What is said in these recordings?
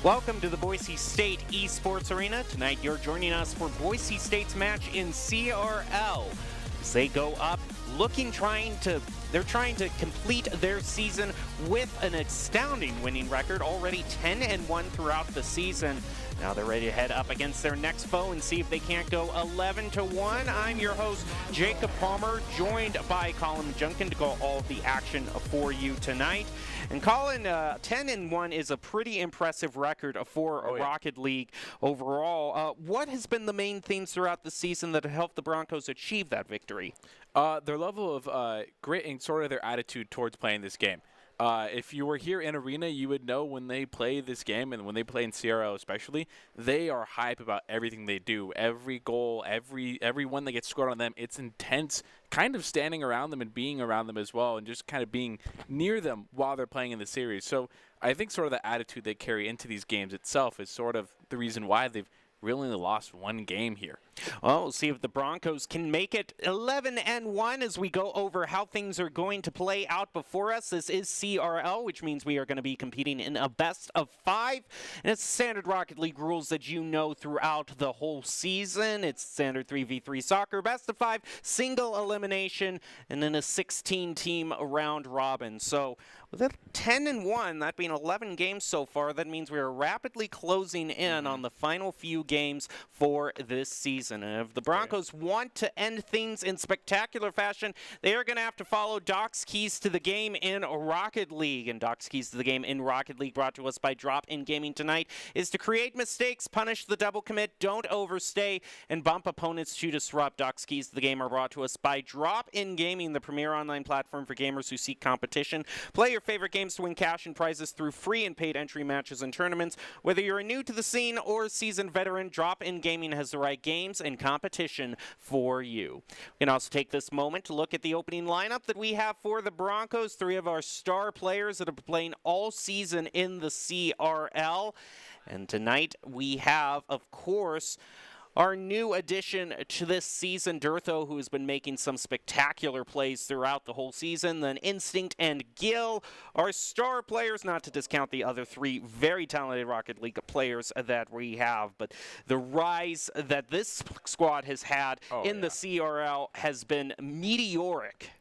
Welcome to the Boise State Esports Arena. Tonight you're joining us for Boise State's match in CRL. As they go up, they're trying to complete their season with an astounding winning record, already 10-1 throughout the season. Now they're ready to head up against their next foe and see if they can't go 11-1. I'm your host, Jacob Palmer, joined by Colin Junkin to go all of the action for you tonight. And Colin, 10-1 is a pretty impressive record for Rocket League overall. What has been the main themes throughout the season that have helped the Broncos achieve that victory? Their level of grit and sort of their attitude towards playing this game. If you were here in Arena, you would know when they play this game and when they play in CRL especially, they are hype about everything they do. Every goal, every one that gets scored on them, it's intense, kind of standing around them and being around them as well and just kind of being near them while they're playing in the series. So I think sort of the attitude they carry into these games itself is sort of the reason why they've really only lost one game here. Well, we'll see if the Broncos can make it 11-1 as we go over how things are going to play out before us. This is CRL, which means we are going to be competing in a best of 5. And it's standard Rocket League rules that you know throughout the whole season. It's standard 3v3 soccer, best of 5, single elimination, and then a 16-team round robin. So with that 10-1, that being 11 games so far, that means we are rapidly closing in on the final few games for this season. And if the Broncos want to end things in spectacular fashion, they are going to have to follow Doc's keys to the game in Rocket League. And Doc's keys to the game in Rocket League, brought to us by Drop in Gaming tonight, is to create mistakes, punish the double commit, don't overstay, and bump opponents to disrupt. Doc's keys to the game are brought to us by Drop in Gaming, the premier online platform for gamers who seek competition. Play your favorite games to win cash and prizes through free and paid entry matches and tournaments. Whether you're new to the scene or a seasoned veteran, Drop in Gaming has the right games and competition for you. We can also take this moment to look at the opening lineup that we have for the Broncos. 3 of our star players that have been playing all season in the CRL. And tonight we have, of course, our new addition to this season, Durtho, who has been making some spectacular plays throughout the whole season. Then Instinct and Gil, our star players, not to discount the other 3 very talented Rocket League players that we have. But the rise that this squad has had in the CRL has been meteoric.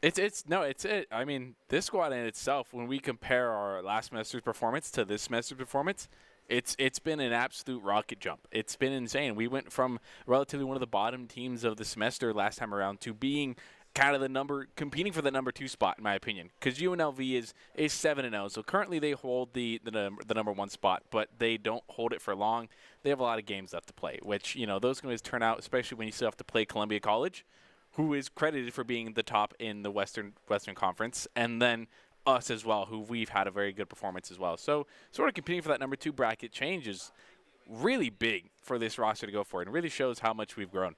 I mean, this squad in itself, when we compare our last semester's performance to this semester's performance, it's been an absolute rocket jump. It's been insane. We went from relatively one of the bottom teams of the semester last time around to being kind of competing for the number 2 spot, in my opinion. Because UNLV is 7-0, so currently they hold the number 1 spot, but they don't hold it for long. They have a lot of games left to play, which, you know, those games turn out, especially when you still have to play Columbia College, who is credited for being the top in the Western Conference, and then us as well, who we've had a very good performance as well. So sort of competing for that number 2 bracket change is really big for this roster to go for. It really shows how much we've grown.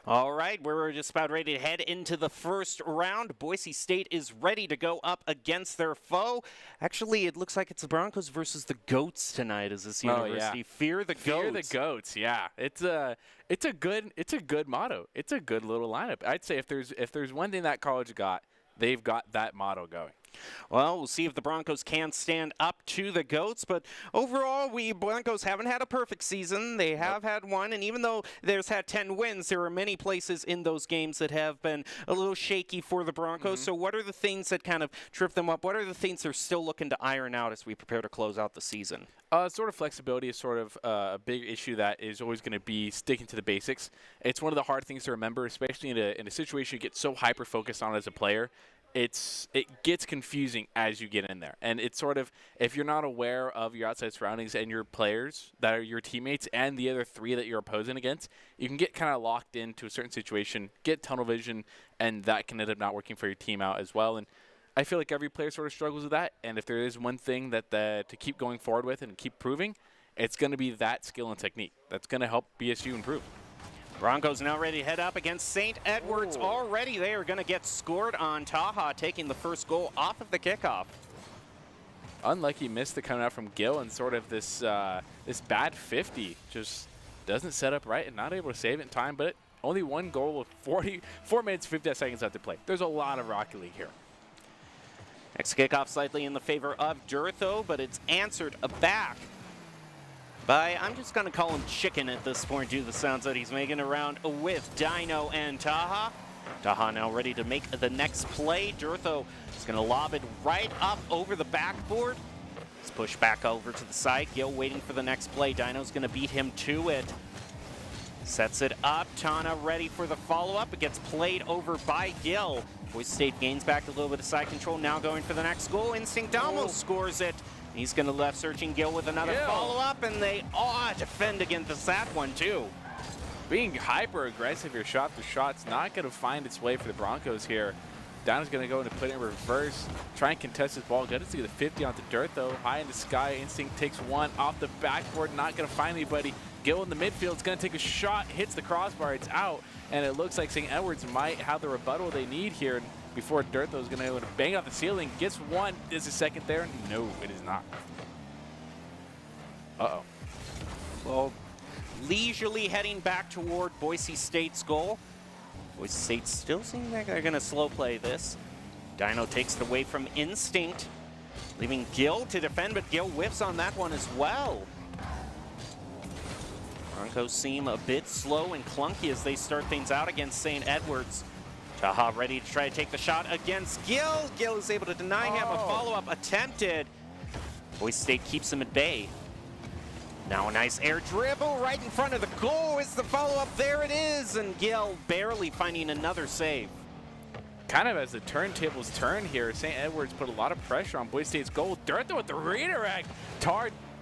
All right, we're just about ready to head into the first round. Boise State is ready to go up against their foe. Actually, it looks like it's the Broncos versus the Goats tonight as this university. Fear the Goats. Fear the Goats, yeah. It's a good motto. It's a good little lineup. I'd say if there's one thing that college got, they've got that motto going. Well, we'll see if the Broncos can stand up to the Goats, but overall, Broncos haven't had a perfect season. They have had one, and even though there's had 10 wins, there are many places in those games that have been a little shaky for the Broncos. So what are the things that kind of trip them up? What are the things they're still looking to iron out as we prepare to close out the season? Sort of flexibility is sort of a big issue that is always going to be sticking to the basics. It's one of the hard things to remember, especially in a situation you get so hyper-focused on as a player. It gets confusing as you get in there. And it's sort of, if you're not aware of your outside surroundings and your players that are your teammates and the other 3 that you're opposing against, you can get kind of locked into a certain situation, get tunnel vision, and that can end up not working for your team out as well. And I feel like every player sort of struggles with that. And if there is one thing that to keep going forward with and keep proving, it's going to be that skill and technique. That's going to help BSU improve. Broncos now ready to head up against St. Edwards. Already they are going to get scored on. Taha taking the first goal off of the kickoff. Unlucky miss that coming out from Gil, and sort of this bad 50 just doesn't set up right and not able to save it in time, but only 1 goal with 4 minutes 50 seconds left to play. There's a lot of Rocket League here. Next kickoff slightly in the favor of Durtho, but it's answered back I'm just going to call him Chicken at this point due to the sounds that he's making around with Dino and Taha. Taha now ready to make the next play. Durtho is going to lob it right up over the backboard. Let's push back over to the side. Gil waiting for the next play. Dino's going to beat him to it. Sets it up. Tana ready for the follow-up. It gets played over by Gil. Boise State gains back a little bit of side control. Now going for the next goal. Instinct almost scores it. He's going to left searching Gil with another follow-up, and they defend against that one too. Being hyper-aggressive here, shot to shot's not going to find its way for the Broncos here. Down's going to go and put it in reverse, try and contest his ball. Got to see the 50 onto Durtho. High in the sky, Instinct takes one off the backboard, not going to find anybody. Gil in the midfield is going to take a shot, hits the crossbar, it's out, and it looks like St. Edwards might have the rebuttal they need here before Durtho is going to be able to bang out the ceiling. Gets one. Is a second there? No, it is not. Uh-oh. Well, leisurely heading back toward Boise State's goal. Boise State still seems like they're going to slow play this. Dino takes it away from Instinct, leaving Gil to defend, but Gil whiffs on that one as well. Broncos seem a bit slow and clunky as they start things out against St. Edwards. Taha ready to try to take the shot against Gil. Gil is able to deny him. A follow-up attempted. Boise State keeps him at bay. Now a nice air dribble right in front of the goal. Is the follow-up? There it is. And Gil barely finding another save. Kind of as the turntables turn here, St. Edwards put a lot of pressure on Boise State's goal. Durtho with the redirect.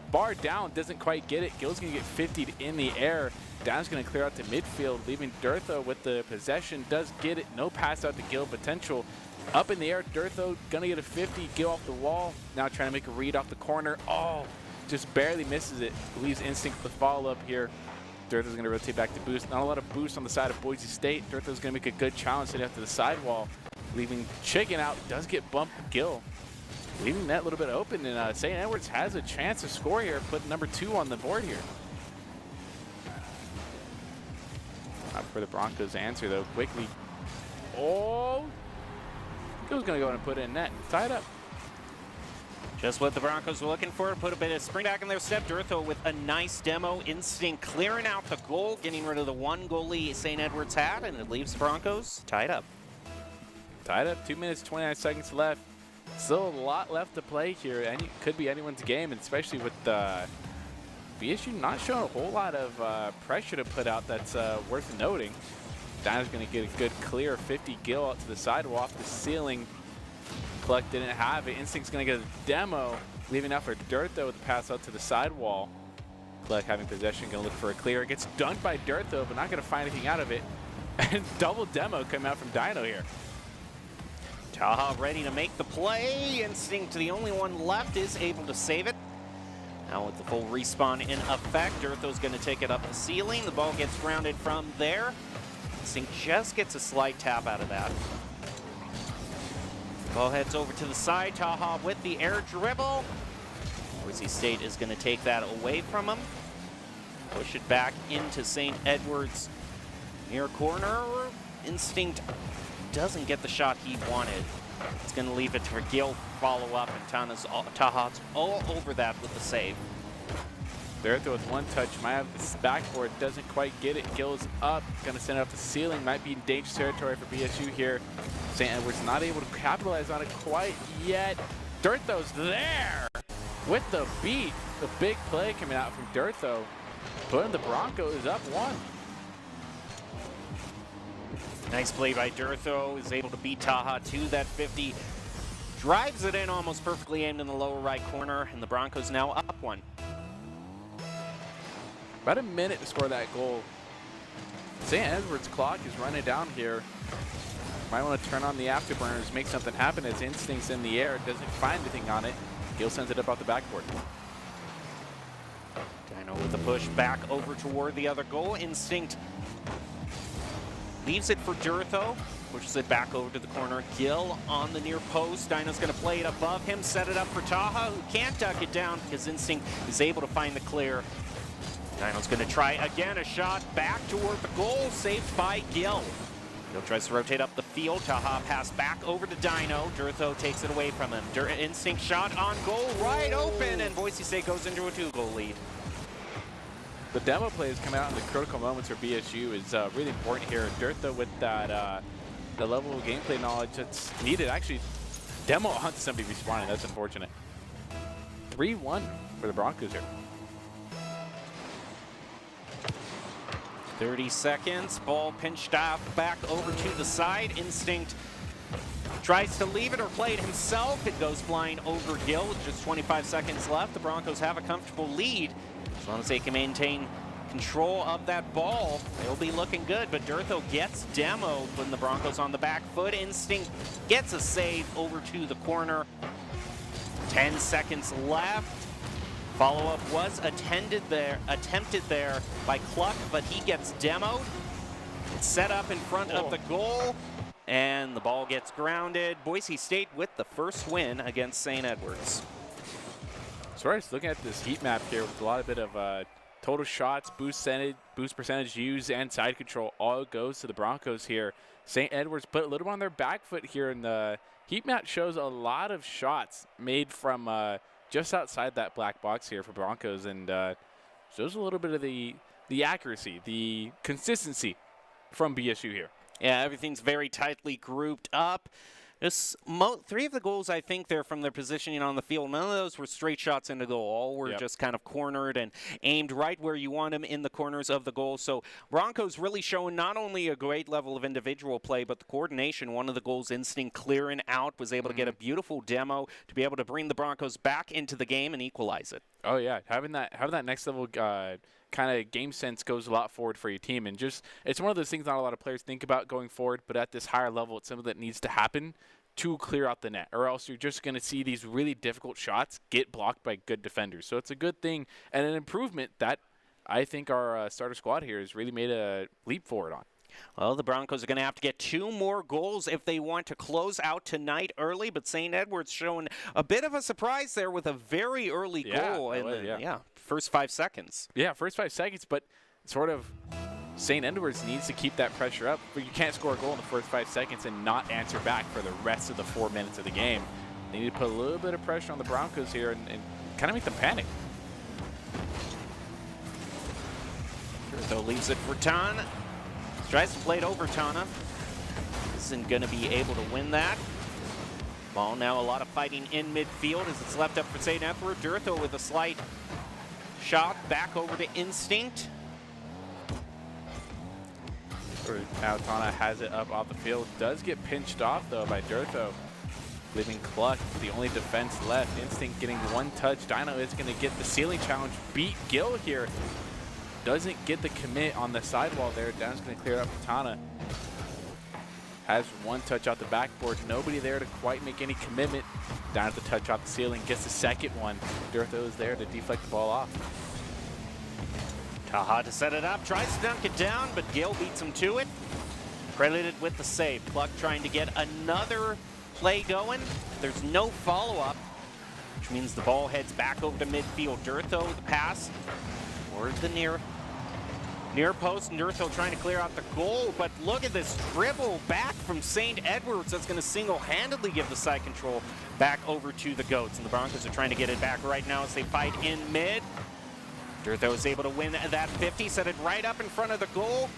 Bar down, doesn't quite get it. Gil's going to get 50'd in the air. Down's going to clear out to midfield, leaving Durtho with the possession. Does get it. No pass out to Gil potential. Up in the air, Durtho going to get a 50. Gil off the wall. Now trying to make a read off the corner. Oh, just barely misses it. Leaves Instinct the follow-up here. Durtho's going to rotate back to boost. Not a lot of boost on the side of Boise State. Durtho's going to make a good challenge sitting after the sidewall. Leaving Chicken out. Does get bumped Gil. Leaving that a little bit open, and St. Edwards has a chance to score here, put number 2 on the board here. Not for the Broncos to answer, though, quickly. Oh! Gil's going to go and put it in net. Tied up. Just what the Broncos were looking for, put a bit of spring back in their step. Durtho with a nice demo. Instinct clearing out the goal, getting rid of the one goalie St. Edwards had, and it leaves the Broncos tied up. Tied up, 2 minutes, 29 seconds left. Still a lot left to play here. Could be anyone's game, and especially with BSU not showing a whole lot of pressure to put out that's worth noting. Dino's going to get a good clear 50. Gil out to the sidewalk, off the ceiling. Cluck didn't have it. Instinct's going to get a demo, leaving out for Durtho with the pass out to the sidewall. Cluck having possession, going to look for a clear. It gets dunked by Durtho, but not going to find anything out of it. And double demo coming out from Dino here. Taha ready to make the play. Instinct, the only one left, is able to save it. Now with the full respawn in effect, Durtho's going to take it up the ceiling. The ball gets grounded from there. Instinct just gets a slight tap out of that. Ball heads over to the side. Taha with the air dribble. Boise State is going to take that away from him. Push it back into St. Edwards near corner. Instinct doesn't get the shot he wanted. It's going to leave it for Gil follow up, and Taha's all over that with the save. Durtho with one touch, might have this backboard, doesn't quite get it. Gil's up, going to send it up the ceiling, might be in dangerous territory for BSU here. St. Edwards not able to capitalize on it quite yet. Durtho's there with the beat. The big play coming out from Durtho, putting the Broncos up 1. Nice play by Durtho, is able to beat Taha to that 50. Drives it in almost perfectly aimed in the lower right corner, and the Broncos now up 1. About a minute to score that goal. St. Edwards' clock is running down here. Might want to turn on the afterburners, make something happen as Instinct's in the air. Doesn't find anything on it. Gil sends it up off the backboard. Dino with the push back over toward the other goal. Instinct leaves it for Durtho, pushes it back over to the corner. Gil on the near post. Dino's going to play it above him, set it up for Taha, who can't duck it down because Instinct is able to find the clear. Dino's going to try again, a shot back toward the goal, saved by Gil. Gil tries to rotate up the field. Taha pass back over to Dino. Durtho takes it away from him. Instinct shot on goal, right open, and Boise State goes into a 2-goal lead. the demo plays coming out in the critical moments for BSU is really important here. Dirtha with that the level of gameplay knowledge that's needed. Actually, demo on somebody respawning. That's unfortunate. 3-1 for the Broncos here. 30 seconds. Ball pinched off back over to the side. Instinct tries to leave it or play it himself. It goes flying over Gill with just 25 seconds left. The Broncos have a comfortable lead. As long as they can maintain control of that ball, they'll be looking good. But Dirtho gets demoed when the Broncos on the back foot. Instinct gets a save over to the corner. 10 seconds left. Follow-up was attempted there by Cluck, but he gets demoed. It's set up in front of the goal, and the ball gets grounded. Boise State with the first win against St. Edwards. So we're just looking at this heat map here with a lot of bit of total shots, boost percentage used, and side control. All goes to the Broncos here. St. Edwards put a little on their back foot here, and the heat map shows a lot of shots made from just outside that black box here for Broncos, and shows a little bit of the accuracy, the consistency from BSU here. Yeah, everything's very tightly grouped up. Three of the goals, I think, they're from their positioning on the field. None of those were straight shots into goal. All were just kind of cornered and aimed right where you want them, in the corners of the goal. So Broncos really showing not only a great level of individual play, but the coordination. One of the goals, Instinct clearing out, was able to get a beautiful demo to be able to bring the Broncos back into the game and equalize it. Oh, yeah. Having that next level kind of game sense goes a lot forward for your team. And just, it's one of those things not a lot of players think about going forward, but at this higher level, it's something that needs to happen to clear out the net, or else you're just going to see these really difficult shots get blocked by good defenders. So it's a good thing and an improvement that I think our starter squad here has really made a leap forward on. Well, the Broncos are going to have to get 2 more goals if they want to close out tonight early, but St. Edwards showing a bit of a surprise there with a very early goal in the first 5 seconds. Yeah, first 5 seconds, but sort of St. Edwards needs to keep that pressure up, but you can't score a goal in the first 5 seconds and not answer back for the rest of the 4 minutes of the game. They need to put a little bit of pressure on the Broncos here and kind of make them panic. Dirtho leaves it for Tan. Tries to play it over Tana. Isn't going to be able to win that. Ball now, a lot of fighting in midfield as it's left up for St. Edward. Dirtho with a slight shot back over to Instinct. Now Tana has it up off the field. Does get pinched off, though, by Dirtho. Leaving Cluck, the only defense left. Instinct getting 1 touch. Dino is going to get the ceiling challenge. Beat Gill here. Doesn't get the commit on the sidewall there. Down's going to clear it up for Tana. Has 1 touch out the backboard. Nobody there to quite make any commitment. Down at the touch off the ceiling. Gets the second one. Dirtho is there to deflect the ball off. Taha to set it up. Tries to dunk it down, but Gill beats him to it. Credited with the save. Cluck trying to get another play going. There's no follow-up, which means the ball heads back over to midfield. Dirtho, the pass towards the near post, and Dirtho trying to clear out the goal, but look at this dribble back from St. Edwards. That's going to single-handedly give the side control back over to the Goats, and the Broncos are trying to get it back right now as they fight in mid. Dirtho is able to win that 50, set it right up in front of the goal.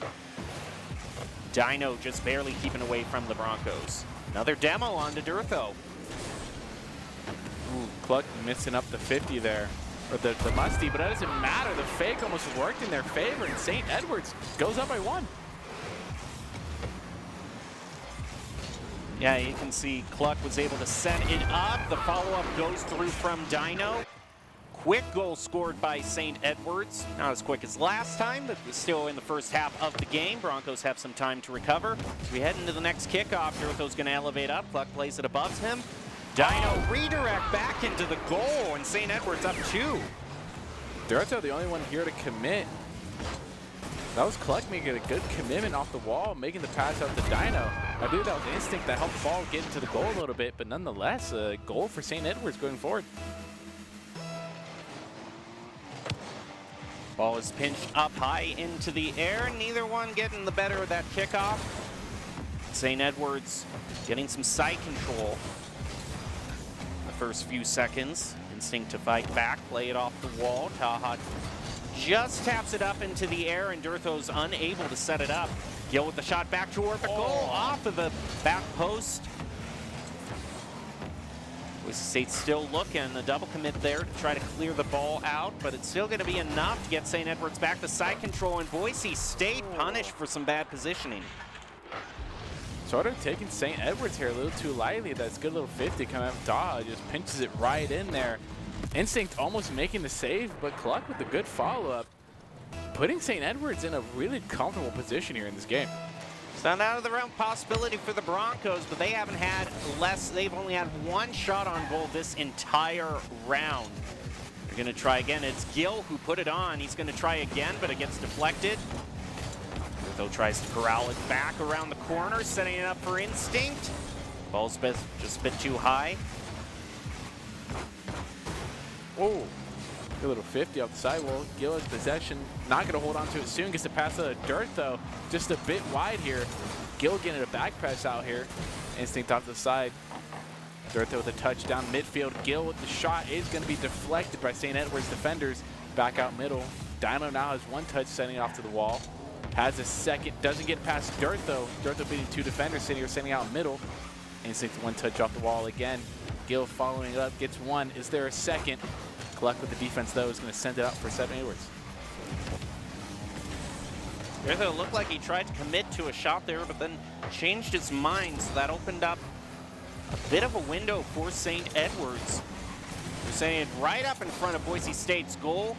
Dino just barely keeping away from the Broncos. Another demo onto Dirtho. Ooh, Cluck missing up the 50 there. Or the musty, but that doesn't matter. The fake almost worked in their favor, and St. Edwards goes up by 1. Yeah, you can see Cluck was able to set it up. The follow-up goes through from Dino. Quick goal scored by St. Edwards. Not as quick as last time, but still in the first half of the game. Broncos have some time to recover. As we head into the next kickoff, Dirtho's going to elevate up. Cluck plays it above him. Dino redirect back into the goal, and St. Edwards up 2. Dirtho the only one here to commit. That was Cluck making a good commitment off the wall, making the pass out to Dino. I believe that was Instinct that helped the ball get into the goal a little bit, but nonetheless, a goal for St. Edwards going forward. Ball is pinched up high into the air. Neither one getting the better of that kickoff. St. Edwards getting some side control. The first few seconds. Instinct to fight back, play it off the wall. Taha just taps it up into the air, and Durtho's unable to set it up. Gil with the shot back toward the goal, off of the back post. Boise State still looking, a double commit there to try to clear the ball out, but it's still going to be enough to get St. Edward's back to side control, and Boise State punished for some bad positioning. Sort of taking St. Edward's here a little too lightly. That's good little 50 coming up. Taha just pinches it right in there. Instinct almost making the save, but Cluck with a good follow-up, putting St. Edward's in a really comfortable position here in this game. It's not out of the realm possibility for the Broncos, but they haven't had they've only had one shot on goal this entire round. They're going to try again. It's Gil who put it on. He's going to try again, but it gets deflected. Durtho tries to corral it back around the corner, setting it up for Instinct. Ball's just a bit too high. Oh, good little 50 off the sidewall. Gil has possession, not going to hold on to it soon. Gets to pass out of Durtho, just a bit wide here. Gil getting a back press out here. Instinct off the side. Durtho with a touchdown midfield. Gil with the shot is going to be deflected by St. Edward's defenders. Back out middle. Dino now has one touch, sending it off to the wall. Has a second, doesn't get past Durtho. Durtho beating two defenders, sitting here, sending out middle. Instinct one touch off the wall again. Gil following it up, gets one. Is there a second? Cluck with the defense, though, is going to send it out for St. Edwards. Durtho looked like he tried to commit to a shot there, but then changed his mind, so that opened up a bit of a window for St. Edwards. They're sending it right up in front of Boise State's goal.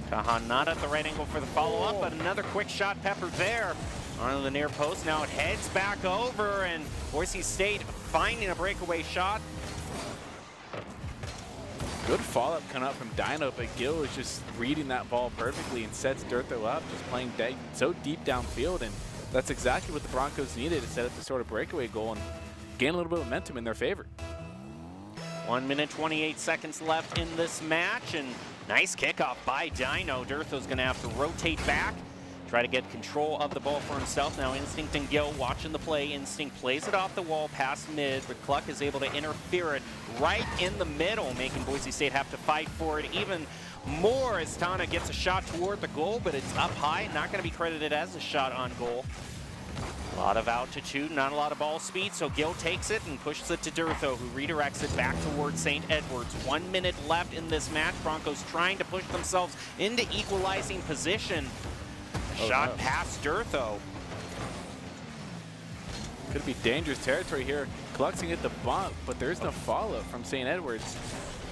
Taha not at the right angle for the follow-up, but another quick shot peppered there onto the near post. Now it heads back over, and Boise State finding a breakaway shot. Good follow-up coming up from Dino, but Gil is just reading that ball perfectly and sets Durtho up, just playing so deep downfield, and that's exactly what the Broncos needed to set up this sort of breakaway goal and gain a little bit of momentum in their favor. 1 minute, 28 seconds left in this match, and nice kickoff by Dino. Durtho's going to have to rotate back, try to get control of the ball for himself. Now Instinct and Gil watching the play. Instinct plays it off the wall past mid, but Cluck is able to interfere it right in the middle, making Boise State have to fight for it even more as Tana gets a shot toward the goal, but it's up high, not going to be credited as a shot on goal. A lot of altitude, not a lot of ball speed, so Gil takes it and pushes it to Durtho, who redirects it back towards St. Edwards. 1 minute left in this match. Broncos trying to push themselves into equalizing position. Shot past Durtho. Could be dangerous territory here. Cluck's gonna get the bump, but there's no follow-up from St. Edwards.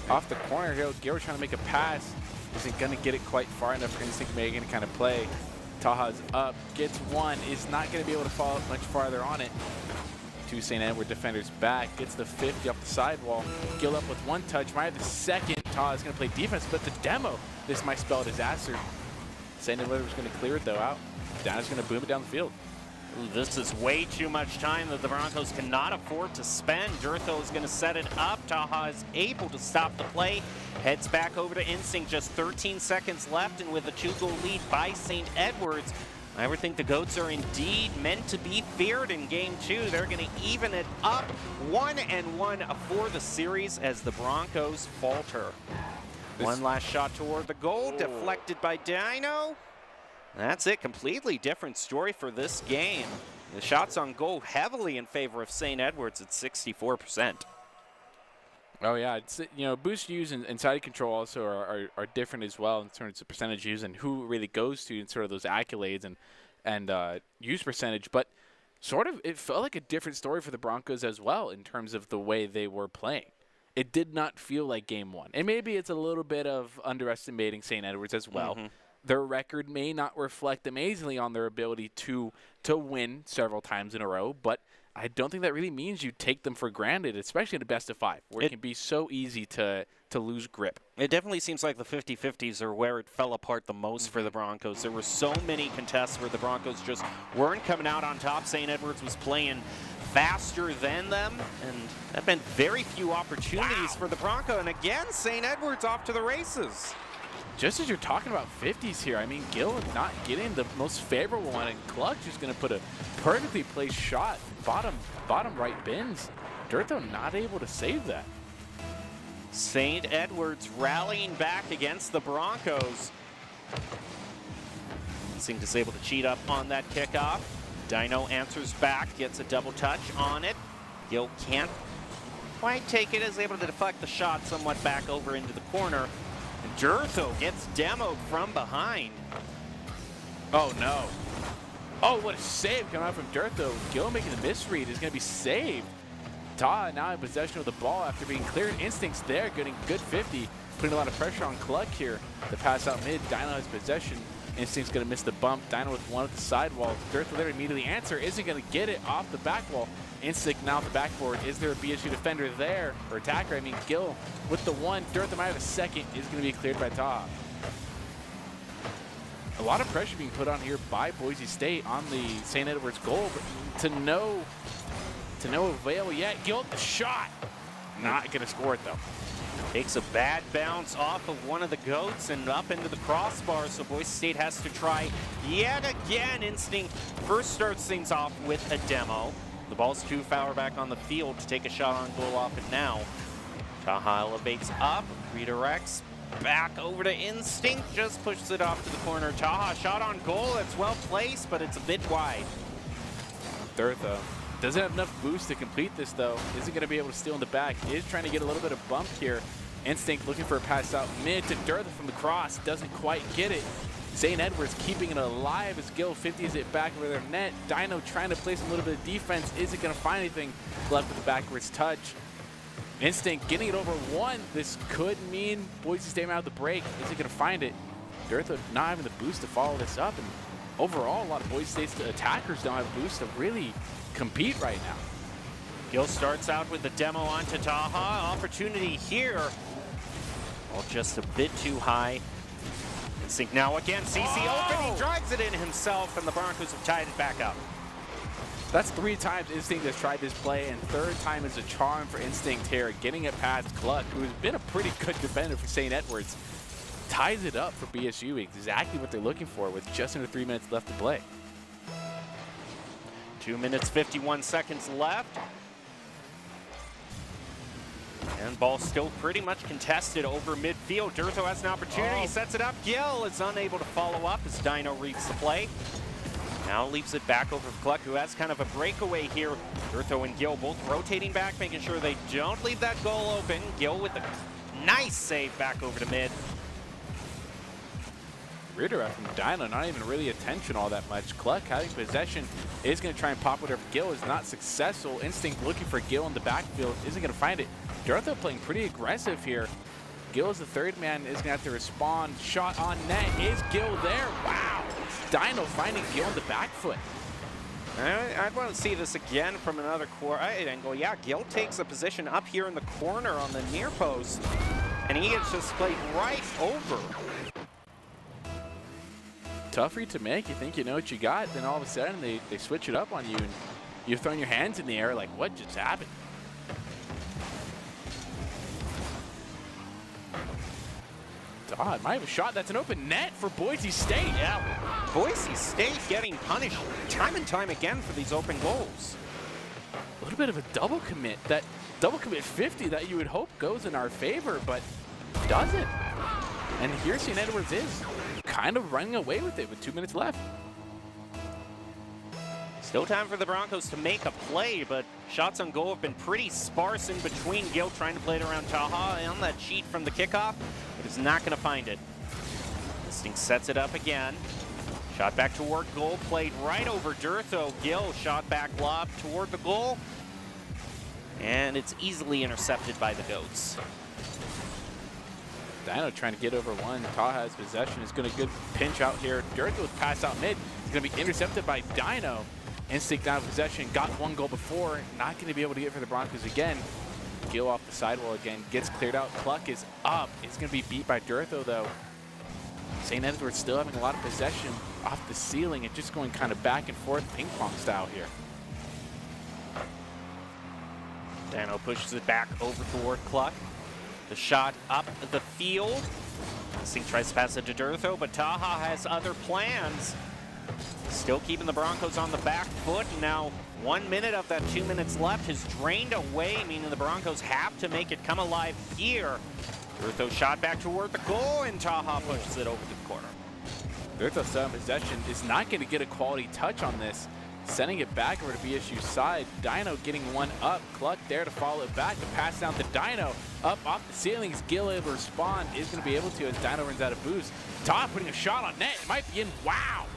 Off the corner here, Gil trying to make a pass. Isn't gonna get it quite far enough for Instinct to make any kind of play. Taha's up, gets one, is not going to be able to follow up much farther on it. Two St. Edward defenders back, gets the 50 off the sidewall. Gil up with one touch, might have the second. Taha's going to play defense, but the demo, this might spell disaster. St. Edward's going to clear it though out. Dana's going to boom it down the field. This is way too much time that the Broncos cannot afford to spend. Durtho is going to set it up. Taha is able to stop the play. Heads back over to Instinct. Just 13 seconds left, and with a 2-goal lead by St. Edwards, I would think the Goats are indeed meant to be feared in Game 2. They're going to even it up 1-1 for the series as the Broncos falter. One last shot toward the goal, deflected by Dino. That's it. Completely different story for this game. The shots on goal heavily in favor of St. Edwards at 64%. Oh yeah, it's, you know, boost use and side control also are different as well in terms of percentage use and who really goes to in sort of those accolades and use percentage. But sort of it felt like a different story for the Broncos as well in terms of the way they were playing. It did not feel like Game 1. And maybe it's a little bit of underestimating St. Edwards as well. Their record may not reflect amazingly on their ability to win several times in a row, but I don't think that really means you take them for granted, especially in a best-of-5, where it can be so easy to lose grip. It definitely seems like the 50-50s are where it fell apart the most for the Broncos. There were so many contests where the Broncos just weren't coming out on top. St. Edwards was playing faster than them, and that meant very few opportunities for the Bronco. And again, St. Edwards off to the races. Just as you're talking about 50s here, I mean, Gil not getting the most favorable one, and Cluck just going to put a perfectly placed shot, bottom right bins. Durtho not able to save that. St. Edwards rallying back against the Broncos. Instinct is able to cheat up on that kickoff. Dino answers back, gets a double touch on it. Gil can't quite take it, is able to deflect the shot somewhat back over into the corner. And Durtho gets demoed from behind. Oh no. Oh, what a save coming out from Durtho. Gil making the misread is going to be saved. Taha now in possession of the ball after being cleared. Instinct's there, getting good 50. Putting a lot of pressure on Cluck here. The pass out mid, Dino has possession. Instinct's going to miss the bump. Dino with one at the sidewall. Durtho there immediately answer. Isn't going to get it off the back wall. Instinct now at the backboard. Is there a BSU defender there? Or attacker? I mean, Gil with the one. Durtho might have a second. Is going to be cleared by Taha. A lot of pressure being put on here by Boise State on the St. Edward's goal, but to no avail yet. Gil with the shot. Not going to score it though. Takes a bad bounce off of one of the goats and up into the crossbar, so Boise State has to try yet again. Instinct first starts things off with a demo. The ball's too far back on the field to take a shot on goal off it now. Taha elevates up, redirects, back over to Instinct, just pushes it off to the corner. Taha shot on goal, it's well placed, but it's a bit wide. Durtho doesn't have enough boost to complete this though. Isn't going to be able to steal in the back. Is trying to get a little bit of bump here. Instinct looking for a pass out mid to Durtho from the cross. Doesn't quite get it. St. Edwards keeping it alive as Gil 50s it back over their net. Dino trying to place a little bit of defense. Isn't going to find anything. Left with the backwards touch. Instinct getting it over one. This could mean Boise State out of the break. Isn't going to find it. Durtho not having the boost to follow this up. And overall, a lot of Boise State's attackers don't have boost to really compete right now. Gil starts out with the demo onto Taha. Opportunity here. Well, just a bit too high. Instinct now again. CC open. He drives it in himself, and the Broncos have tied it back up. That's 3 times Instinct has tried this play, and 3rd time is a charm for Instinct here. Getting it past Cluck, who's been a pretty good defender for St. Edwards. Ties it up for BSU. Exactly what they're looking for with just under 3 minutes left to play. 2 minutes, 51 seconds left. And ball still pretty much contested over midfield. Durtho has an opportunity, sets it up. Gil is unable to follow up as Dino reads the play. Now leaves it back over for Cluck, who has kind of a breakaway here. Durtho and Gil both rotating back, making sure they don't leave that goal open. Gil with a nice save back over to mid. Redirect from Dino, not even really attention all that much. Cluck having possession is going to try and pop whatever. Gil is not successful. Instinct looking for Gil in the backfield, isn't going to find it. Durtho playing pretty aggressive here. Gil is the 3rd man, is going to have to respond. Shot on net, is Gil there? Wow! Dino finding Gil in the back foot. I'd want to see this again from another angle. Yeah, Gil takes a position up here in the corner on the near post, and he gets just played right over. Tough for you to make. You think you know what you got, then all of a sudden they switch it up on you, and you're throwing your hands in the air like, what just happened? God, might have a shot. That's an open net for Boise State. Yeah, Boise State getting punished time and time again for these open goals. A little bit of a double commit. That double commit 50 that you would hope goes in our favor, but doesn't. And here St. Edwards is kind of running away with it with 2 minutes left. Still time for the Broncos to make a play, but shots on goal have been pretty sparse in between. Gil trying to play it around Taha on that cheat from the kickoff, but is not going to find it. Instinct sets it up again. Shot back toward goal, played right over Durtho. Gil shot back lob toward the goal, and it's easily intercepted by the Goats. Dino trying to get over one. Taha has possession. Is going to good pinch out here. Durtho with pass out mid. He's going to be intercepted by Dino. Instinct down possession. Got 1 goal before. Not going to be able to get for the Broncos again. Gil off the sidewall again. Gets cleared out. Cluck is up. He's going to be beat by Durtho though. St. Edwards still having a lot of possession off the ceiling and just going kind of back and forth ping pong style here. Dino pushes it back over toward Cluck. The shot up the field. Instinct tries to pass it to Durtho, but Taha has other plans. Still keeping the Broncos on the back foot. Now 1 minute of that 2 minutes left has drained away, meaning the Broncos have to make it come alive here. Durtho shot back toward the goal, and Taha pushes it over to the corner. Dirtho still in possession, is not going to get a quality touch on this. Sending it back over to BSU's side. Dino getting one up. Cluck there to follow it back. The pass down to Dino. Up off the ceilings. Gil able to respond. Is going to be able to as Dino runs out of boost. Todd putting a shot on net. It might be in. Wow.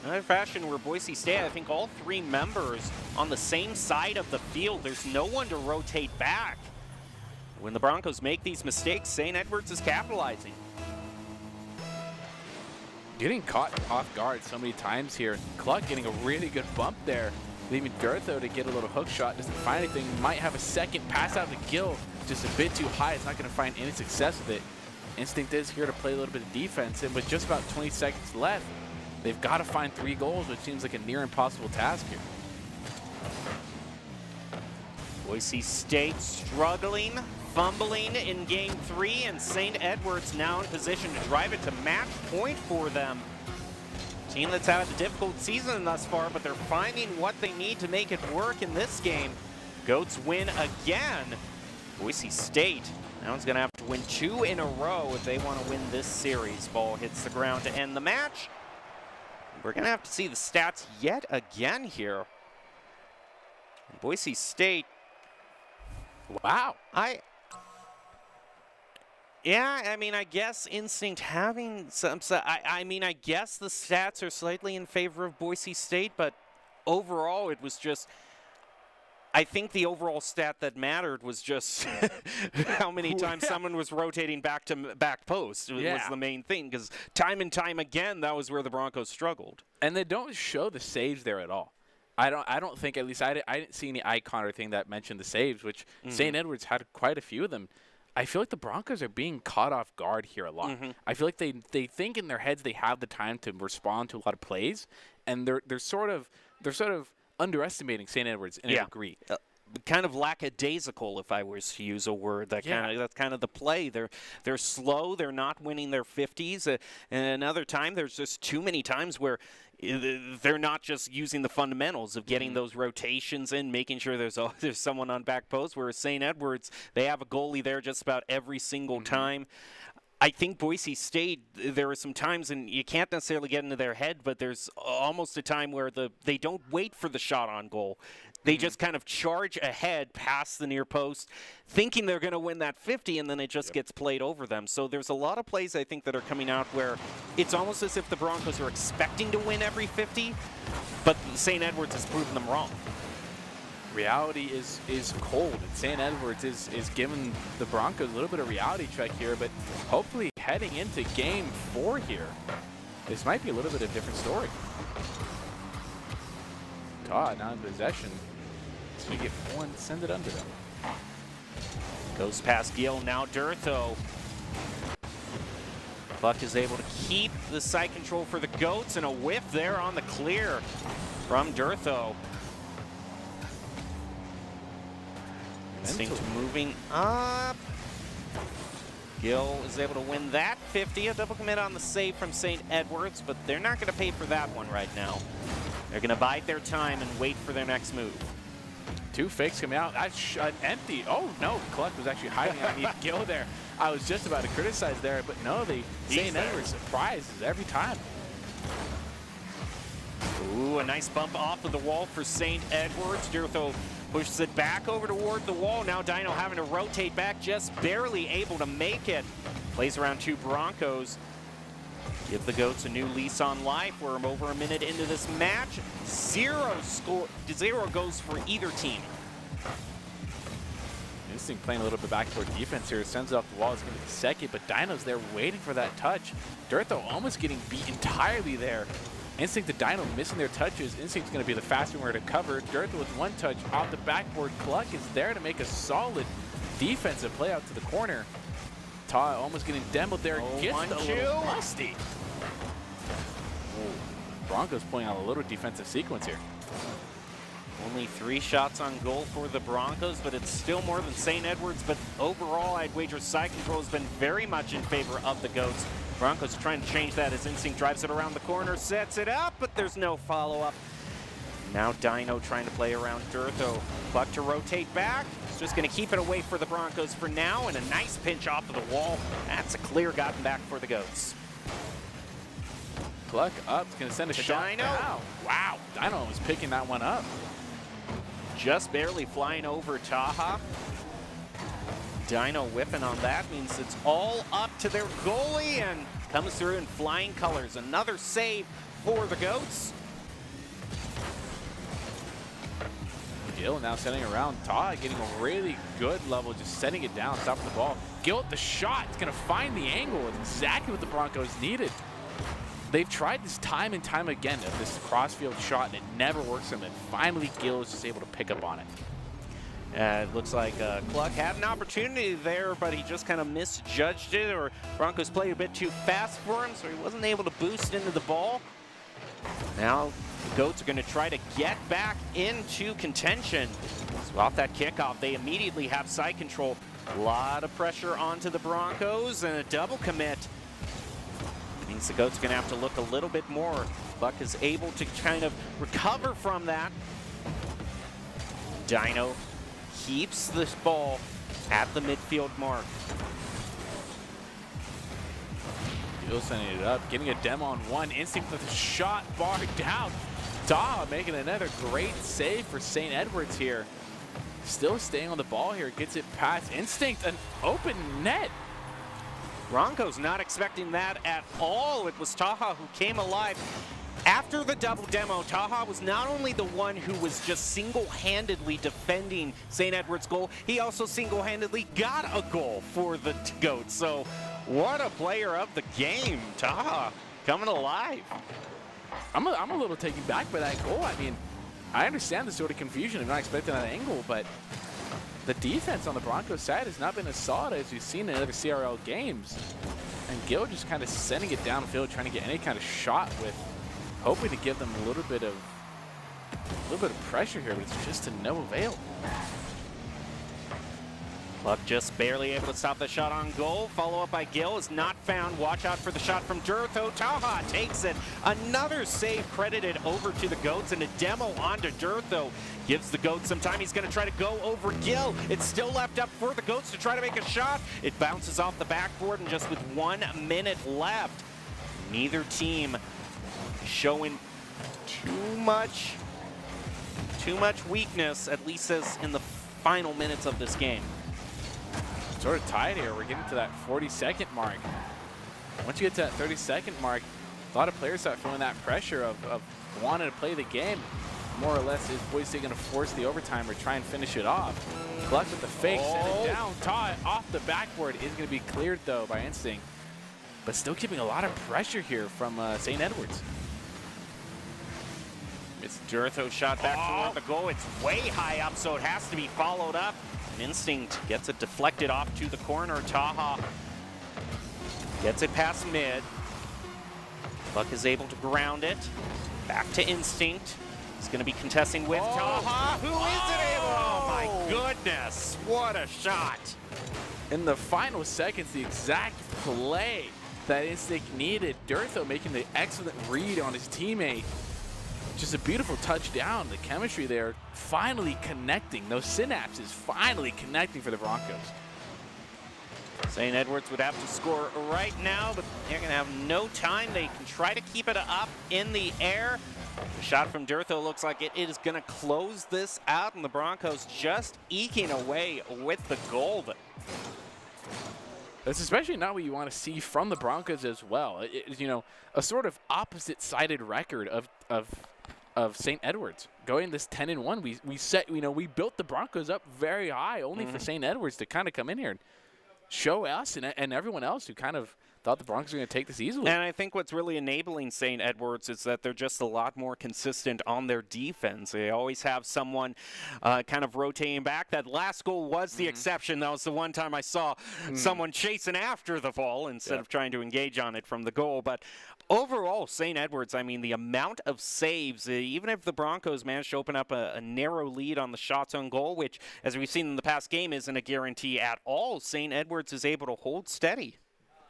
Another fashion where Boise State, I think all three members on the same side of the field. There's no one to rotate back. When the Broncos make these mistakes, St. Edwards is capitalizing. Getting caught off guard so many times here. Cluck getting a really good bump there, leaving Dirtho to get a little hook shot. Doesn't find anything. Might have a second pass out to Gil. Just a bit too high. It's not going to find any success with it. Instinct is here to play a little bit of defense, and with just about 20 seconds left, they've got to find 3 goals, which seems like a near impossible task here. Boise State struggling, fumbling in game 3, and St. Edwards now in position to drive it to match point for them. Team that's had a difficult season thus far, but they're finding what they need to make it work in this game. Goats win again. Boise State now is going to have to win 2 in a row if they want to win this series. Ball hits the ground to end the match. We're going to have to see the stats yet again here. Boise State. Wow. Yeah, I mean, I guess Instinct having some, I mean, I guess the stats are slightly in favor of Boise State, but overall it was just, I think the overall stat that mattered was just how many times someone was rotating back to back post was the main thing, because time and time again, that was where the Broncos struggled. And they don't show the saves there at all. I don't think, at least I didn't see any icon or thing that mentioned the saves, which St. Edwards had quite a few of them. I feel like the Broncos are being caught off guard here a lot. I feel like they think in their heads they have the time to respond to a lot of plays, and they're sort of underestimating St. Edwards in a degree. Kind of lackadaisical, if I was to use a word. That's kind of the play. They're slow. They're not winning their 50s. And another time, there's just too many times where they're not just using the fundamentals of getting those rotations in, making sure there's someone on back post. Whereas St. Edwards, they have a goalie there just about every single time. I think Boise State, there are some times, and you can't necessarily get into their head, but there's almost a time where they don't wait for the shot on goal. They just kind of charge ahead past the near post, thinking they're going to win that 50, and then it just gets played over them. So there's a lot of plays, I think, that are coming out where it's almost as if the Broncos are expecting to win every 50, but St. Edwards has proven them wrong. Reality is cold, and St. Edwards is giving the Broncos a little bit of reality check here, but hopefully heading into game 4 here, this might be a little bit of a different story. Todd now in possession. So we get one, send it under them. Goes past Gil, now Dirtho. Buck is able to keep the side control for the Goats, and a whiff there on the clear from Dirtho. Instinct moving up. Gil is able to win that 50. A double commit on the save from St. Edwards, but they're not going to pay for that one right now. They're going to bide their time and wait for their next move. 2 fakes coming out. That's empty. Oh, no. Cluck was actually hiding underneath Gil there. I was just about to criticize there, but no, St. Edwards surprises every time. Ooh, a nice bump off of the wall for St. Edwards. Dirtho pushes it back over toward the wall. Now Dino having to rotate back, just barely able to make it. Plays around 2 Broncos. Give the Goats a new lease on life. We're over a minute into this match. 0 goes for either team. Instinct playing a little bit backdoor defense here. Sends it off the wall. It's going to be the second, but Dino's there waiting for that touch. Dirtho almost getting beat entirely there. Instinct to Dino missing their touches. Instinct's going to be the faster one to cover. Dirtho with 1 touch off the backboard. Cluck is there to make a solid defensive play out to the corner. Todd almost getting demoed there. Gets the little musty. Broncos pulling out a little defensive sequence here. Only 3 shots on goal for the Broncos, but it's still more than St. Edwards. But overall, I'd wager side control has been very much in favor of the Goats. Broncos trying to change that as Instinct drives it around the corner, sets it up, but there's no follow-up. Now Dino trying to play around Dirtho. Buck to rotate back. just going to keep it away for the Broncos for now, and a nice pinch off of the wall. That's a clear gotten back for the Goats. Cluck up, it's going to send a shot. Dino. Wow, Dino was picking that one up. Just barely flying over Taha. Dino whipping on that means it's all up to their goalie, and comes through in flying colors. Another save for the Goats. Gil now sending around. Taha getting a really good level, just sending it down, stopping the ball. Gil with the shot, it's going to find the angle. It's exactly what the Broncos needed. They've tried this time and time again of this crossfield shot, and it never works for them. And finally, Gil is just able to pick up on it. It looks like Cluck had an opportunity there, but he just kind of misjudged it, or Broncos played a bit too fast for him, so he wasn't able to boost into the ball. Now the Goats are going to try to get back into contention. So off that kickoff, they immediately have side control. A lot of pressure onto the Broncos, and a double commit. Means the Goats are going to have to look a little bit more. Cluck is able to kind of recover from that. Dino keeps this ball at the midfield mark. Gil sending it up, getting a demo on one. Instinct with a shot, bar down. Taha making another great save for St. Edwards here. Still staying on the ball here, gets it past Instinct, an open net. Broncos not expecting that at all. It was Taha who came alive. After the double demo, Taha was not only the one who was just single-handedly defending St. Edward's goal, he also single-handedly got a goal for the Goats. So what a player of the game, Taha, coming alive. I'm a little taken back by that goal. I mean, I understand the sort of confusion of not expecting that angle, but the defense on the Broncos side has not been as solid as we've seen in other CRL games. And Gil just kind of sending it downfield, trying to get any kind of shot with, hoping to give them a little bit of pressure here, but it's just to no avail. Cluck just barely able to stop the shot on goal. Follow up by Gil is not found. Watch out for the shot from Durtho. Taha takes it. Another save credited over to the Goats, and a demo onto Durtho. Gives the Goats some time. He's going to try to go over Gil. It's still left up for the Goats to try to make a shot. It bounces off the backboard, and just with 1 minute left, neither team showing too much weakness, at least as in the final minutes of this game. Sort of tied here. We're getting to that 40-second mark. Once you get to that 30-second mark, a lot of players start feeling that pressure of wanting to play the game. More or less, is Boise going to force the overtime or try and finish it off? Cluck with the fake, send it down. Taha off the backboard is going to be cleared, though, by Instinct. But still keeping a lot of pressure here from St. Edwards. It's Durtho shot back toward the goal. It's way high up, so it has to be followed up. And Instinct gets it deflected off to the corner. Taha gets it past mid. Cluck is able to ground it. Back to Instinct. He's going to be contesting with Taha. Who is it able? Oh my goodness. What a shot. In the final seconds, the exact play that Instinct needed. Durtho making the excellent read on his teammate. Just a beautiful touchdown. The chemistry there finally connecting. Those synapses finally connecting for the Broncos. St. Edwards would have to score right now, but they're going to have no time. They can try to keep it up in the air. The shot from Durtho looks like it is going to close this out, and the Broncos just eking away with the goal. That's especially not what you want to see from the Broncos as well. You know, a sort of opposite-sided record of St. Edwards going this 10-1. We set, you know, we built the Broncos up very high, only for St. Edwards to kind of come in here and show us and everyone else who kind of thought the Broncos were going to take this easily. And I think what's really enabling St. Edwards is that they're just a lot more consistent on their defense. They always have someone kind of rotating back. That last goal was the exception. That was the one time I saw someone chasing after the ball instead of trying to engage on it from the goal. But overall, St. Edwards, I mean, the amount of saves, even if the Broncos managed to open up a narrow lead on the shots on goal, which, as we've seen in the past game, isn't a guarantee at all, St. Edwards is able to hold steady.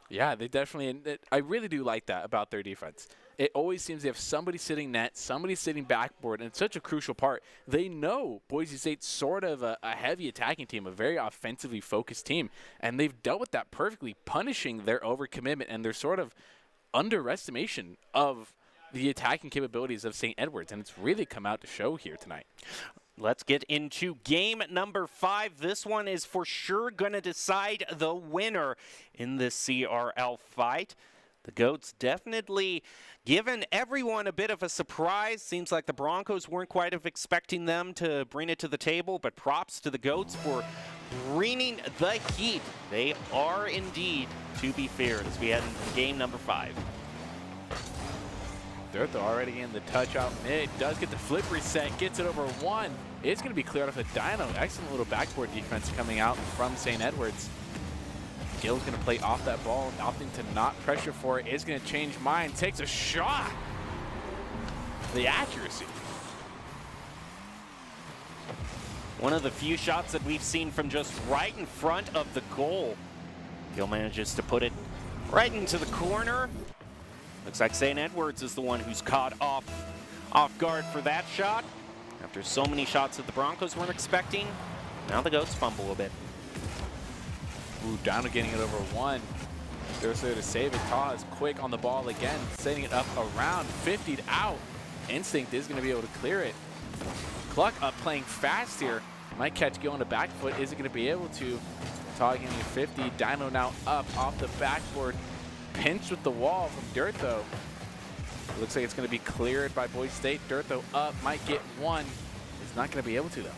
Yeah, they definitely, and I really do like that about their defense. It always seems they have somebody sitting net, somebody sitting backboard, and it's such a crucial part. They know Boise State's sort of a heavy attacking team, a very offensively focused team, and they've dealt with that perfectly, punishing their overcommitment and their sort of underestimation of the attacking capabilities of St. Edwards, and it's really come out to show here tonight. Let's get into game number 5. This one is for sure going to decide the winner in this CRL fight. The Goats definitely given everyone a bit of a surprise. Seems like the Broncos weren't quite expecting them to bring it to the table, but props to the Goats for bringing the heat. They are indeed to be feared as we head into game number 5. Dirtho already in the touch out mid, does get the flip reset, gets it over one. It's going to be cleared off the Dino. Excellent little backboard defense coming out from St. Edwards. Gill's going to play off that ball, opting to not pressure for it. Is going to change mind, takes a shot. The accuracy. One of the few shots that we've seen from just right in front of the goal. Gill manages to put it right into the corner. Looks like St. Edwards is the one who's caught off guard for that shot. After so many shots that the Broncos weren't expecting, now the Goats fumble a bit. Ooh, Dino getting it over one. There's there to save it. Taha is quick on the ball again, setting it up around 50'd out. Instinct is going to be able to clear it. Cluck up playing fast here. Might catch Gill on the back foot. Isn't going to be able to. Taha getting a 50. Dino now up off the backboard. Pinched with the wall from Dirtho. Looks like it's going to be cleared by Boise State. Dirtho up, might get one. It's not going to be able to, though.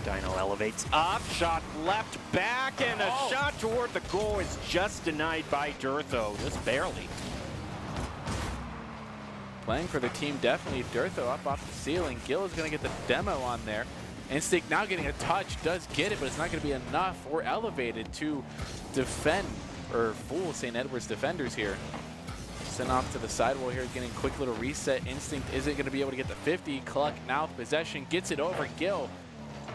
Dino elevates up, shot left back, and a shot toward the goal is just denied by Dirtho, just barely. Playing for the team, definitely. Dirtho up off the ceiling. Gill is going to get the demo on there. Instinct now getting a touch, does get it, but it's not going to be enough or elevated to defend or fool St. Edwards defenders here. Sent off to the sidewall here, getting a quick little reset. Instinct isn't going to be able to get the 50. Cluck now with possession, gets it over Gill.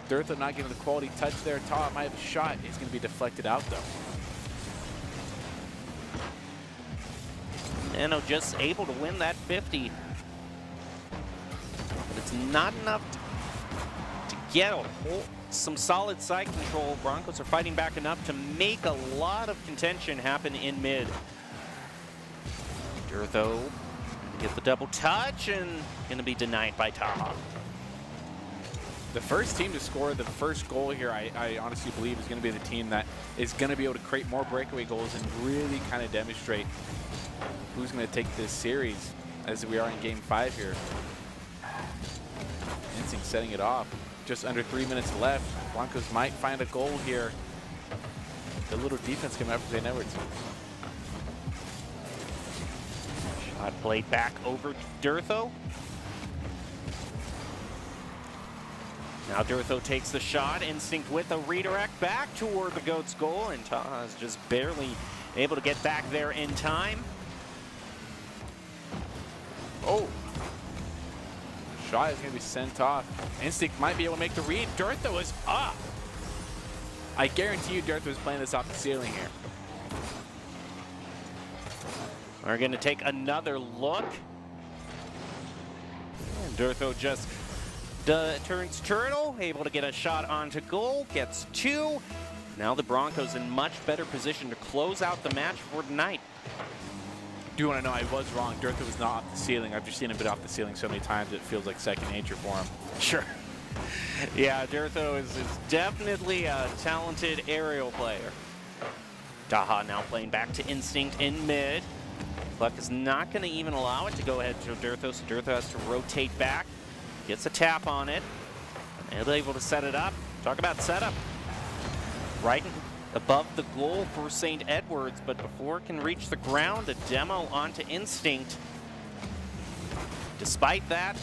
Dirtho not getting the quality touch there. Taha might have a shot. It's going to be deflected out, though. Nano just able to win that 50. But it's not enough to get some solid side control. Broncos are fighting back enough to make a lot of contention happen in mid. Dirtho get the double touch and going to be denied by Taha. The first team to score the first goal here, I honestly believe, is going to be the team that is going to be able to create more breakaway goals and really kind of demonstrate who's going to take this series as we are in game 5 here. Instinct setting it off. Just under 3 minutes left. Broncos might find a goal here. The little defense coming up for St. Edwards. Shot played back over Dirtho. Now Dirtho takes the shot. Instinct with a redirect back toward the Goats' goal, and Taha is just barely able to get back there in time. Oh. Shot is going to be sent off. Instinct might be able to make the read. Dirtho is up. I guarantee you Dirtho is playing this off the ceiling here. We're going to take another look. And Dirtho just turns turtle, able to get a shot onto goal, gets 2. Now the Broncos in much better position to close out the match for tonight. Do you want to know, I was wrong. Dirtho was not off the ceiling. I've just seen him bit off the ceiling so many times it feels like second nature for him. Sure. Yeah, Dirtho is definitely a talented aerial player. Taha now playing back to Instinct in mid. Cluck is not going to even allow it to go ahead to Dirtho, so Dirtho has to rotate back. Gets a tap on it. And able to set it up. Talk about setup. Right above the goal for St. Edwards, but before it can reach the ground, a demo onto Instinct. Despite that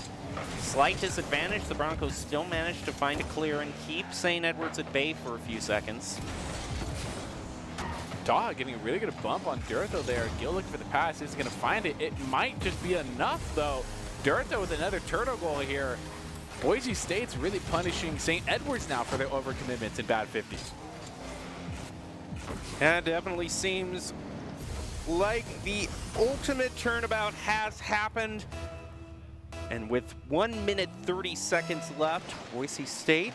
slight disadvantage, the Broncos still managed to find a clear and keep St. Edwards at bay for a few seconds. Taha getting a really good bump on Dirtho there. Gill looking for the pass, isn't going to find it. It might just be enough, though. Dirtho with another turtle goal here. Boise State's really punishing St. Edwards now for their overcommitments and bad 50s. That definitely seems like the ultimate turnabout has happened. And with 1 minute 30 seconds left, Boise State,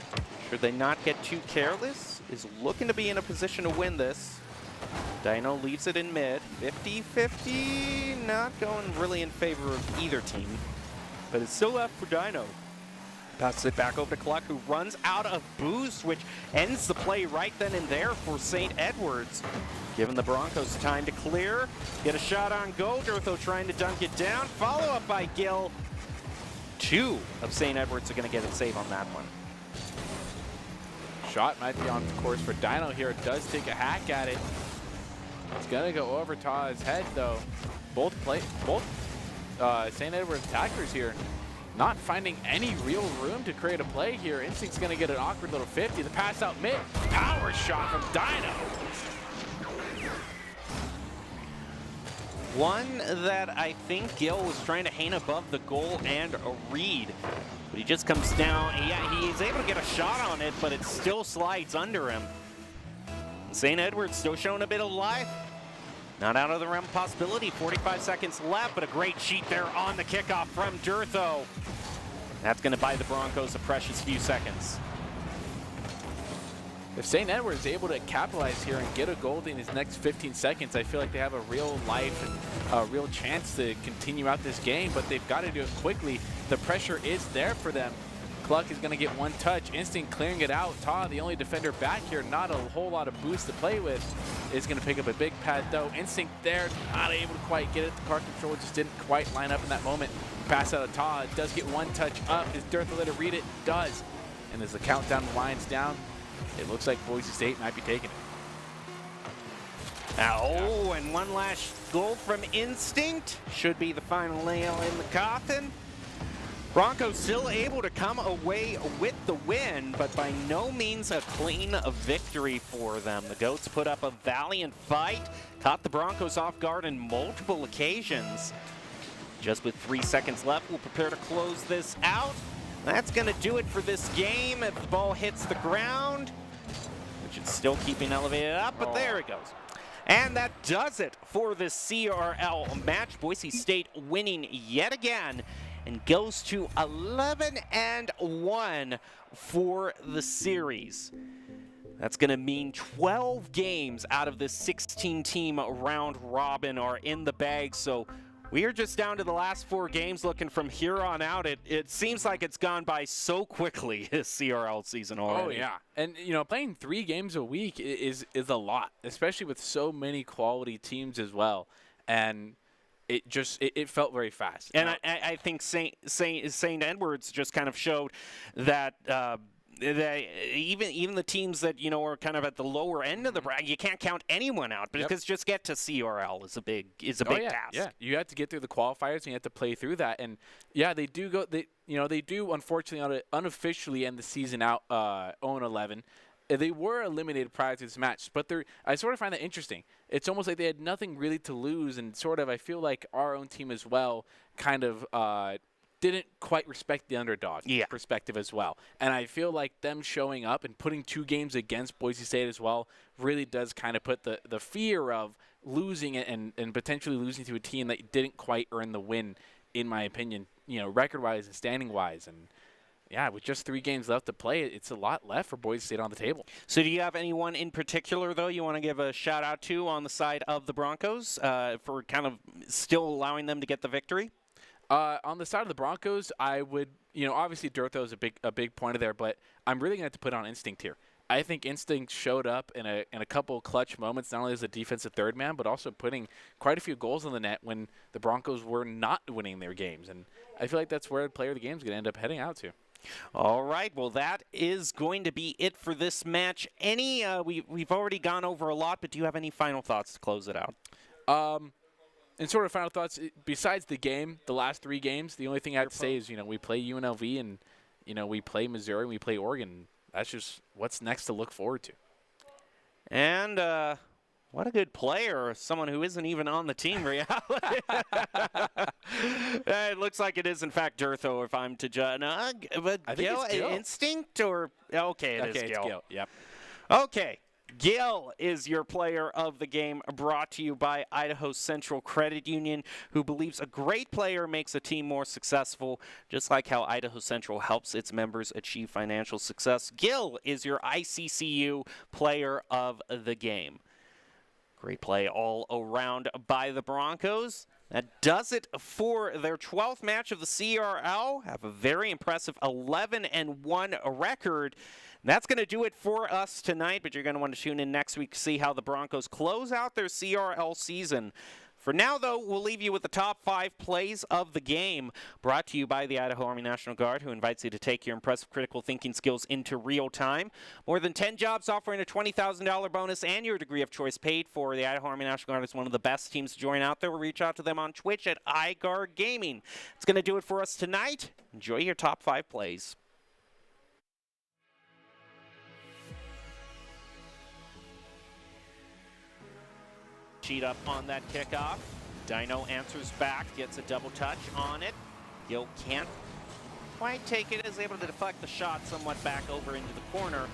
should they not get too careless, is looking to be in a position to win this. Dino leaves it in mid. 50-50, not going really in favor of either team. But it's still left for Dino. Passes it back over to Cluck, who runs out of boost, which ends the play right then and there for St. Edwards. Giving the Broncos time to clear. Get a shot on goal. Dortho trying to dunk it down. Follow up by Gill. 2 of St. Edwards are going to get a save on that one. Shot might be on course for Dino here. It does take a hack at it. It's going to go over Ta's head, though. Both St. Edwards attackers here not finding any real room to create a play here. Instinct's going to get an awkward little 50. The pass out mid. Power shot from Dino. One that I think Gill was trying to hang above the goal and a read. But he just comes down. Yeah, he's able to get a shot on it, but it still slides under him. St. Edwards still showing a bit of life. Not out of the realm of possibility. 45 seconds left, but a great cheat there on the kickoff from Dortho. That's going to buy the Broncos a precious few seconds. If St. Edwards is able to capitalize here and get a goal in his next 15 seconds, I feel like they have a real life and a real chance to continue out this game, but they've got to do it quickly. The pressure is there for them. Cluck is going to get one touch. Instinct clearing it out. Ta, the only defender back here, not a whole lot of boost to play with, is going to pick up a big pad though. Instinct there, not able to quite get it. The car control just didn't quite line up in that moment. Pass out of Ta, it does get one touch up. Is Dortho let it read it? Does. And as the countdown winds down, it looks like Boise State might be taking it. Oh, and one last goal from Instinct. Should be the final nail in the coffin. Broncos still able to come away with the win, but by no means a clean victory for them. The Goats put up a valiant fight, caught the Broncos off guard on multiple occasions. Just with 3 seconds left, we'll prepare to close this out. That's going to do it for this game. If the ball hits the ground, which is still keeping elevated up, but there it goes. And that does it for this CRL match. Boise State winning yet again and goes to 11-1 for the series. That's going to mean 12 games out of this 16-team round robin are in the bag. So we are just down to the last 4 games. Looking from here on out, it seems like it's gone by so quickly this CRL season already. Oh yeah, and you know, playing 3 games a week is a lot, especially with so many quality teams as well. And it felt very fast. And I think St. Edwards just kind of showed that. Even the teams that are kind of at the lower end of the bracket, you can't count anyone out because just get to CRL is a big task. Yeah, you have to get through the qualifiers and you have to play through that. And yeah, they do unfortunately unofficially end the season out 0-11. They were eliminated prior to this match, but I sort of find that interesting. It's almost like they had nothing really to lose, and sort of I feel like our own team as well kind of didn't quite respect the underdog perspective as well. And I feel like them showing up and putting 2 games against Boise State as well really does kind of put the fear of losing and potentially losing to a team that didn't quite earn the win, in my opinion, record-wise and standing-wise. And yeah, with just 3 games left to play, it's a lot left for Boise State on the table. So do you have anyone in particular, though, you want to give a shout-out to on the side of the Broncos for kind of still allowing them to get the victory? On the side of the Broncos, I would, obviously Dortho is a big point of there, but I'm really going to have to put on Instinct here. I think Instinct showed up in a couple clutch moments, not only as a defensive third man, but also putting quite a few goals on the net when the Broncos were not winning their games. And I feel like that's where the player of the game is going to end up heading out to. All right, well, that is going to be it for this match. We've already gone over a lot, but do you have any final thoughts to close it out? And sort of final thoughts, besides the game, the last 3 games, the only thing I have to say is, we play UNLV and, we play Missouri and we play Oregon. That's just what's next to look forward to. And what a good player, someone who isn't even on the team, reality. It looks like it is, in fact, Dortho, if I'm to judge. But I think Gil, it's Gil. Instinct or? Okay, it is Gil. Gil. Yep. Okay. Gil is your player of the game, brought to you by Idaho Central Credit Union, who believes a great player makes a team more successful, just like how Idaho Central helps its members achieve financial success. Gil is your ICCU player of the game. Great play all around by the Broncos. That does it for their 12th match of the CRL. Have a very impressive 11-1 record. That's going to do it for us tonight, but you're going to want to tune in next week to see how the Broncos close out their CRL season. For now, though, we'll leave you with the top 5 plays of the game, brought to you by the Idaho Army National Guard, who invites you to take your impressive critical thinking skills into real time. More than 10 jobs offering a $20,000 bonus and your degree of choice paid for. The Idaho Army National Guard is one of the best teams to join out there. We'll reach out to them on Twitch at iGuard Gaming. It's going to do it for us tonight. Enjoy your top 5 plays. Cheat up on that kickoff. Dino answers back, gets a double touch on it. Gil can't quite take it, is able to deflect the shot somewhat back over into the corner.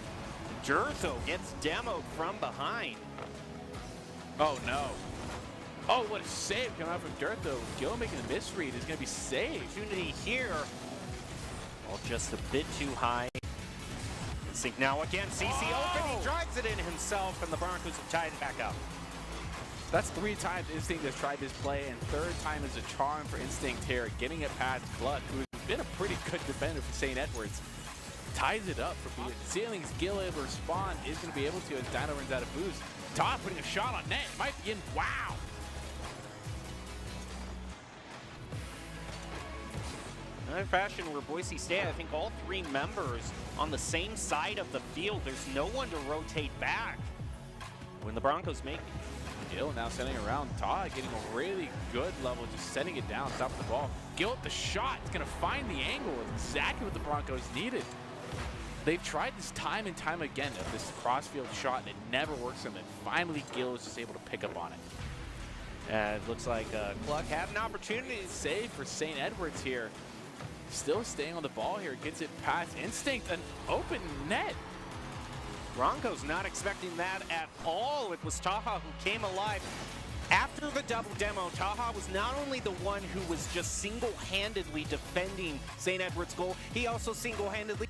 Durtho gets demoed from behind. Oh no. Oh, what a save coming out from Durtho. Gil making a misread is going to be saved. Opportunity here. Well, just a bit too high. Instinct now again. CC open, he drives it in himself, and the Broncos have tied it back up. That's 3 times Instinct has tried this play, and 3rd time is a charm for Instinct here, getting it past Cluck, who's been a pretty good defender for St. Edwards. Ties it up for Ceilings. Gil able to respond, is going to be able to as Dino runs out of boost. Todd putting a shot on net, might be in. Wow! In fashion where Boise State, I think all 3 members on the same side of the field. There's no one to rotate back when the Broncos make it. Gil now sending around. Todd getting a really good level, just sending it down, stopping the ball. Gil with the shot is going to find the angle. Exactly what the Broncos needed. They've tried this time and time again of this crossfield shot, and it never works for them. And finally, Gil is just able to pick up on it. And it looks like Cluck had an opportunity to save for St. Edwards here. Still staying on the ball here. Gets it past Instinct. An open net. Broncos not expecting that at all. It was Taha who came alive. After the double demo, Taha was not only the one who was just single-handedly defending St. Edward's goal, he also single-handedly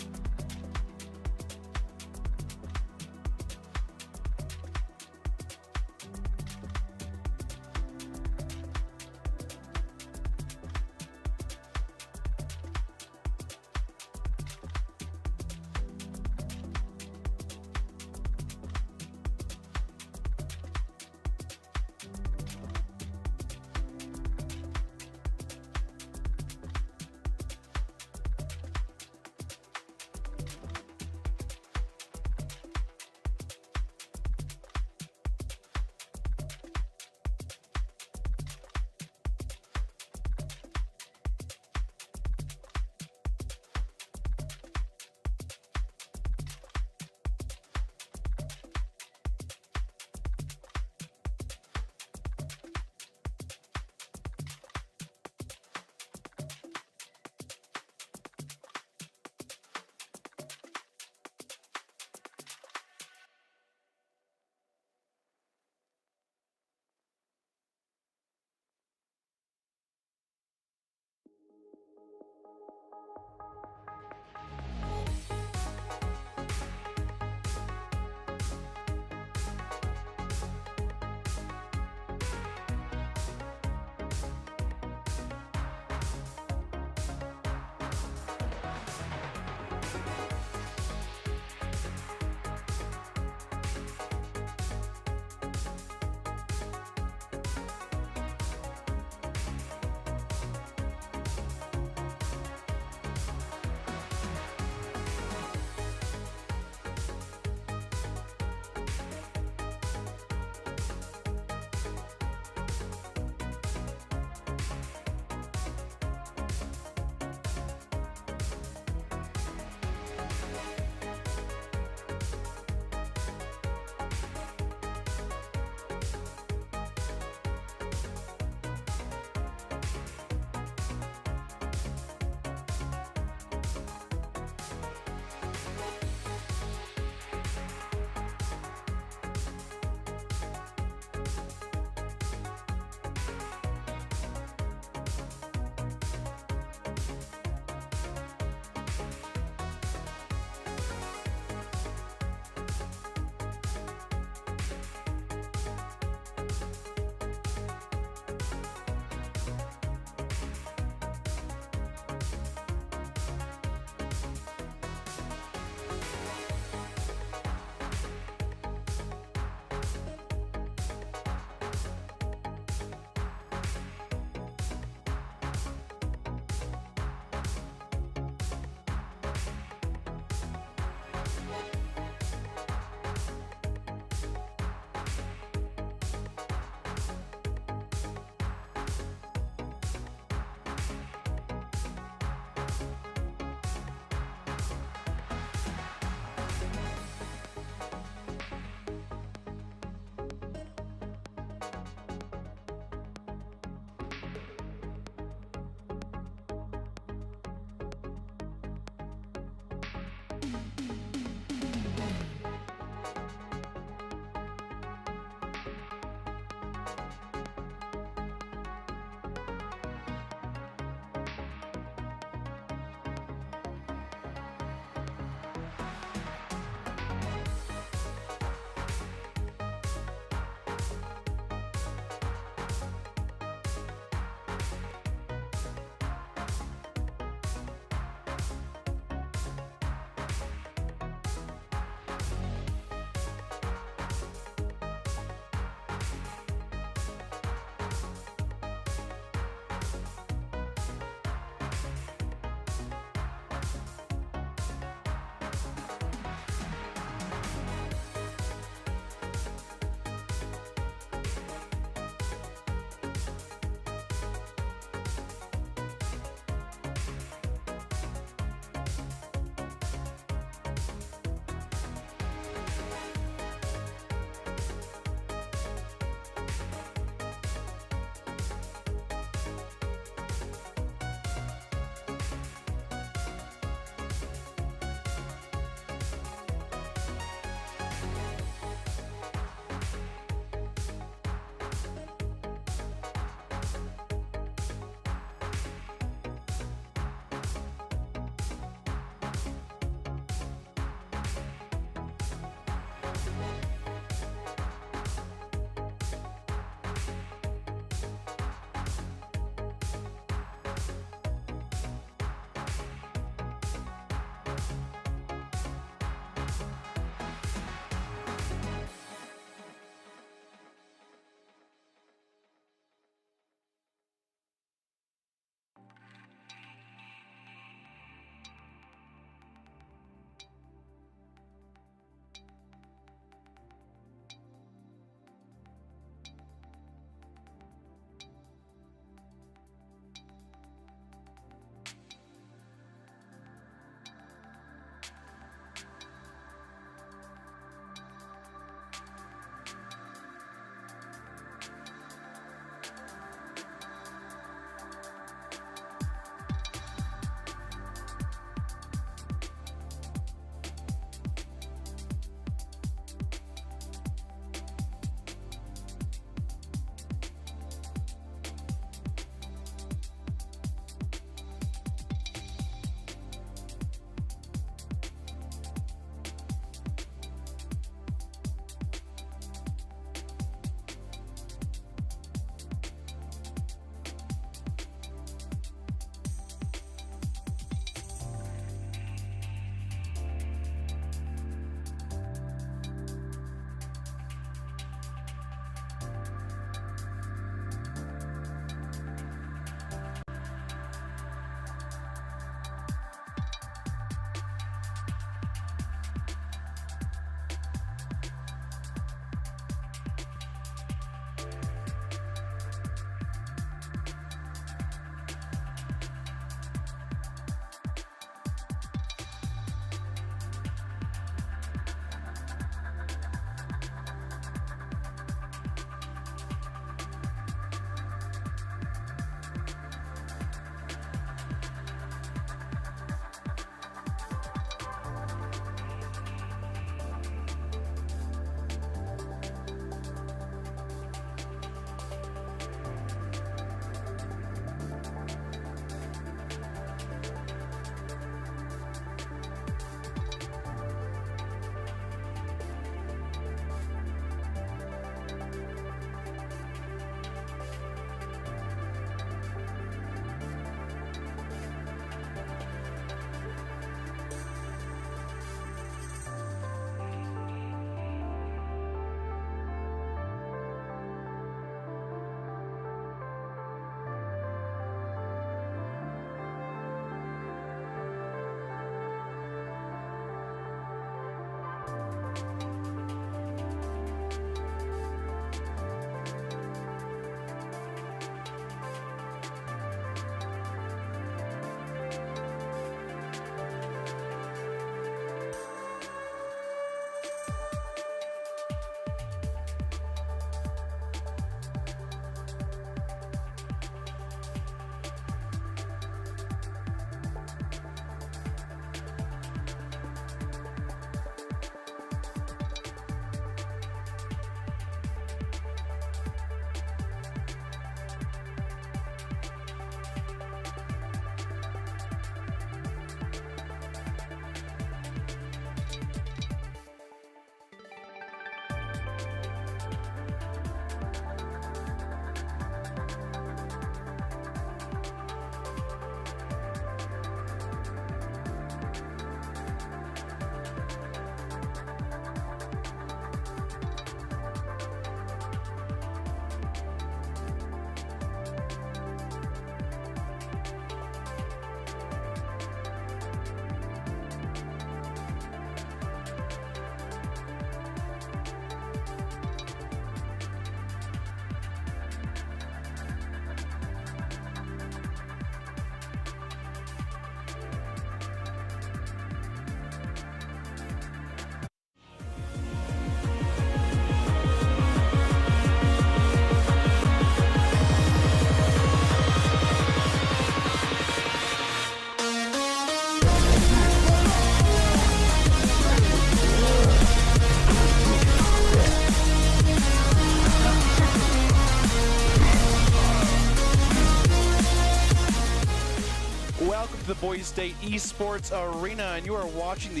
Boise State Esports Arena, and you are watching the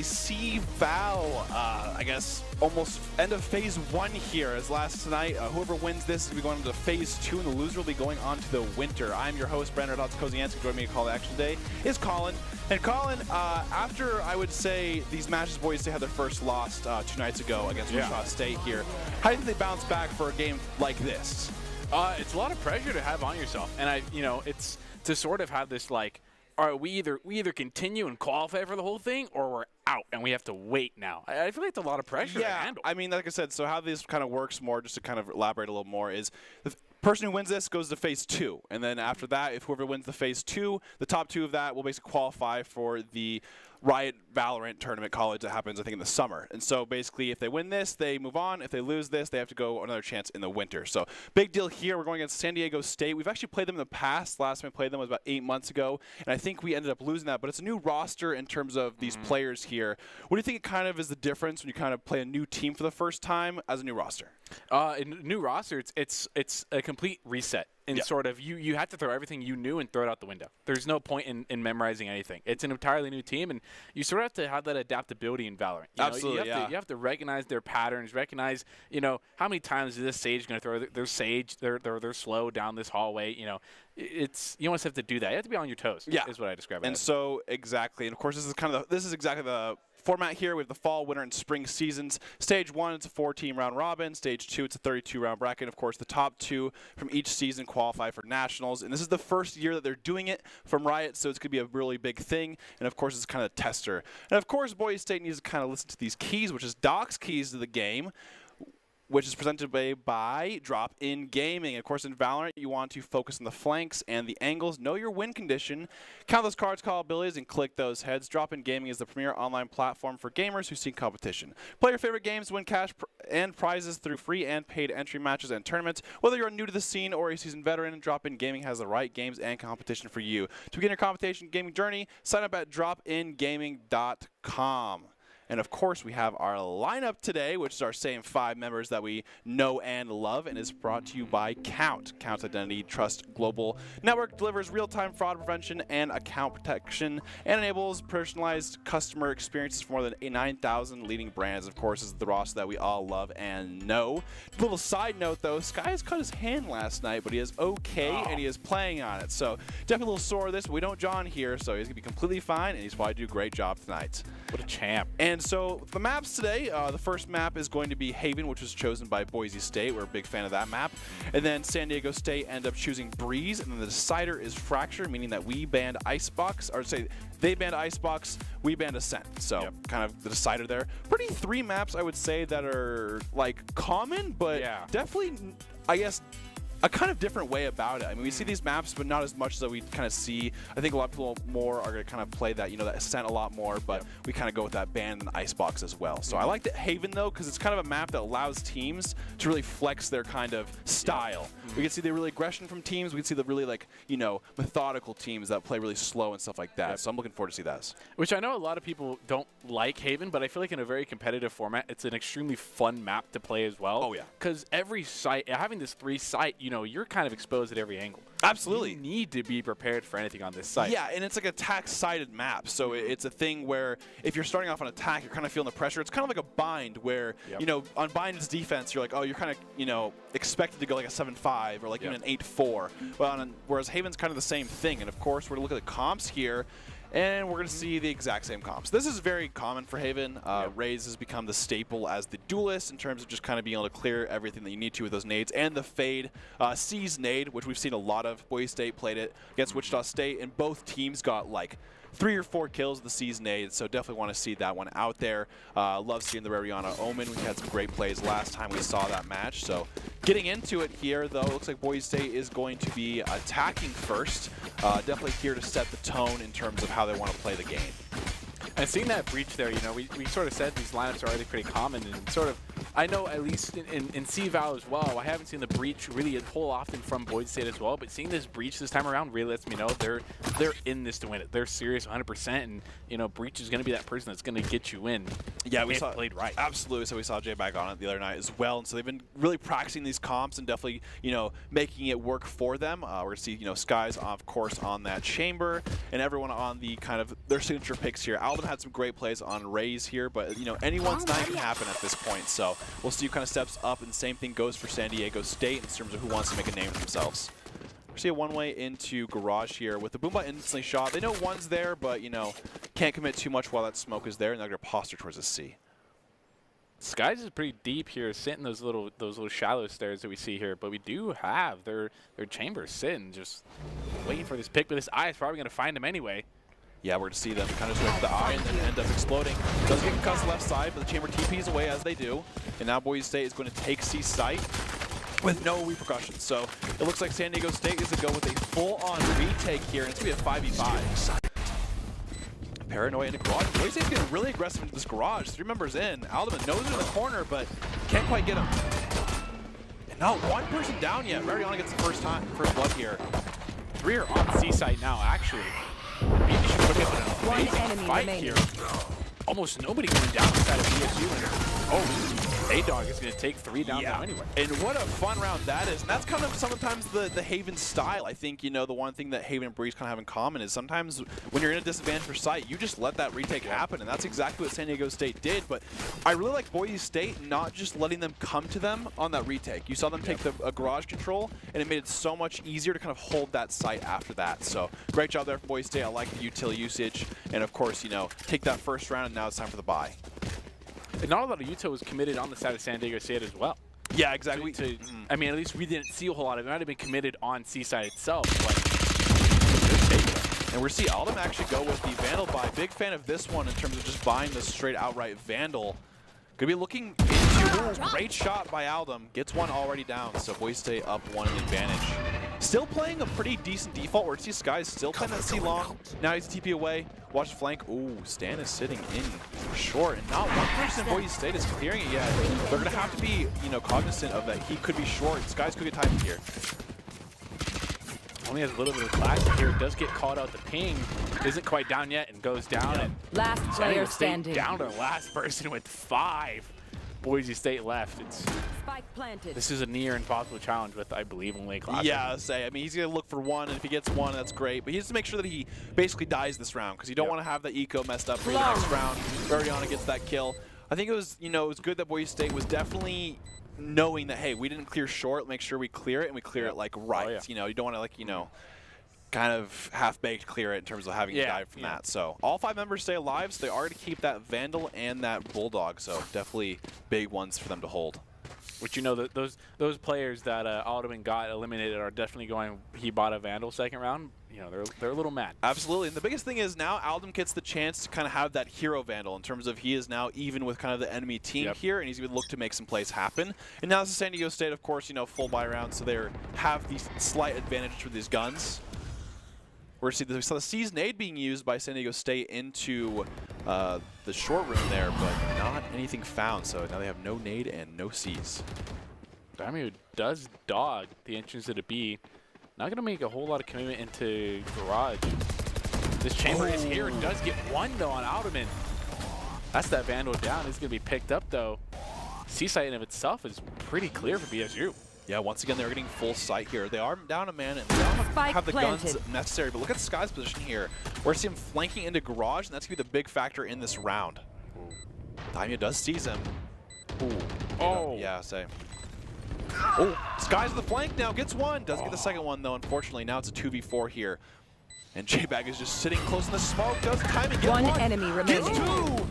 VAL, I guess, almost end of Phase 1 here, as last tonight, whoever wins this will be going into Phase 2, and the loser will be going on to the winter. I'm your host, Brandon Kozianski. Joining me to call the action today is Colin. And Colin, after, I would say, these matches Boise State had their first loss 2 nights ago against Wichita State here, how do you think they bounce back for a game like this? It's a lot of pressure to have on yourself, and it's to sort of have this like, all right, we either continue and qualify for the whole thing, or we're out and we have to wait now. I feel like it's a lot of pressure to handle. I mean, like I said, so how this kind of works more, just to kind of elaborate a little more, is the person who wins this goes to Phase 2, and then after that, if whoever wins the Phase 2, the top 2 of that will basically qualify for the Riot Valorant tournament college that happens, I think, in the summer. And so basically, if they win this, they move on. If they lose this, they have to go another chance in the winter. So big deal here. We're going against San Diego State. We've actually played them in the past. Last time we played them was about 8 months ago, and I think we ended up losing that. But it's a new roster in terms of these players here. What do you think it kind of is the difference when you kind of play a new team for the first time as a new roster? In new roster, it's a complete reset. And sort of, you have to throw everything you knew and throw it out the window. There's no point in memorizing anything. It's an entirely new team, and you sort of have to have that adaptability in Valorant. Absolutely, you have to recognize their patterns, recognize, how many times is this Sage going to throw their Sage, they're slow down this hallway, you almost have to do that. You have to be on your toes, is what I describe it as. And so, exactly. And, of course, this is exactly the format here. We have the fall, winter, and spring seasons. Stage 1, it's a 4-team round robin. Stage 2, it's a 32-round bracket. Of course, the top 2 from each season qualify for nationals. And this is the first year that they're doing it from Riot, so it's going to be a really big thing. And, of course, it's kind of a tester. And, of course, Boise State needs to kind of listen to these keys, which is Doc's keys to the game, which is presented by Drop In Gaming. Of course, in Valorant, you want to focus on the flanks and the angles. Know your win condition. Count those cards, call abilities, and click those heads. Drop In Gaming is the premier online platform for gamers who seek competition. Play your favorite games, win cash and prizes through free and paid entry matches and tournaments. Whether you're new to the scene or a seasoned veteran, Drop In Gaming has the right games and competition for you. To begin your competition gaming journey, sign up at dropingaming.com. And, of course, we have our lineup today, which is our same 5 members that we know and love, and is brought to you by Count. Count's Identity Trust Global Network delivers real-time fraud prevention and account protection and enables personalized customer experiences for more than 9,000 leading brands. Of course, this is the roster that we all love and know. A little side note, though, Sky has cut his hand last night, but he is okay, and he is playing on it. So definitely a little sore with this, but we don't John here, so he's going to be completely fine, and he's probably do a great job tonight. What a champ. And so the maps today, the first map is going to be Haven, which was chosen by Boise State. We're a big fan of that map. And then San Diego State end up choosing Breeze, and then the decider is Fracture, meaning that we banned Icebox, or say they banned Icebox, we banned Ascent. So kind of the decider there. Pretty 3 maps, I would say, that are like common, but definitely, I guess, a kind of different way about it. I mean, we see these maps, but not as much as we kind of see. I think a lot of people more are going to kind of play that, that Ascent a lot more, but we kind of go with that ban and Icebox as well. So I like the Haven, though, because it's kind of a map that allows teams to really flex their kind of style. We can see the really aggression from teams. We can see the really, methodical teams that play really slow and stuff like that. So I'm looking forward to see that. Which I know a lot of people don't like Haven, but I feel like in a very competitive format, it's an extremely fun map to play as well. Oh, yeah. Because every site, having this 3-site, you're kind of exposed at every angle. Absolutely. You need to be prepared for anything on this site. Yeah, and it's like a attack-sided map, so it's a thing where if you're starting off on attack, you're kind of feeling the pressure. It's kind of like a bind where, on bind's defense, you're like, oh, you're kind of, expected to go like a 7-5 or like even an 8-4. Well, whereas Haven's kind of the same thing, and of course, we're going to look at the comps here. And we're going to see the exact same comps. This is very common for Haven. Raze has become the staple as the duelist in terms of just kind of being able to clear everything that you need to with those nades. And the Fade Seize nade, which we've seen a lot of. Boise State played it against Wichita State, and both teams got like 3 or 4 kills with the Seize nade, so definitely want to see that one out there. Love seeing the Rariana Omen. We had some great plays last time we saw that match. So getting into it here, though, it looks like Boise State is going to be attacking first. Definitely here to set the tone in terms of how they want to play the game. And seeing that breach there, we sort of said these lineups are already pretty common, and sort of I know at least in CVAL as well, I haven't seen the breach really a whole often from Boise State as well, but seeing this breach this time around really lets me know they're in this to win it. They're serious 100%, and you know, breach is going to be that person that's going to get you in. Yeah, we saw played right. Absolutely. So we saw Jay back on it the other night as well, and so they've been really practicing these comps and definitely, you know, making it work for them. We're gonna see, you know, Skies of course on that chamber, and everyone on the kind of their signature picks here. Alden had some great plays on Raze here, but you know, anyone's night can happen at this point. So we'll see who kind of steps up, and the same thing goes for San Diego State in terms of who wants to make a name for themselves. We see a one-way into Garage here with the Boombot instantly shot. They know one's there, but you know, can't commit too much while that smoke is there, and they're gonna posture towards the C. Skies is pretty deep here, sitting those little shallow stairs that we see here, but we do have their chamber sitting, just waiting for this pick. But this eye is probably going to find him anyway. Yeah, we're going to see them kind of just go for the eye and then end up exploding. Does get concussed left side, but the chamber TPs away as they do. And now Boise State is going to take C site with no repercussions. So it looks like San Diego State is to go with a full-on retake here, and it's going to be a 5v5. Paranoia into Garage. Boise State's getting really aggressive into this Garage. 3 members in. Alderman knows it in the corner, but can't quite get him. And not one person down yet. Mariana gets the first blood here. 3 are on C site now, actually. Maybe should put him in an amazing fight here. Almost nobody going down inside of BSU. And A-Dog is going to take 3 down now anyway. And what a fun round that is. And that's kind of sometimes the Haven style. I think, you know, the one thing that Haven and Breeze kind of have in common is sometimes when you're in a disadvantage for site, you just let that retake happen. And that's exactly what San Diego State did. But I really like Boise State not just letting them come to them on that retake. You saw them take a Garage control, and it made it so much easier to kind of hold that site after that. So great job there for Boise State. I like the util usage. And of course, you know, take that first round, and now it's time for the bye. And not a lot of util was committed on the side of San Diego State as well. Yeah, exactly. I mean, at least we didn't see a whole lot of it. It might have been committed on Seaside itself, but and we're seeing Alden actually go with the Vandal buy. Big fan of this one in terms of just buying the straight outright Vandal. Gonna be looking into great shot by Aldum. Gets one already down, so Boise State up 1 in the advantage. Still playing a pretty decent default. We're seeing Skies still playing that C long. Now he's TP away. Watch the flank. Ooh, Stan is sitting in short, and not one person in Boise State is clearing it yet. They're gonna have to be, you know, cognizant of that. He could be short. Skies could get timed here. Only has a little bit of classic here. Does get called out. The ping isn't quite down yet and goes down. And last player standing. Down to the last person with 5. Boise State left. Spike planted. This is a near impossible challenge with, I believe, only a classic. Yeah, I mean, he's going to look for 1, and if he gets 1, that's great. But he has to make sure that he basically dies this round, because you don't want to have the eco messed up for the next round. Mariana gets that kill. I think it was, you know, it was good that Boise State was definitely knowing that, hey, we didn't clear short, make sure we clear it, and we clear it like right. Oh, yeah. You know, you don't want to, like, you know, kind of half-baked clear it in terms of having to die from that. So all 5 members stay alive, so they are to keep that Vandal and that Bulldog, so definitely big ones for them to hold. Which, you know, those players that Alderman got eliminated are definitely going, he bought a Vandal second round. You know, they're a little mad. Absolutely. And the biggest thing is now Aldum gets the chance to kind of have that hero Vandal in terms of he is now even with kind of the enemy team here, and he's going to look to make some plays happen. And now this is San Diego State, of course, you know, full buy round, so they have the slight advantage with these guns. We saw the C's nade being used by San Diego State into the short room there, but not anything found. So now they have no nade and no C's. Damiu does dog the entrance to the B. Not going to make a whole lot of commitment into Garage. This chamber is here. Does get 1, though, on Alderman. That's that Vandal down. It's going to be picked up, though. C-site in of itself is pretty clear for BSU. Yeah, once again, they're getting full sight here. They are down a man, and they don't have the guns necessary. But look at Sky's position here. We're seeing him flanking into Garage, and that's going to be the big factor in this round. Daimyo does seize him. Ooh. Oh. Yeah, say. Oh, Sky's on the flank now. Gets 1. Doesn't get the second one, though, unfortunately. Now it's a 2v4 here. And J-Bag is just sitting close in the smoke. Does time and get 1. Enemy remaining. Gets 2.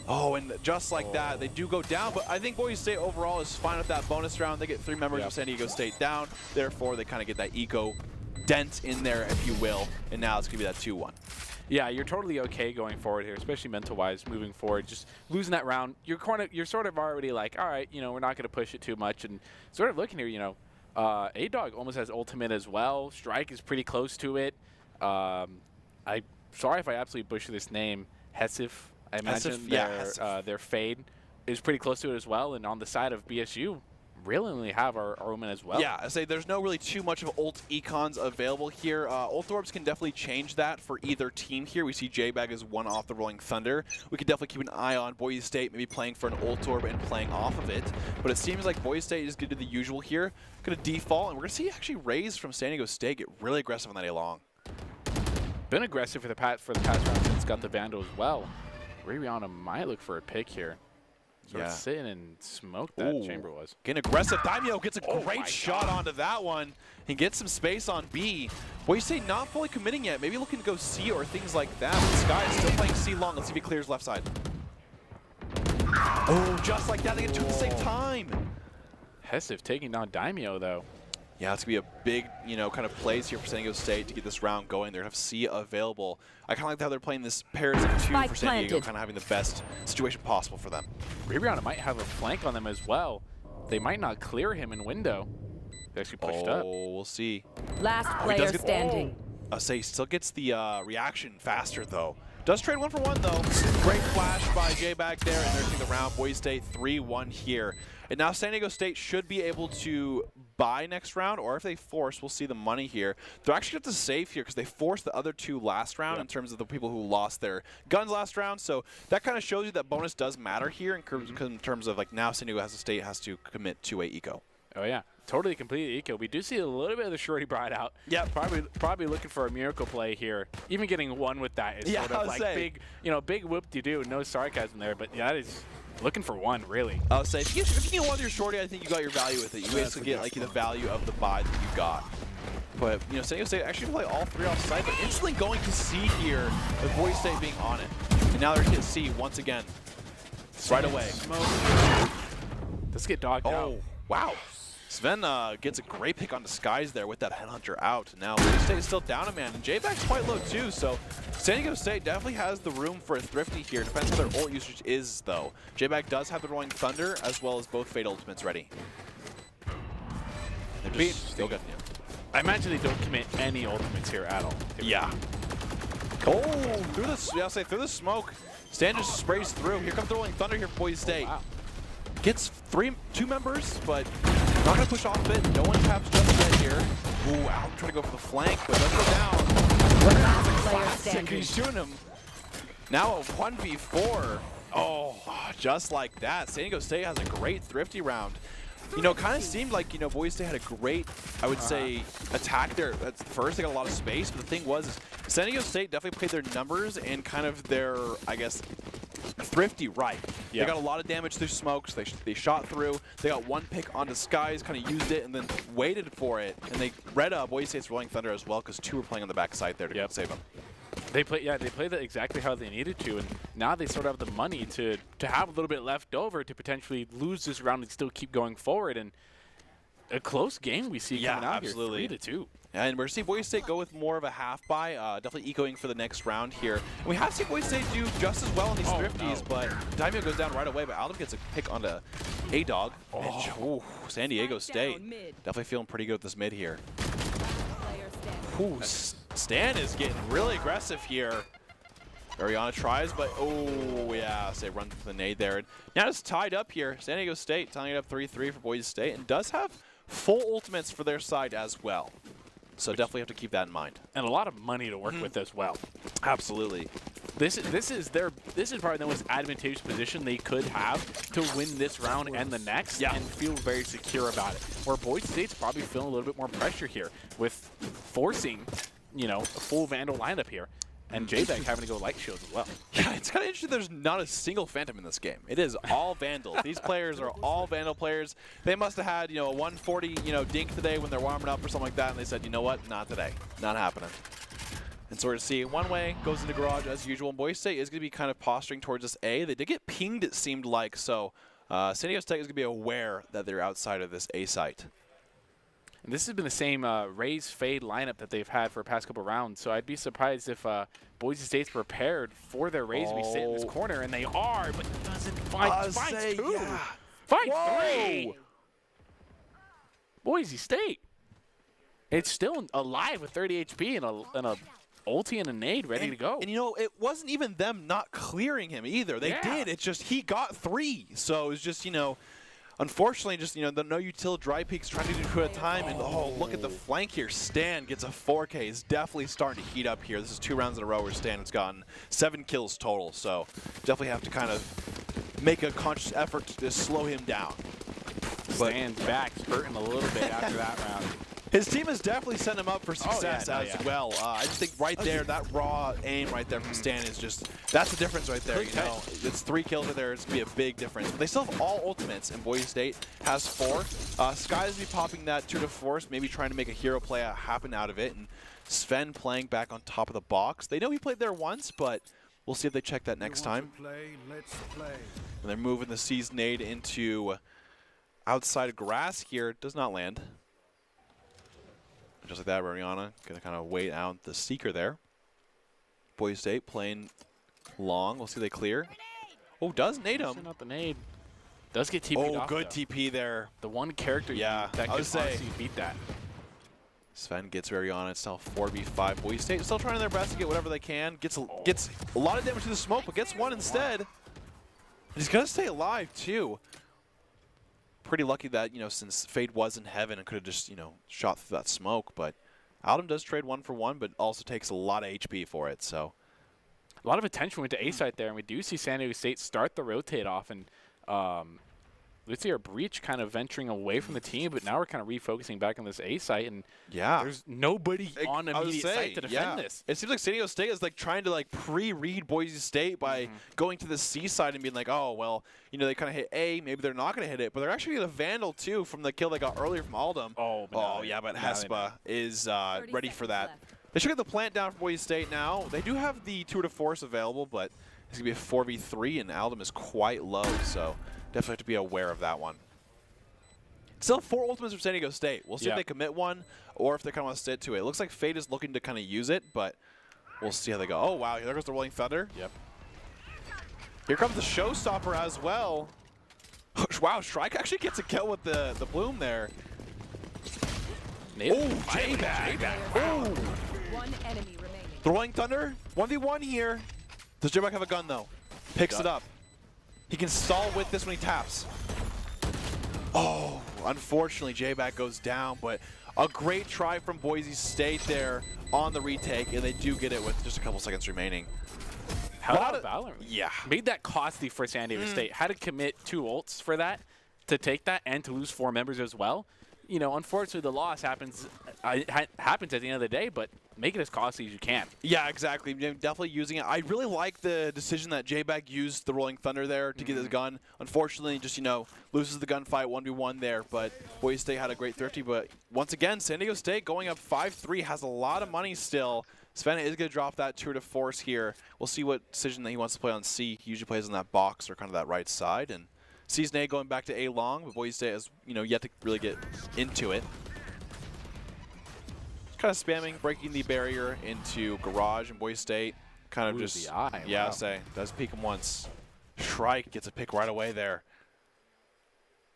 Oh, and just like that, they do go down. But I think Boise State overall is fine with that bonus round. They get 3 members of San Diego State down. Therefore, they kind of get that eco dent in there, if you will. And now it's going to be that 2-1. Yeah, you're totally okay going forward here, especially mental-wise, moving forward. Just losing that round, you're sort of already like, all right, you know, we're not going to push it too much. And sort of looking here, you know, A-Dog almost has ultimate as well. Strike is pretty close to it. I'm sorry if I absolutely butcher this name. Hesif, I imagine their fade. is pretty close to it as well. And on the side of BSU, really only have our Omen as well. Yeah, I say there's no really too much of ult econs available here. Ult orbs can definitely change that for either team here. We see J-Bag as one off the Rolling Thunder. We could definitely keep an eye on Boise State, maybe playing for an ult orb and playing off of it. But it seems like Boise State is going to do the usual here. Going to default, and we're going to see actually Rays from San Diego State get really aggressive on that A-Long. Been aggressive for the past round. It's got the Vandal as well. Rihanna might look for a pick here. Sort of sit in and smoke that chamber was. Getting aggressive. Daimyo gets a great shot onto that one. He gets some space on B. Boise State not fully committing yet. Maybe looking to go C or things like that. But Sky is still playing C long. Let's see if he clears left side. Oh, just like that. They get two at the same time. Hessiv taking down Daimyo, though. Yeah, it's going to be a big, kind of plays here for San Diego State to get this round going. They're going to have C available. I kind of like how they're playing this pairs of two for San Diego, kind of having the best situation possible for them. Rihanna might have a flank on them as well. They might not clear him in window. They actually pushed up. Oh, we'll see. Last player standing. Say still gets the reaction faster, though. Does trade 1-for-1, though. Great flash by J-Bag there, and they're taking the round. Boise State 3-1 here. And now San Diego State should be able to buy next round, or if they force, we'll see the money here. They're actually going to have to save here because they forced the other two last round in terms of the people who lost their guns last round. So that kind of shows you that bonus does matter here in terms of, like, now San Diego State has to commit to a eco. Oh, yeah. Totally completely eco. We do see a little bit of the Shorty Bride out. Yeah. Probably looking for a miracle play here. Even getting one with that is sort of like big, big whoop-de-doo. No sarcasm there, but yeah, that is looking for one, really. I would say if you get one with your Shorty, I think you got your value with it. You basically get like the value of the buy that you got. But San Diego State actually play all three off site, but instantly going to C here with Boise State being on it. And now they're going to C once again. Right away. Let's get dogged out. Oh, wow. Sven gets a great pick on Disguise there with that Headhunter out. Now, Boise State is still down a man, and J-Bag's quite low too, so San Diego State definitely has the room for a Thrifty here. Depends how their ult usage is, though. J-Bag does have the Rolling Thunder, as well as both Fade Ultimates ready. They're just still good. I imagine they don't commit any ultimates here at all. Yeah. Oh, through the smoke. Stan just sprays through. Here comes the Rolling Thunder here for Boise State. Wow. Gets two members, but not going to push off a bit. No one taps just yet here. Ooh, out trying to go for the flank, but doesn't go down. Classic. He's shooting him. Now a 1v4. Oh, just like that. San Diego State has a great Thrifty round. Kind of seemed like, Boise State had a great, I would say, attack there at first. They got a lot of space, but the thing was, San Diego State definitely played their numbers and kind of their, I guess, Thrifty right. Yeah. They got a lot of damage through smokes. They shot through. They got one pick on Disguise, kind of used it, and then waited for it. And they read Boise State's Rolling Thunder as well because two were playing on the backside there to save them. They played that exactly how they needed to, and now they sort of have the money to have a little bit left over to potentially lose this round and still keep going forward. And a close game we see coming out absolutely. Here, 3-2. And we're seeing Boise State go with more of a half buy, definitely ecoing for the next round here. And we have seen Boise State do just as well in these Thrifties, but Daimyo goes down right away, but Alden gets a pick onto A-Dog. Oh, San Diego State definitely feeling pretty good with this mid here. Ooh, Stan is getting really aggressive here. Ariana tries, but run for the nade there. And now it's tied up here. San Diego State tying it up 3-3 for Boise State, and does have full ultimates for their side as well. So definitely have to keep that in mind. And a lot of money to work with as well. Absolutely. This is probably the most advantageous position they could have to win this round and the next and feel very secure about it. Where Boise State's probably feeling a little bit more pressure here with forcing, a full Vandal lineup here. And J-Bag having to go light shields as well. Yeah, it's kind of interesting there's not a single Phantom in this game. It is all Vandal. These players are all Vandal players. They must have had, a 140, dink today when they're warming up or something like that, and they said, you know what, not today. Not happening. And so we're going to see one way goes into garage as usual. And Boise State is going to be kind of posturing towards this A. They did get pinged, it seemed like, so San Diego State is going to be aware that they're outside of this A site. And this has been the same Rays Fade lineup that they've had for the past couple rounds, so I'd be surprised if Boise State's prepared for their Rays to be sitting in this corner, and they are, but it doesn't find two. Yeah. Find three. Boise State. It's still alive with 30 HP and a ulti and a nade ready to go. And you know, it wasn't even them not clearing him either. They did. It's just he got 3. So it was just, you know, unfortunately, just, you know, the no util dry peaks trying to do 2 at a time. And oh, look at the flank here. Stan gets a 4K. He's definitely starting to heat up here. This is 2 rounds in a row where Stan has gotten 7 kills total. So definitely have to kind of make a conscious effort to slow him down. Stan's back, hurting a little bit after that round. His team has definitely set him up for success as well. I just think right there, that raw aim right there from Stan is just, that's the difference right there. You know, it's 3 kills right there. It's going to be a big difference. But they still have all ultimates, and Boise State has 4. Sky's be popping that tour de force, maybe trying to make a hero play happen out of it. And Sven playing back on top of the box. They know he played there once, but we'll see if they check that next time. Let's play. And they're moving the C's nade into outside grass here. Does not land. Just like that, Mariana going to kind of wait out the Seeker there. Boise State playing long. We'll see if they clear. Oh, does nade him. Not the nade. Does get TP'd off, good though. TP there. The one character that could honestly beat that. Sven gets Mariana. It's now 4v5. Boise State still trying their best to get whatever they can. Gets a lot of damage to the smoke, but gets 1 instead. And he's going to stay alive, too. Pretty lucky that, you know, since Fade was in heaven and could have just, you know, shot through that smoke. But Aldum does trade 1 for 1, but also takes a lot of HP for it. So a lot of attention went to A site there, and we do see San Diego State start the rotate off, and let's see our Breach kind of venturing away from the team, but now we're kind of refocusing back on this A site, and there's nobody on immediate site to defend this. It seems like San Diego State is like trying to like pre-read Boise State by going to the C side and being like, oh, well, you know, they kind of hit A, maybe they're not going to hit it, but they're actually going to Vandal too from the kill they got earlier from Aldum. But Hespa is ready for that. They should get the plant down for Boise State now. They do have the tour de force available, but it's going to be a 4v3, and Aldum is quite low, so definitely have to be aware of that one. Still 4 ultimates from San Diego State. We'll see if they commit one or if they kind of want to stick to it. It looks like Fate is looking to kind of use it, but we'll see how they go. Oh, wow. There goes the Rolling Thunder. Yep. Here comes the Showstopper as well. Wow, Shrike actually gets a kill with the Bloom there. Oh, J-Bag. Oh. 1 enemy remaining. The Rolling Thunder, 1v1 here. Does J-Bag have a gun, though? Picks it up. He can stall with this when he taps. Oh, unfortunately, J-Bag goes down, but a great try from Boise State there on the retake, and they do get it with just a couple seconds remaining. How about Valorant? Yeah. Made that costly for San Diego State. Had to commit 2 ults for that, to take that, and to lose 4 members as well. You know, unfortunately, the loss happens at the end of the day, but make it as costly as you can. Yeah, exactly. Definitely using it. I really like the decision that J-Bag used the Rolling Thunder there to get his gun. Unfortunately, just, you know, loses the gunfight 1v1 there, but Boise State had a great thrifty. But once again, San Diego State going up 5-3, has a lot of money still. Sven is going to drop that tour de force here. We'll see what decision that he wants to play on C. He usually plays on that box or kind of that right side. And C's nade going back to A long, but Boise State has, you know, yet to really get into it. Kind of spamming, breaking the barrier into Garage, and Boise State kind of just, does peek him once. Shrike gets a pick right away there.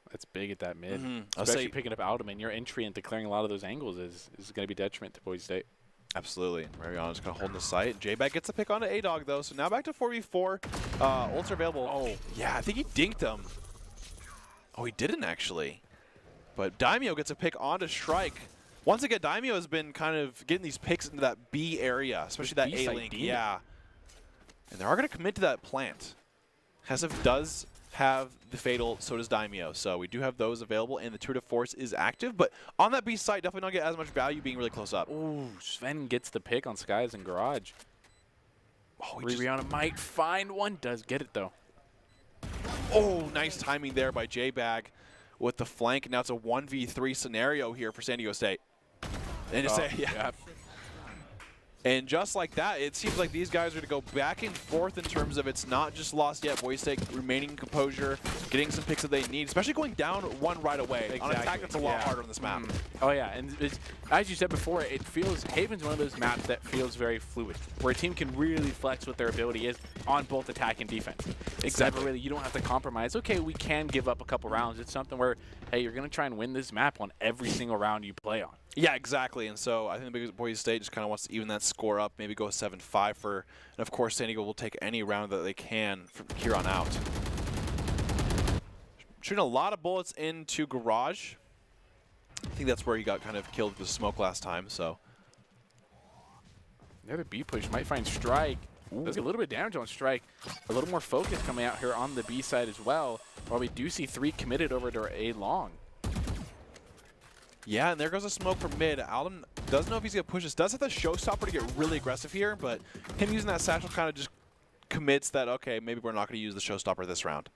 That's big at that mid. Especially picking up Aldum, and your entry into clearing a lot of those angles is going to be detriment to Boise State. Absolutely. Mariana's kind of holding the site. J-Bag gets a pick onto A-Dog, though, so now back to 4v4. Ults are available. Oh, yeah, I think he dinked him. Oh, he didn't, actually. But Daimyo gets a pick onto Shrike. Once again, Daimyo has been kind of getting these picks into that B area, especially that A-Link. Yeah. And they are going to commit to that plant. Hesef does have the Fatal, so does Daimyo. So we do have those available, and the tour de force is active. But on that B site, definitely don't get as much value being really close up. Ooh, Sven gets the pick on Skies and Garage. Oh, Rihanna might find one. Does get it, though. Oh, nice timing there by J-Bag with the flank. Now it's a 1v3 scenario here for San Diego State. And and just like that, it seems like these guys are going to go back and forth in terms of it's not just lost yet. Boise State remaining composure, getting some picks that they need, especially going down 1 right away. Exactly. On attack, that's a lot harder on this map. Oh, yeah. And as you said before, it feels Haven's one of those maps that feels very fluid, where a team can really flex what their ability is on both attack and defense. Exactly. Really, you don't have to compromise. Okay, we can give up a couple rounds. It's something where, hey, you're going to try and win this map on every single round you play on. Yeah, exactly. And so I think the Boise State just kind of wants to even that score up, maybe go 7-5 for, and of course San Diego will take any round that they can from here on out. Shooting a lot of bullets into Garage. I think that's where he got kind of killed with the smoke last time, so. The other B push might find Strike. Does get a little bit of damage on Strike. A little more focus coming out here on the B side as well. While we do see 3 committed over to A long. Yeah, and there goes a smoke from mid. Alden doesn't know if he's going to push this. Does have the showstopper to get really aggressive here, but him using that satchel kind of just commits that, okay, maybe we're not going to use the showstopper this round.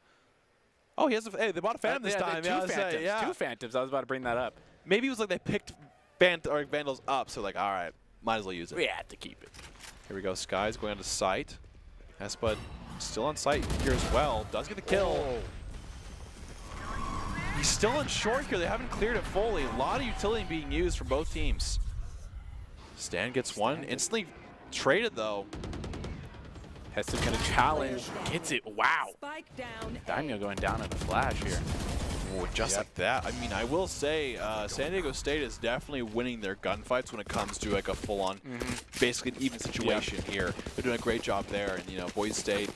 Oh, he has hey, they bought a Phantom this time. Two Phantoms. I was about to bring that up. Maybe it was like they picked Vandals up, so like, all right, might as well use it. We had to keep it. Here we go. Sky's going on to sight. Espud still on sight here as well. Does get the kill. Oh. He's still on short here. They haven't cleared it fully. A lot of utility being used from both teams. Stan gets one. Instantly traded, though. Heston's going to challenge. Gets it. Wow. Spike down. Daimyo going down in a flash here. Oh, just like that. I mean, I will say San Diego State is definitely winning their gunfights when it comes to like a full-on, basically an even situation here. They're doing a great job there, and you know, Boise State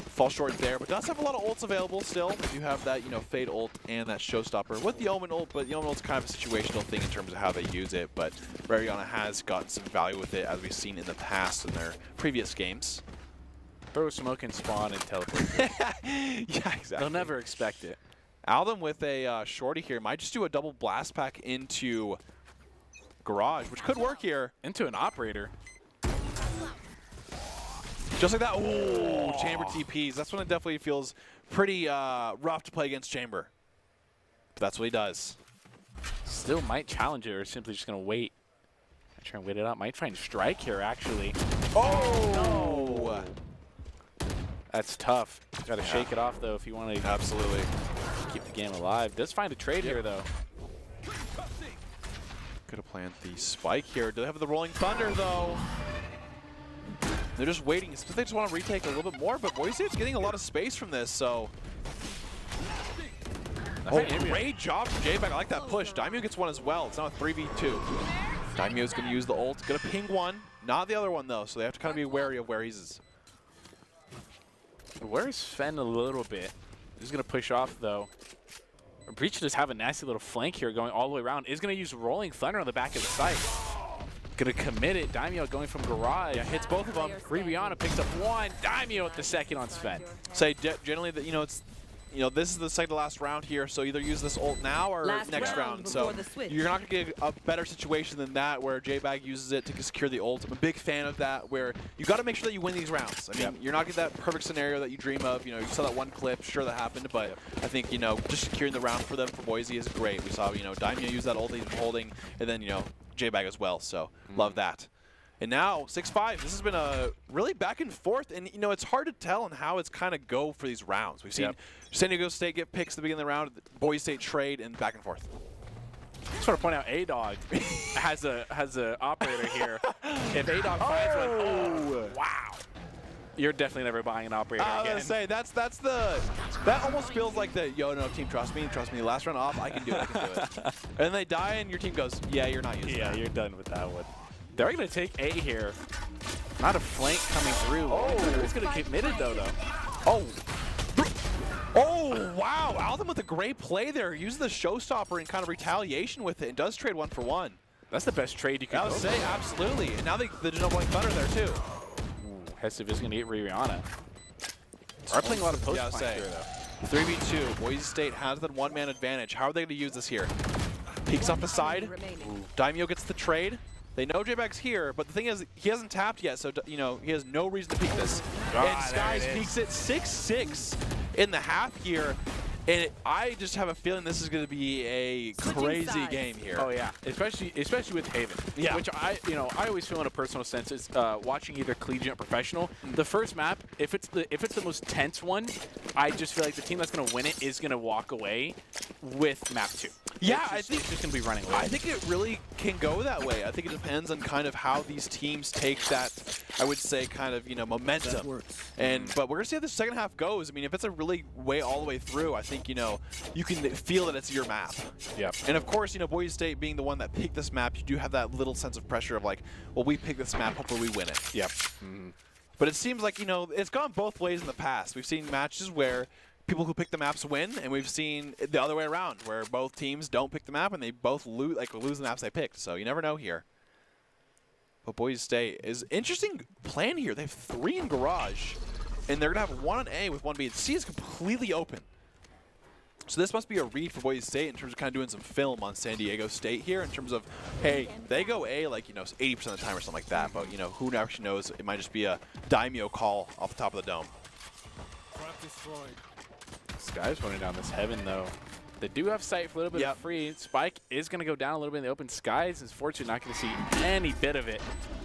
falls short there, but does have a lot of ults available still. You have that, you know, Fade ult and that Showstopper with the Omen ult, but the Omen ult's kind of a situational thing in terms of how they use it. But Rariana has gotten some value with it, as we've seen in the past in their previous games. Throw smoke and spawn and teleport. Yeah, exactly. They'll never expect it. Alden with a shorty here might just do a double blast pack into Garage, which could work here. Into an operator. Just like that. Ooh, Chamber TPs. That's when it definitely feels pretty rough to play against Chamber. But that's what he does. Still might challenge it, or simply just going to wait. Try and wait it out. Might find Strike here, actually. Oh! No. That's tough. Got to shake it off, though, if you want to absolutely keep the game alive. Does find a trade here, though. Could have planned the spike here. Do they have the Rolling Thunder, though? They're just waiting. They just want to retake a little bit more, but Boise State's getting a lot of space from this, so. Oh, great job from J-Bag. I like that push. Daimyo gets one as well. It's now a 3v2. Daimyo's going to use the ult. Going to ping one. Not the other one, though, so they have to kind of be wary of where he's. Where's Sven a little bit? He's going to push off, though. Breach does have a nasty little flank here going all the way around. Is going to use Rolling Thunder on the back of the site. Going to commit it. Daimyo going from Garage. Yeah, hits both of them. Ririana picks up one. Daimyo with the second on Sven. Say generally that, you know, it's, you know, this is the second to last round here, so either use this ult now or next round. So you're not going to get a better situation than that where J-Bag uses it to secure the ult. I'm a big fan of that, where you got to make sure that you win these rounds. I mean, you're not getting that perfect scenario that you dream of. You know, you saw that one clip, sure that happened, but I think, you know, just securing the round for them for Boise is great. We saw, you know, Daimyo use that ult that he's been holding, and then, you know, J-Bag as well, so love that. And now, 6-5, this has been a really back and forth, and you know, it's hard to tell on how it's kind of go for these rounds. We've seen San Diego State get picks at the beginning of the round, Boise State trade, and back and forth. I just want to point out A-Dog has a operator here. If A-Dog finds one, oh, wow. You're definitely never buying an operator again. I was going to say, that almost feels like the, yo, no, team, trust me, last round off, I can do it, And then they die, and your team goes, yeah, you're not using it. Yeah, you're done with that one. They're going to take A here. Not a flank coming through. Oh, he's going to get committed, though. Oh. Oh, wow. Alden with a great play there. Uses the showstopper in kind of retaliation with it and does trade 1-for-1. That's the best trade you can I would say, absolutely. And now there's no Rolling Thunder there, too. Hesiv is going to get Ririana. Are playing a lot of post flank here, though. 3v2. Boise State has that one-man advantage. How are they going to use this here? Peeks off the side. Daimyo gets the trade. They know J-Bag's here, but the thing is, he hasn't tapped yet, so, you know, he has no reason to peek this. And Skies peeks it 6-6 in the half here. And I just have a feeling this is going to be a crazy game here. Oh yeah, especially with Haven. Yeah. Which I always feel in a personal sense is watching either Collegiate or Professional. The first map, if it's the most tense one, I just feel like the team that's going to win it is going to walk away with map 2. Yeah, I think it's just going to be running away. I think it really can go that way. I think it depends on kind of how these teams take that I would say, kind of, you know, momentum. But we're gonna see how the second half goes. I mean, if it's a really way all the way through, I think, you know, you can feel that it's your map. Yep. And of course, you know, Boise State being the one that picked this map, you do have that little sense of pressure of like, well, we picked this map, hopefully we win it. Yep. But it seems like, you know, it's gone both ways in the past. We've seen matches where people who pick the maps win, and we've seen the other way around, where both teams don't pick the map and they both lose the maps they picked. So you never know here. But Boise State is interesting plan here. They have 3 in garage, and they're gonna have 1 on A with 1 B. C is completely open. So this must be a read for Boise State in terms of kind of doing some film on San Diego State here in terms of, hey, they go A like, you know, 80% of the time or something like that. But, you know, who actually knows? It might just be a daimyo call off the top of the dome. Sky's running down this heaven, though. They do have sight for a little bit of free. Spike is going to go down a little bit in the open. Skies is fortunately not going to see any bit of it.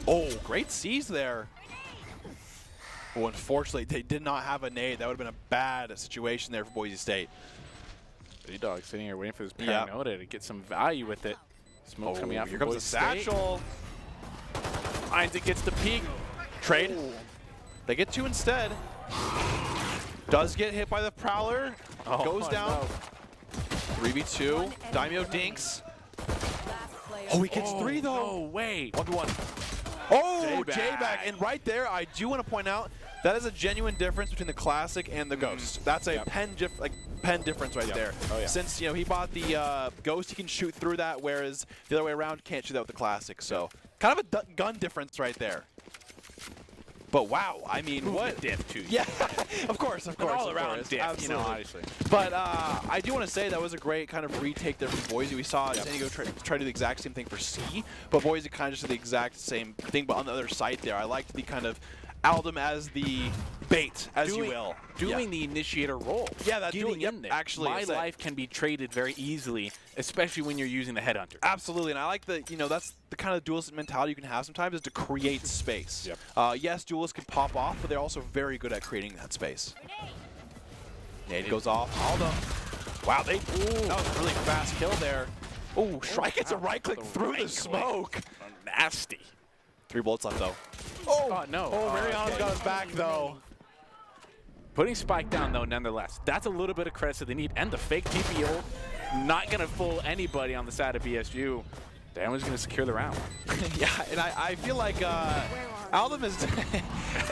Oh, great C's there. Oh, unfortunately, they did not have a nade. That would have been a bad situation there for Boise State. Big Dog sitting here waiting for this Paranoia to get some value with it. Smoke coming out here from comes the satchel. Finds it, gets the peek. Trade. They get 2 instead. Does get hit by the Prowler. Goes down. No. 3v2. Daimyo dinks. Oh, he gets 3 though. No way. 1v1. Oh, J-Bag. J-Bag. And right there, I do want to point out, that is a genuine difference between the Classic and the Ghost. That's a pen difference right there. Oh, yeah. Since, you know, he bought the Ghost, he can shoot through that, whereas the other way around, can't shoot that with the Classic. So kind of a gun difference right there. But wow, I mean, what diff too? Yeah, of course, all around diff, absolutely. you know, obviously. But I do want to say that was a great kind of retake there from Boise. We saw San Diego try to do the exact same thing for C, but Boise kind of just did the exact same thing, but on the other side there. I liked the kind of Aldum as the bait, as you will. Doing the initiator role. Yeah, that's getting in there. Actually, my life can be traded very easily, especially when you're using the headhunter. Absolutely, and I like the, you know, that's the kind of duelist mentality you can have sometimes, is to create space. Yes, duelists can pop off, but they're also very good at creating that space. Nade goes off. Aldum. Wow, that was a really fast kill there. Oh, Shrike gets a right click through the smoke. Nasty. 3 bullets left though. Oh, no. Oh, Mariano's got his back though. Putting Spike down, though, nonetheless. That's a little bit of credit that they need. And the fake TPO, not going to fool anybody on the side of BSU. Daniel's going to secure the round. Yeah, and I feel like Aldum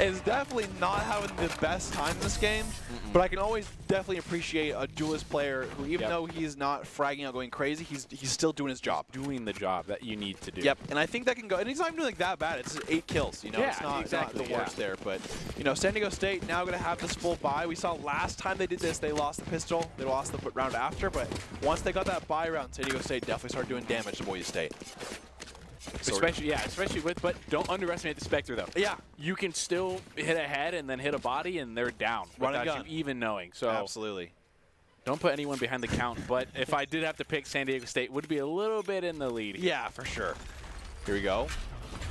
is definitely not having the best time in this game, but I can always definitely appreciate a duelist player who, even though he's not fragging out going crazy, he's still doing his job. Doing the job that you need to do. Yep, and I think that can go, and he's not even doing like that bad. It's 8 kills, you know, Yeah, it's not exactly, the worst there. But, you know, San Diego State now going to have this full buy. We saw last time they did this, they lost the pistol, they lost the round after, but once they got that buy round, San Diego State definitely started doing damage to Boise State. Especially with, but don't underestimate the Spectre, though. Yeah. You can still hit a head and then hit a body, and they're down without you even knowing. So absolutely. Don't put anyone behind the count, but if I did have to pick, San Diego State would be a little bit in the lead. Yeah, for sure. Here we go.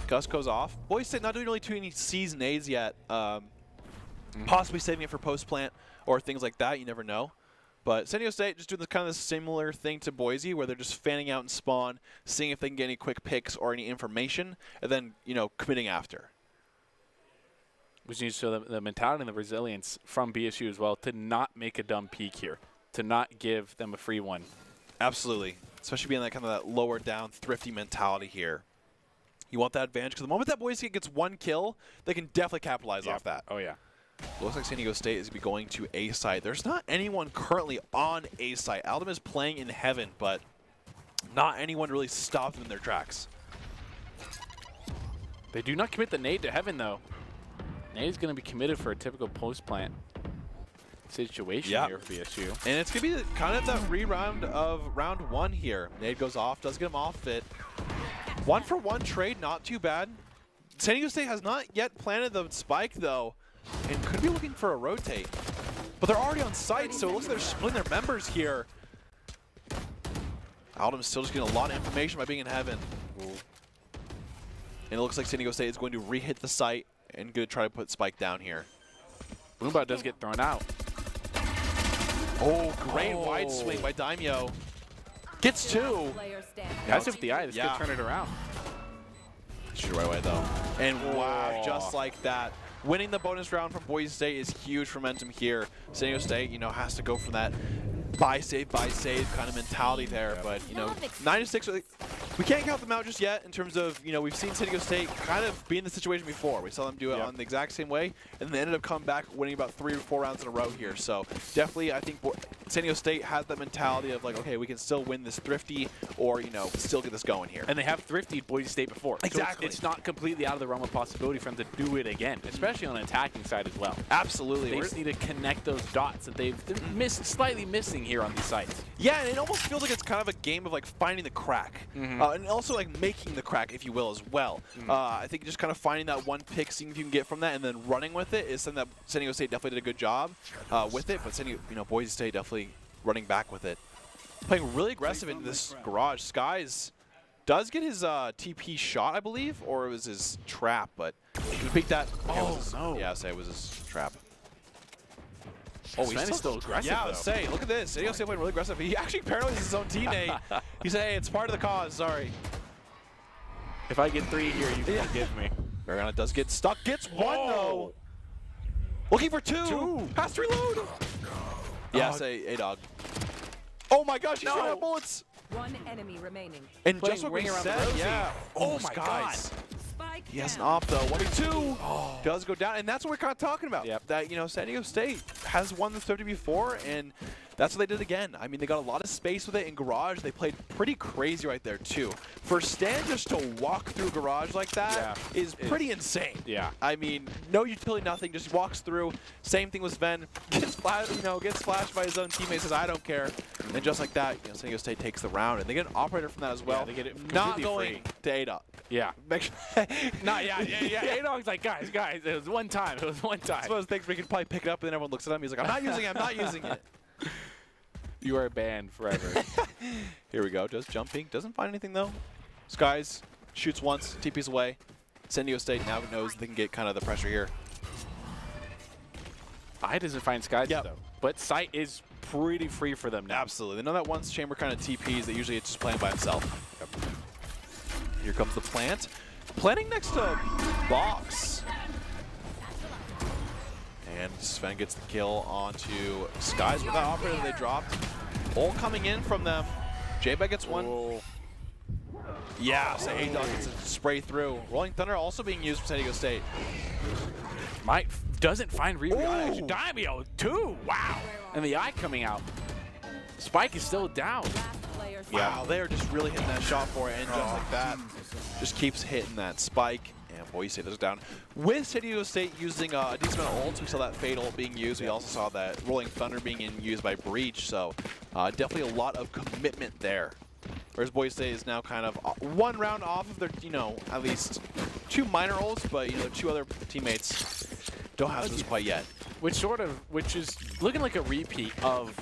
Gus goes off. Boise State not doing really too many C's and A's yet. Possibly saving it for post-plant or things like that. You never know. But San Diego State just doing this kind of similar thing to Boise, where they're just fanning out and spawn, seeing if they can get any quick picks or any information, and then, you know, committing after. Which needs to show the mentality and the resilience from BSU as well to not make a dumb peak here, to not give them a free one. Absolutely. Especially being that kind of that lower down, thrifty mentality here. You want that advantage, because the moment that Boise State gets 1 kill, they can definitely capitalize off that. Oh, yeah. Looks like San Diego State is going to be going to A site. There's not anyone currently on A site. Aldum is playing in heaven, but not anyone really stopped them in their tracks. They do not commit the nade to heaven, though. Nade is going to be committed for a typical post-plant situation here for BSU. And it's going to be kind of that re-round of round 1 here. Nade goes off, does get him off it. 1-for-1 trade, not too bad. San Diego State has not yet planted the spike, though, and could be looking for a rotate. But they're already on site, so it looks like they're splitting their members here. Aldum's still just getting a lot of information by being in heaven. And it looks like San Diego State is going to re-hit the site and going to try to put spike down here. Boomba does get thrown out. Oh, great wide swing by Daimyo. Gets 2. That's 50 eye. This could turn it around. Shoot it right away, though. And wow, just like that. Winning the bonus round from Boise State is huge momentum here. San Diego State, you know, has to go from that buy save kind of mentality there. But, you know, 9-6, we can't count them out just yet in terms of, you know, we've seen San Diego State kind of be in the situation before. We saw them do it on the exact same way, and they ended up coming back winning about 3 or 4 rounds in a row here. So definitely, I think San Diego State has that mentality of like, okay, we can still win this thrifty or, you know, still get this going here. And they have thriftied Boise State before. Exactly. So it's not completely out of the realm of possibility for them to do it again, especially on an attacking side as well. Absolutely. They just need to connect those dots that they've slightly missing here on these sites. Yeah, and it almost feels like it's kind of a game of like finding the crack, and also like making the crack, if you will, as well. I think just kind of finding that one pick, seeing if you can get from that, and then running with it is something that San Diego State definitely did a good job with it. But Boise State definitely running back with it, playing really aggressive into this garage. Skies does get his TP shot, I believe, or it was his trap, but he peeked that. No. Yeah, it was his trap. Oh, he's still aggressive, Yeah, though. say, look at this. San Diego State playing really aggressive. He actually parallels his own teammate. He said, hey, it's part of the cause, sorry. If I get 3 here, you can forgive me. Mariana does get stuck. Gets 1, though. Looking for 2. Has to reload. Yes, A-Dog. Oh, my gosh, he's running out of bullets. One enemy remaining. And Playing just what we ring around said, the rosy. yeah. Oh my Skies. Spike He has an down. op, though. 1v2. Does go down, and that's what we're kind of talking about. Yep. That, you know, San Diego State has won the 30 before, and that's what they did again. I mean, they got a lot of space with it in Garage. They played pretty crazy right there, too. For Stan just to walk through Garage like that is pretty insane. Yeah. I mean, no utility, nothing. Just walks through. Same thing with Sven. Gets flashed by his own teammate. Says, I don't care. And just like that, you know, San Diego State takes the round, and they get an operator from that as well. Yeah, they get it not completely going free. to A-Dog. Yeah. Make sure Yeah. A-Dog's like, guys, it was one time. It was one time. It's one of those things where you can probably pick it up, and then everyone looks at him. He's like, I'm not using it. I'm not using it. You are banned forever. Here we go. Just jumping. Doesn't find anything, though. Skies shoots once. TP's away. San Diego State now knows they can get kind of the pressure here. I doesn't find Skies, though. But Sight is pretty free for them now. Absolutely. They know that once Chamber kind of TPs, that usually it's just playing by himself. Here comes the plant. Planting next to Box. And Sven gets the kill onto Skies with that operator they dropped. All coming in from them. J-Bag gets 1. Whoa. Yeah, so A-Dog gets a spray through. Rolling Thunder also being used for San Diego State. Mike doesn't find Rihanna. Ooh. Daimyo, 2. Wow. And the eye coming out. Spike is still down. Last player Wow, they're just really hitting that shot for it, and just like that, just keeps hitting that spike. And Boise State does down. With San Diego State using a decent amount of ults, we saw that Fade ult being used. We also saw that Rolling Thunder being used by Breach, so definitely a lot of commitment there. Whereas Boise State is now kind of 1 round off of their, you know, at least 2 minor ults, but, you know, 2 other teammates don't have this quite yet. Which is looking like a repeat of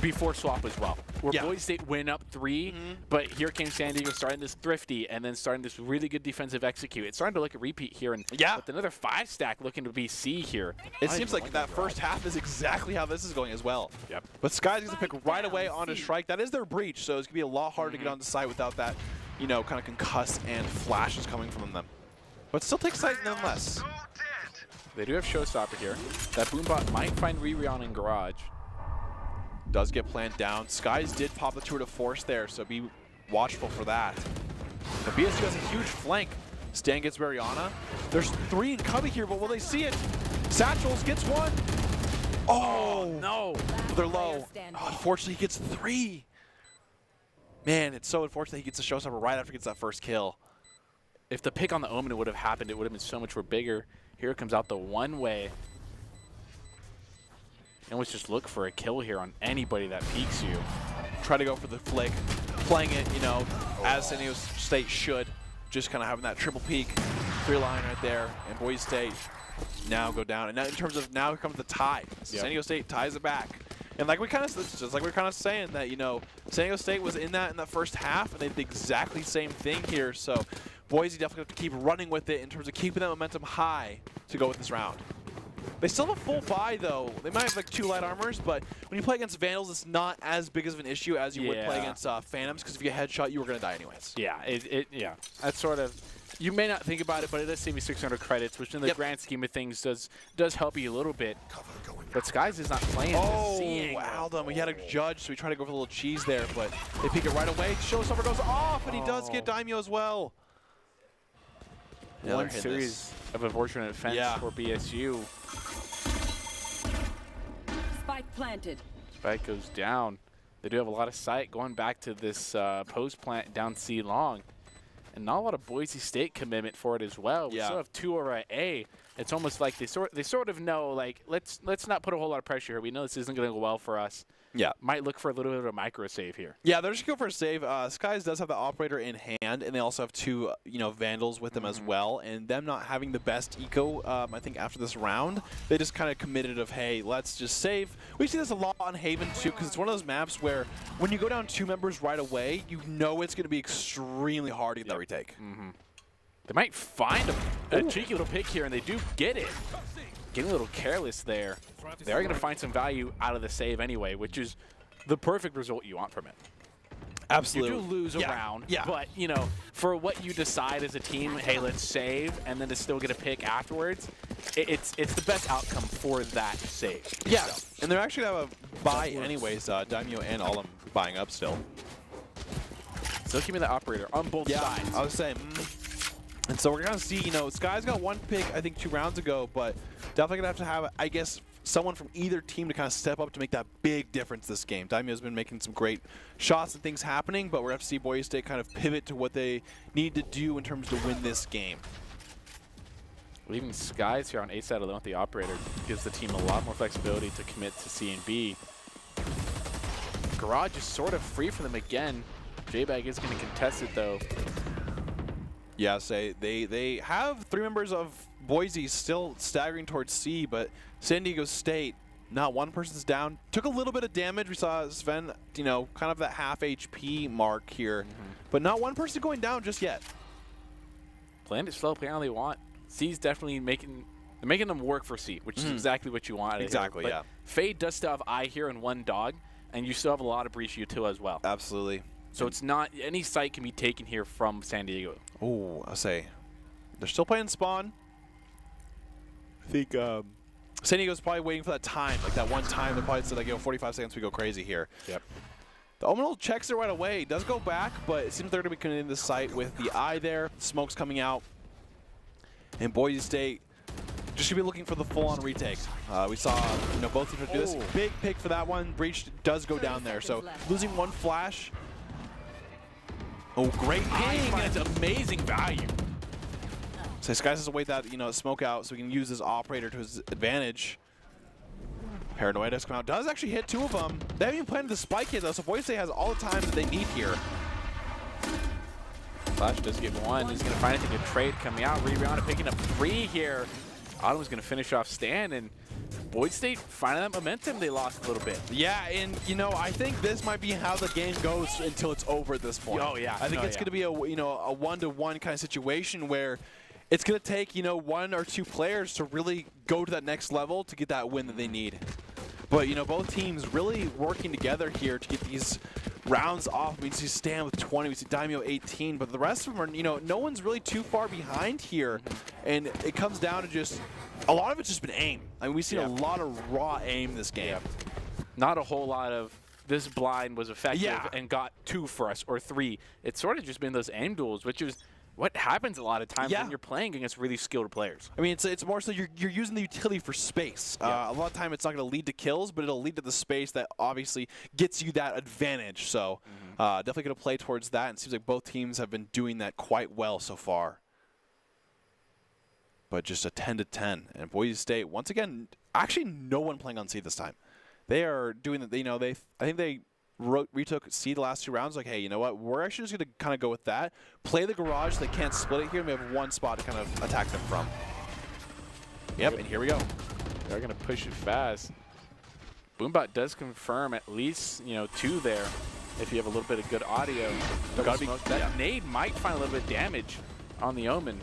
before swap as well, where Boise State went up 3, but here came San Diego starting this thrifty and then starting this really good defensive execute. It's starting to look a repeat here, and with another 5 stack looking to be C here. It seems like that first half is exactly how this is going as well. Yep. But Sky's going to pick right away onto Shrike. That is their breach, so it's going to be a lot harder to get onto site without that, you know, kind of concuss and flashes coming from them. But still takes site nonetheless. They do have Showstopper here. That Boombot might find Rion in Garage. Does get planned down. Skies did pop the tour de force there, so be watchful for that. But BSU has a huge flank. Stan gets Mariana. There's 3 in Cubby here, but will they see it? Satchels gets 1. Oh, no. They're low. Oh, unfortunately, he gets 3. Man, it's so unfortunate he gets a showstopper right after he gets that first kill. If the pick on the Omen would have happened, it would have been so much more bigger. Here it comes out the one way. And let's just look for a kill here on anybody that peeks you. Try to go for the flick. Playing it, you know, as San Diego State should. Just kind of having that triple peek. 3-line right there. And Boise State now go down. And now in terms of now here comes the tie. So San Diego State ties it back. And like we kind of, just like we're kind of saying that, you know, San Diego State was in that first half, and they did the exactly same thing here. So Boise definitely have to keep running with it in terms of keeping that momentum high to go with this round. They still have a full buy, though. They might have like 2 light armors, but when you play against Vandals, it's not as big of an issue as you would play against Phantoms, because if you get headshot, you were going to die anyways. Yeah, yeah. That's sort of you may not think about it, but it does save you 600 credits, which in the grand scheme of things does help you a little bit. But Skies is not playing. Oh, Aldum, he had a judge, so he tried to go for a little cheese there, but they peek it right away. Showstopper goes off, and he does get Daimyo as well. One series of unfortunate events for BSU. Spike planted. Spike goes down. They do have a lot of sight going back to this post plant down C long. And not a lot of Boise State commitment for it as well. We still have 2 over at A. It's almost like they sort of know, like, let's not put a whole lot of pressure here. We know this isn't going to go well for us. Yeah. Might look for a little bit of a micro save here. Yeah, they're just going for a save. Skies does have the operator in hand, and they also have 2, Vandals with them as well. And them not having the best eco, I think after this round, they just kind of committed of, hey, let's just save. We see this a lot on Haven too, because it's one of those maps where when you go down 2 members right away, you know it's going to be extremely hard to get that retake. They might find a cheeky little pick here, and they do get it. Getting a little careless there. They are going to find some value out of the save anyway, which is the perfect result you want from it. Absolutely. You do lose a round, but, you know, for what you decide as a team, hey, let's save, and then to still get a pick afterwards, it's the best outcome for that save. Yeah, and they're actually going to have a buy anyways. Daimyo and Alum buying up still. Still keeping the operator on both sides. I was saying, and so we're going to see, Sky's got 1 pick, I think, 2 rounds ago, but definitely going to have, I guess, someone from either team to kind of step up to make that big difference this game. Daimyo's been making some great shots and things happening, but we're going to see Boise State kind of pivot to what they need to do in terms to win this game. Leaving Skies here on A side alone with the operator gives the team a lot more flexibility to commit to C and B. Garage is sort of free for them again. J-Bag is going to contest it, though. Yeah, they have 3 members of Boise still staggering towards C, but San Diego State, not 1 person's down. Took a little bit of damage. We saw Sven, kind of that half HP mark here, but not 1 person going down just yet. Playing it slow, playing how they want. C's definitely making them work for C, which is exactly what you want. Exactly, yeah. Fade does still have I here and 1 dog, and you still have a lot of breach util as well. Absolutely. So it's not any site can be taken here from San Diego. Oh, I'll say they're still playing spawn. I think San Diego's probably waiting for that time, like that one time. They're probably said like, 45 seconds, we go crazy here. Yep. The Omenal checks it right away. Does go back, but it seems they're going to be coming in the site with the eye there. Smoke's coming out, and Boise State just going to be looking for the full-on retake. We saw, both teams do this. Big pick for that one. Breach does go down there, so losing 1 flash. Oh, great ping! That's amazing value. So Skies has to wait that, smoke out so he can use his operator to his advantage. Paranoid has come out. Does actually hit 2 of them. They haven't even planted the spike yet, though, so Boise State has all the time that they need here. Flash does get 1. He's going to find anything to trade coming out. Rebound and picking up 3 here. Autumn's going to finish off Stan, and Boise State finding that momentum they lost a little bit. Yeah, and I think this might be how the game goes until it's over at this point. Oh yeah, I think it's going to be a a 1-to-1 kind of situation where it's going to take 1 or 2 players to really go to that next level to get that win that they need. But both teams really working together here to get these rounds off. We see Stan with 20, we see Daimyo 18, but the rest of them are no one's really too far behind here, and it comes down to just. A lot of it's just been aim. I mean, we've seen a lot of raw aim this game. Not a whole lot of this blind was effective and got 2 for us or 3. It's sort of just been those aim duels, which is what happens a lot of times when you're playing against really skilled players. I mean, it's more so you're using the utility for space. A lot of time it's not going to lead to kills, but it'll lead to the space that obviously gets you that advantage. So definitely going to play towards that, and it seems like both teams have been doing that quite well so far. But just a 10-10, and Boise State once again, actually no one playing on C this time. They are doing that. I think they retook C the last 2 rounds. Like, hey, you know what? We're actually just going to kind of go with that. Play the garage. They can't split it here. And we have 1 spot to kind of attack them from. Yep, and here we go. They're going to push it fast. Boombot does confirm at least 2 there. If you have a little bit of good audio, that nade might find a little bit of damage on the Omen.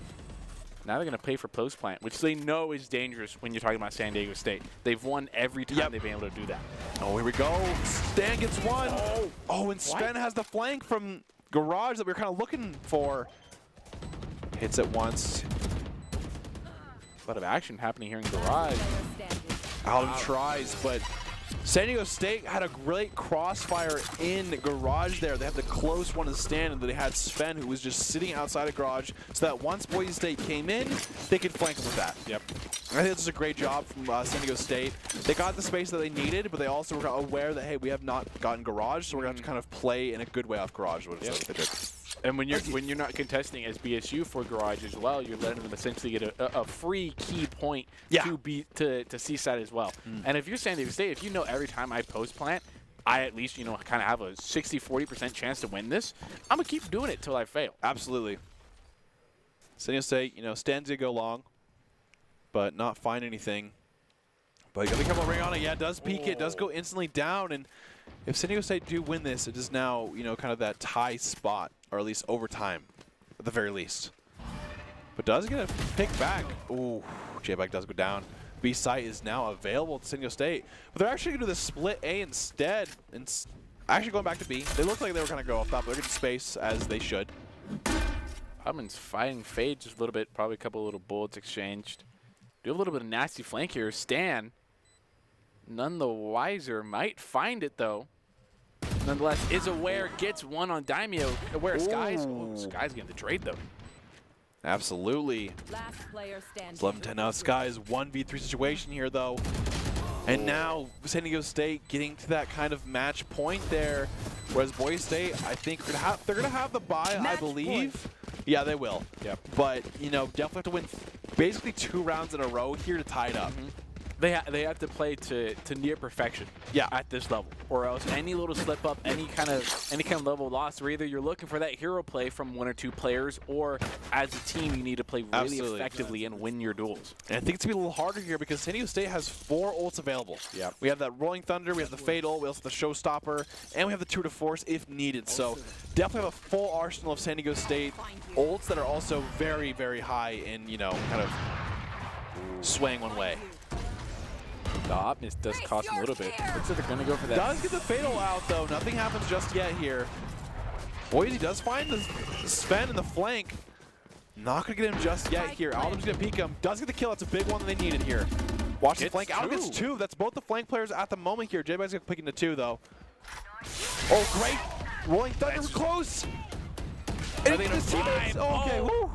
Now they're going to play for post plant, which they know is dangerous when you're talking about San Diego State. They've won every time they've been able to do that. Oh, here we go. Stan gets 1. Oh, and Sven has the flank from Garage that we were kind of looking for. Hits it once. A lot of action happening here in Garage. Alden tries, but San Diego State had a great crossfire in Garage there. They had the close one to stand, and they had Sven, who was just sitting outside of Garage, so that once Boise State came in, they could flank him with that. Yep. I think this is a great job from San Diego State. They got the space that they needed, but they also were aware that, hey, we have not gotten Garage, so we're going to have to kind of play in a good way off Garage. What Yep. they did. And when you're not contesting as BSU for Garage as well, you're letting them essentially get a free key point to Seaside as well. And if you're San Diego State, if you know every time I post plant, I at least kind of have a 60-40% chance to win this, I'm gonna keep doing it till I fail. Absolutely. San Diego State, stands to go long, but not find anything. But you got to be careful. Rihanna, yeah, does peek it, does go instantly down, and if San Diego State do win this, it is now, kind of that tie spot, or at least overtime, at the very least. But does get a pick back. Ooh, J-Back does go down. B site is now available to San Diego State, but they're actually going to do the split A instead, and actually going back to B. They look like they were going to go off top, but they're getting space as they should. Hubman's fighting Fade just a little bit, probably a couple little bullets exchanged. Do have a little bit of nasty flank here. Stan, none the wiser, might find it though. Nonetheless, is aware, gets one on Daimyo. Aware Skies. Ooh, Skies getting the trade though. Absolutely. Last player standing. It's 11-10 now. Skies 1v3 situation here though. And now San Diego State getting to that kind of match point there. Whereas Boise State, I think they're gonna have the bye, I believe. Point. Yeah, they will. Yep. But definitely have to win basically 2 rounds in a row here to tie it up. They have to play to near perfection. Yeah. At this level, or else any little slip up, any kind of level loss, where either you're looking for that hero play from 1 or 2 players, or as a team you need to play really effectively and win your duels. And I think it's gonna be a little harder here because San Diego State has 4 ults available. Yeah. We have that Rolling Thunder, we have the Fade ult, we also have the Showstopper, and we have the Tour de Force if needed. So definitely have a full arsenal of San Diego State ults that are also very, very high in kind of swaying one way. The Optimus does cost him a little bit. Looks like they're going to go for that. Does get the Fatal out, though. Nothing happens just yet here. Boise does find the Sven in the flank. Not going to get him just yet here. Alden's going to peek him. Does get the kill. That's a big one that they needed here. Watch the flank. Alden gets 2. That's both the flank players at the moment here. J-Bag's going to pick into 2, though. Oh, great. Rolling Thunder close. And his teammates. Oh, okay. Woo.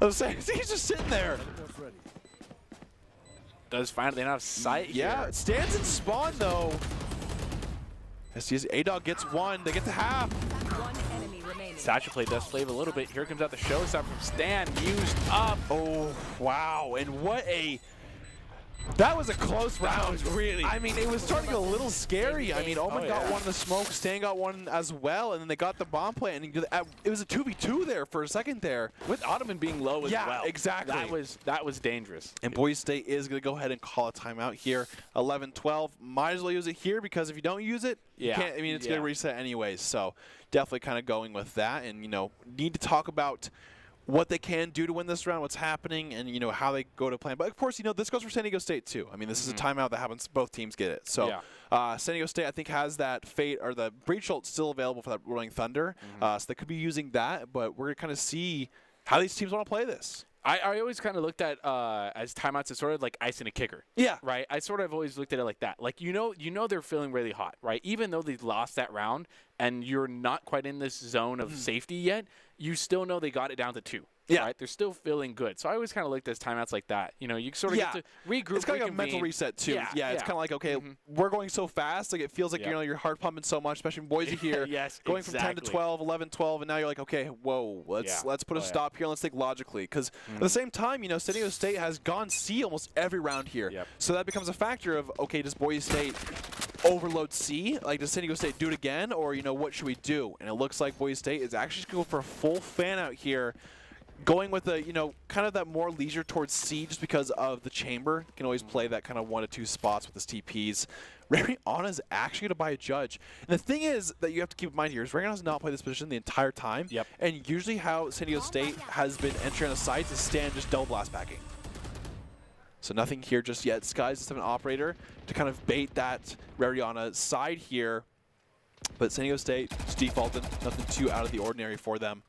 I was saying, he's just sitting there. Does finally have sight here. Yeah, it stands in spawn though. A-Dog gets 1. They get to half. One enemy remaining. Satchel play does slave a little bit. Here comes out the showstopper from Stan. Used up. Oh, wow. And what a... That was a close round. Really? I mean, it was starting to get a little scary. I mean, Omen got yeah. 1 in the smoke. Stan got 1 as well. And then they got the bomb plant. And it was a 2v2 there for a second there. With Ottoman being low as well. Yeah, exactly. That was dangerous. And Boise State is going to go ahead and call a timeout here. 11-12. Might as well use it here because if you don't use it, you can't. I mean, it's going to reset anyways. So definitely kind of going with that. And, need to talk about what they can do to win this round, what's happening, and how they go to plan. But of course, this goes for San Diego State too. I mean, this is a timeout that happens. Both teams get it. So San Diego State, I think, has that Fate or the Breach ult still available for that Rolling Thunder. So they could be using that. But we're going to kind of see how these teams want to play this. I always kind of looked at as timeouts as sort of like ice in a kicker. Yeah. Right? I sort of always looked at it like that. Like, they're feeling really hot, right? Even though they lost that round and you're not quite in this zone of safety yet, you still know they got it down to 2. Yeah. Right? They're still feeling good. So I always kind of looked at timeouts like that. You sort of get to regroup. It's kind of like a mental reset, too. Yeah, it's kind of like, okay, we're going so fast. Like, it feels like, your heart pumping so much, especially in Boise here. Yes, going from 10 to 12, 11, 12, and now you're like, okay, whoa, let's put a stop here and let's think logically. Because at the same time, San Diego State has gone C almost every round here. Yep. So that becomes a factor of, okay, does Boise State overload C? Like, does San Diego State do it again? Or, what should we do? And it looks like Boise State is actually going to go for a full fan out here. Going with a, kind of that more leisure towards C just because of the chamber. You can always play that kind of 1 to 2 spots with his TPs. Rihanna is actually going to buy a judge. And the thing is that you have to keep in mind here is Rihanna has not played this position the entire time. Yep. And usually how San Diego State has been entering on the sites is Stan just double blast backing. So nothing here just yet. Skies just have an operator to kind of bait that Rihanna side here. But San Diego State just defaulted. Nothing too out of the ordinary for them.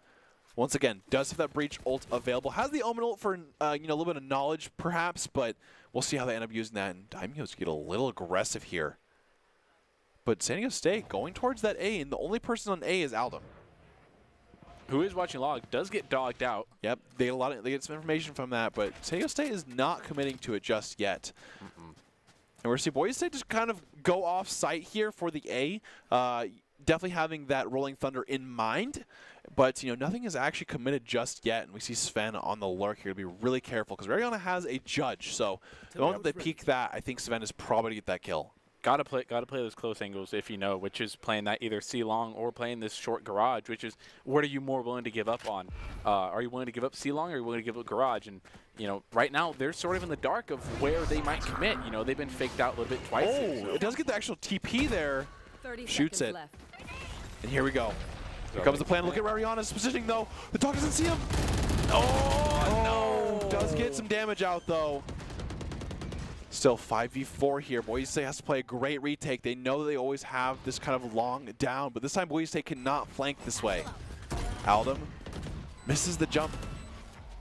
Once again, does have that Breach ult available. Has the Omen ult for a little bit of knowledge, perhaps, but we'll see how they end up using that. And Daimyo's get a little aggressive here. But San Diego State going towards that A, and the only person on A is Aldum, who is watching log, does get dogged out. Yep, they get some information from that, but San Diego State is not committing to it just yet. And we're seeing Boise State just kind of go off site here for the A, definitely having that Rolling Thunder in mind, but nothing is actually committed just yet. And we see Sven on the lurk here to be really careful because Mariana has a judge, so the moment they peek that, I think Sven is probably to get that kill. Gotta play those close angles if you know, which is playing that either C long or playing this short garage, which is what are you more willing to give up on? Are you willing to give up C long or are you willing to give up garage? And right now they're sort of in the dark of where they might commit. They've been faked out a little bit twice. Oh, it does get the actual TP there. 30 Shoots it. left. And here we go. Here comes the plan. Look at Rariana's positioning though. The dog doesn't see him. Oh no! Does get some damage out though. Still 5v4 here. Boise State has to play a great retake. They know that they always have this kind of long down, but this time Boise State cannot flank this way. Aldum misses the jump,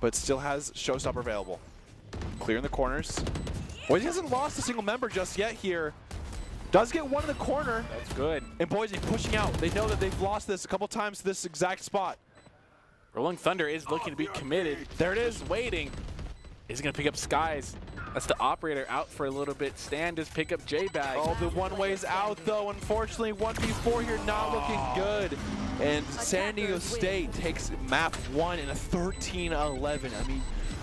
but still has Showstopper available. Clearing the corners. Boise hasn't lost a single member just yet here. Does get one in the corner. That's good. And Boise pushing out. They know that they've lost this a couple times to this exact spot. Rolling Thunder is looking to be committed. There it is. Just waiting. Is he going to pick up Skies? That's the operator out for a little bit. Stan just pick up J-Bag. Oh, the one way's out though. Unfortunately, 1v4 here not looking good. And San Diego State takes map 1 in a 13-11. I mean,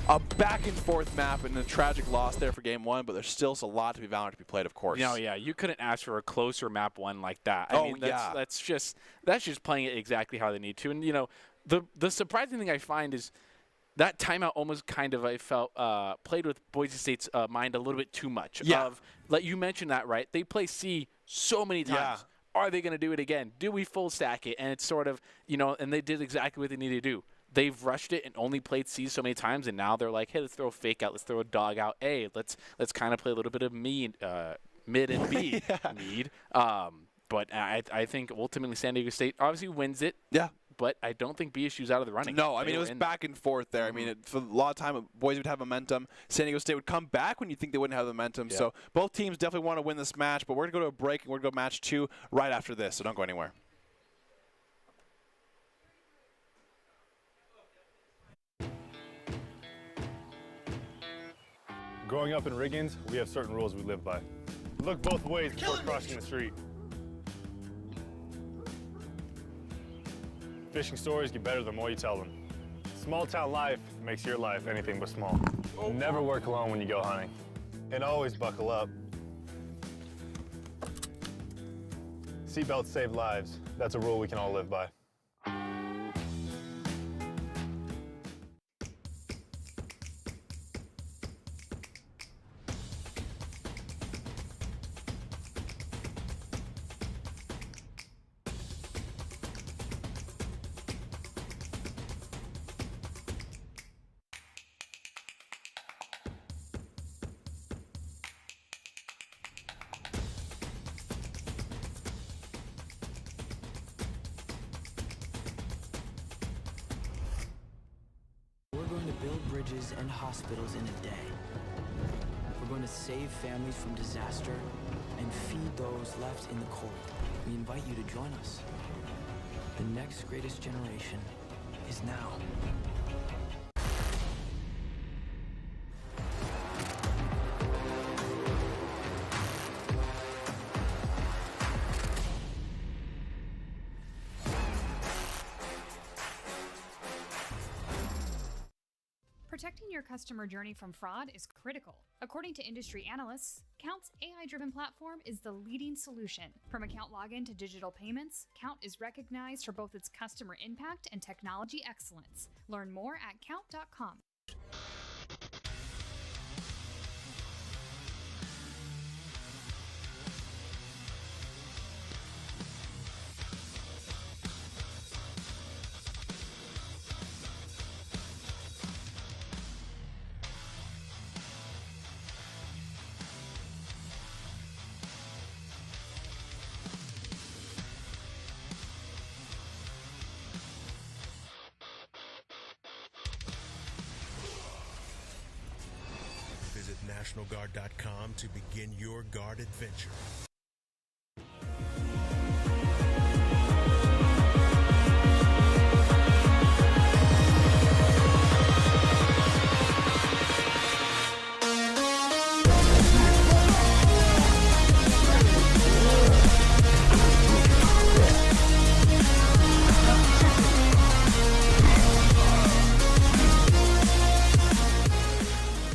a back and forth map and a tragic loss there for game 1, but there's still a lot to be Valorant to be played, of course. Yeah, you couldn't ask for a closer map 1 like that. I mean, that's just playing it exactly how they need to. And the surprising thing I find is that timeout almost kind of, I felt, played with Boise State's mind a little bit too much. Yeah. Like you mentioned that, right? They play C so many times. Yeah. Are they going to do it again? Do we full stack it? And it's sort of, and they did exactly what they needed to do. They've rushed it and only played C so many times, and now they're like, hey, let's throw a fake out. Let's throw a dog out A. Let's kind of play a little bit of mid and B need. But I think ultimately San Diego State obviously wins it. Yeah. But I don't think BSU's out of the running. No, I mean, it was back and forth there. I mean, for a lot of time, Boise would have momentum. San Diego State would come back when you think they wouldn't have the momentum. Yeah. So both teams definitely want to win this match, but we're going to go to a break, and we're going to go match 2 right after this, so don't go anywhere. Growing up in Riggins, we have certain rules we live by. Look both ways before crossing the street. Fishing stories get better the more you tell them. Small town life makes your life anything but small. Never work alone when you go hunting. And always buckle up. Seatbelts save lives. That's a rule we can all live by. We're going to build bridges and hospitals in a day. We're going to save families from disaster and feed those left in the cold. We invite you to join us. The next greatest generation is now. Protecting your customer journey from fraud is critical. According to industry analysts, Count's AI-driven platform is the leading solution. From account login to digital payments, Count is recognized for both its customer impact and technology excellence. Learn more at count.com. NationalGuard.com to begin your guard adventure.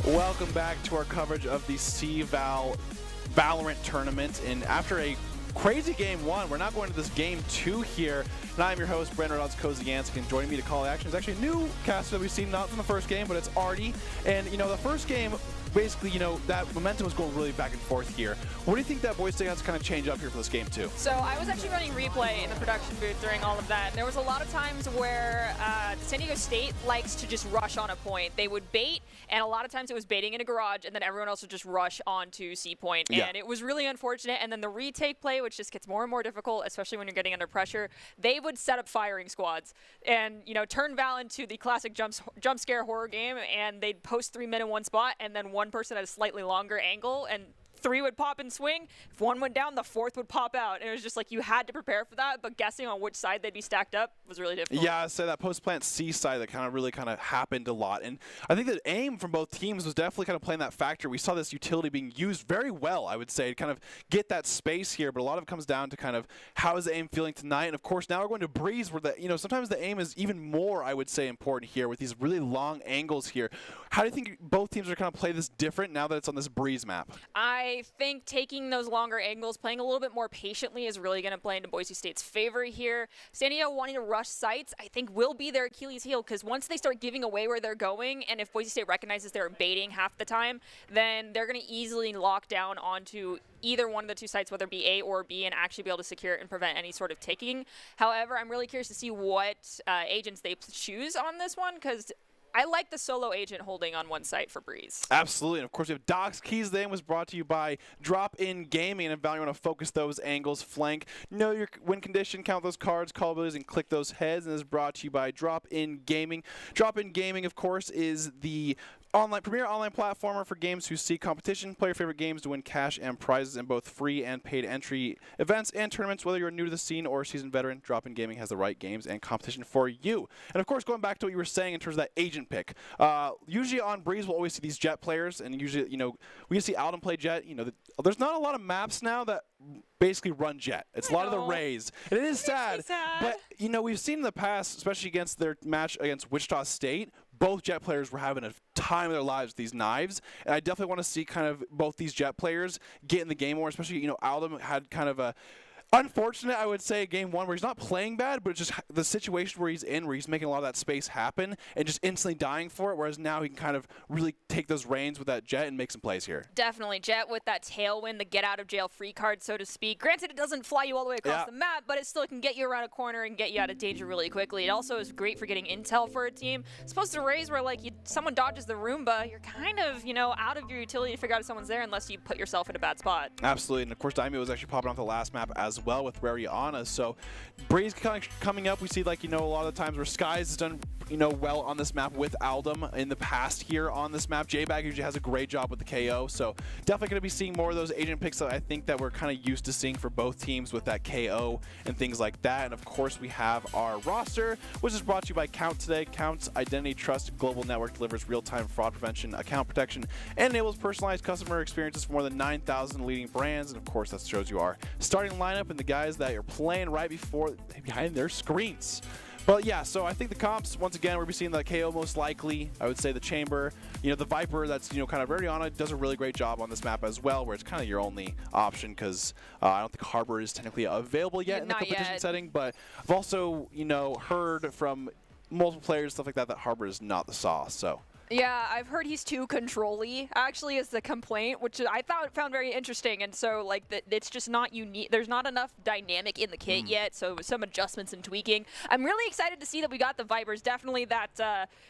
Welcome back to our coverage of the VAL Valorant tournament. And after a crazy game one, we're now going to this game two here. And I'm your host, Brandon Koziansky, and joining me to call action is actually a new caster that we've seen, not from the first game, but it's Artie. And, you know, the first game, basically, you know, that momentum was going really back and forth here. What do you think that Boise State has to kind of change up here for this game two? So I was actually running replay in the production booth during all of that. And there was a lot of times where San Diego State likes to just rush on a point. They would bait, and a lot of times it was baiting in a garage, and then everyone else would just rush onto C point. And it was really unfortunate. And then the retake play, which just gets more and more difficult, especially when you're getting under pressure, they would set up firing squads and, you know, turn VAL into the classic jump scare horror game, and they'd post 3 men in one spot, and then one person at a slightly longer angle, and 3 would pop and swing. If 1 went down, the 4th would pop out. And it was just like you had to prepare for that, but guessing on which side they'd be stacked up was really difficult. Yeah, I'd say that post-plant C side that really happened a lot. And I think the aim from both teams was definitely kind of playing that factor. We saw this utility being used very well, I would say, to kind of get that space here. But a lot of it comes down to kind of how is the aim feeling tonight. And, of course, now we're going to Breeze where, sometimes the aim is even more, I would say, important here with these really long angles here. How do you think both teams are going to play this different now that it's on this Breeze map? I think taking those longer angles, playing a little bit more patiently is really going to play into Boise State's favor here. San Diego wanting to rush sites, I think, will be their Achilles heel, because once they start giving away where they're going, and if Boise State recognizes they're baiting half the time, then they're going to easily lock down onto either one of the 2 sites, whether it be A or B, and actually be able to secure it and prevent any sort of taking. However, I'm really curious to see what agents they choose on this one, because I like the solo agent holding on one site for Breeze. Absolutely. And, of course, we have Doc's Keys. The game was brought to you by Drop-In Gaming. And if you want to focus those angles, flank, know your win condition, count those cards, call abilities, and click those heads. And this is brought to you by Drop-In Gaming. Drop-In Gaming, of course, is the premier online platformer for games who seek competition. Play your favorite games to win cash and prizes in both free and paid entry events and tournaments. Whether you're new to the scene or a seasoned veteran, Drop-In Gaming has the right games and competition for you. And, of course, going back to what you were saying in terms of that agent pick, usually on Breeze we'll always see these Jet players, and usually, we see Alden play Jet. There's not a lot of maps now that basically run Jet. It's a lot of the Rays. And it is sad, but, we've seen in the past, especially against their match against Wichita State, both Jet players were having a time of their lives with these knives, and I definitely want to see kind of both these Jet players get in the game more, especially, Alden had kind of a unfortunate, I would say, game one where he's not playing bad, but it's just the situation where he's in, where he's making a lot of that space happen and just instantly dying for it, whereas now he can kind of really take those reins with that Jet and make some plays here. Definitely. Jet with that tailwind, the get-out-of-jail-free card, so to speak. Granted, it doesn't fly you all the way across the map, but it still can get you around a corner and get you out of danger really quickly. It also is great for getting intel for a team. As opposed to Rays where, someone dodges the Roomba, you're kind of, out of your utility to figure out if someone's there unless you put yourself in a bad spot. Absolutely. And, of course, Daimyo was actually popping off the last map as well with Rariana. So Breeze coming up, we see, a lot of the times where Skies has done, well on this map with Aldum in the past here on this map. J-Bag usually has a great job with the KO. So definitely going to be seeing more of those agent picks that I think that we're kind of used to seeing for both teams with that KO and things like that. And, of course, we have our roster, which is brought to you by Count today. Count's Identity Trust Global Network delivers real-time fraud prevention, account protection, and enables personalized customer experiences for more than 9,000 leading brands. And, of course, that shows you our starting lineup and the guys that you're playing right behind their screens. But yeah, so I think the comps, once again, we're going to be seeing the KO most likely. I would say the Chamber, the Viper, that's, kind of Rariana, does a really great job on this map as well, where it's kind of your only option because I don't think Harbor is technically available yet in the competition setting. But I've also, heard from multiple players, stuff like that, that Harbor is not the sauce, so. Yeah, I've heard he's too control-y, actually, is the complaint, which I found very interesting. And so, it's just not unique. There's not enough dynamic in the kit yet, so some adjustments and tweaking. I'm really excited to see that we got the Vipers. Definitely that,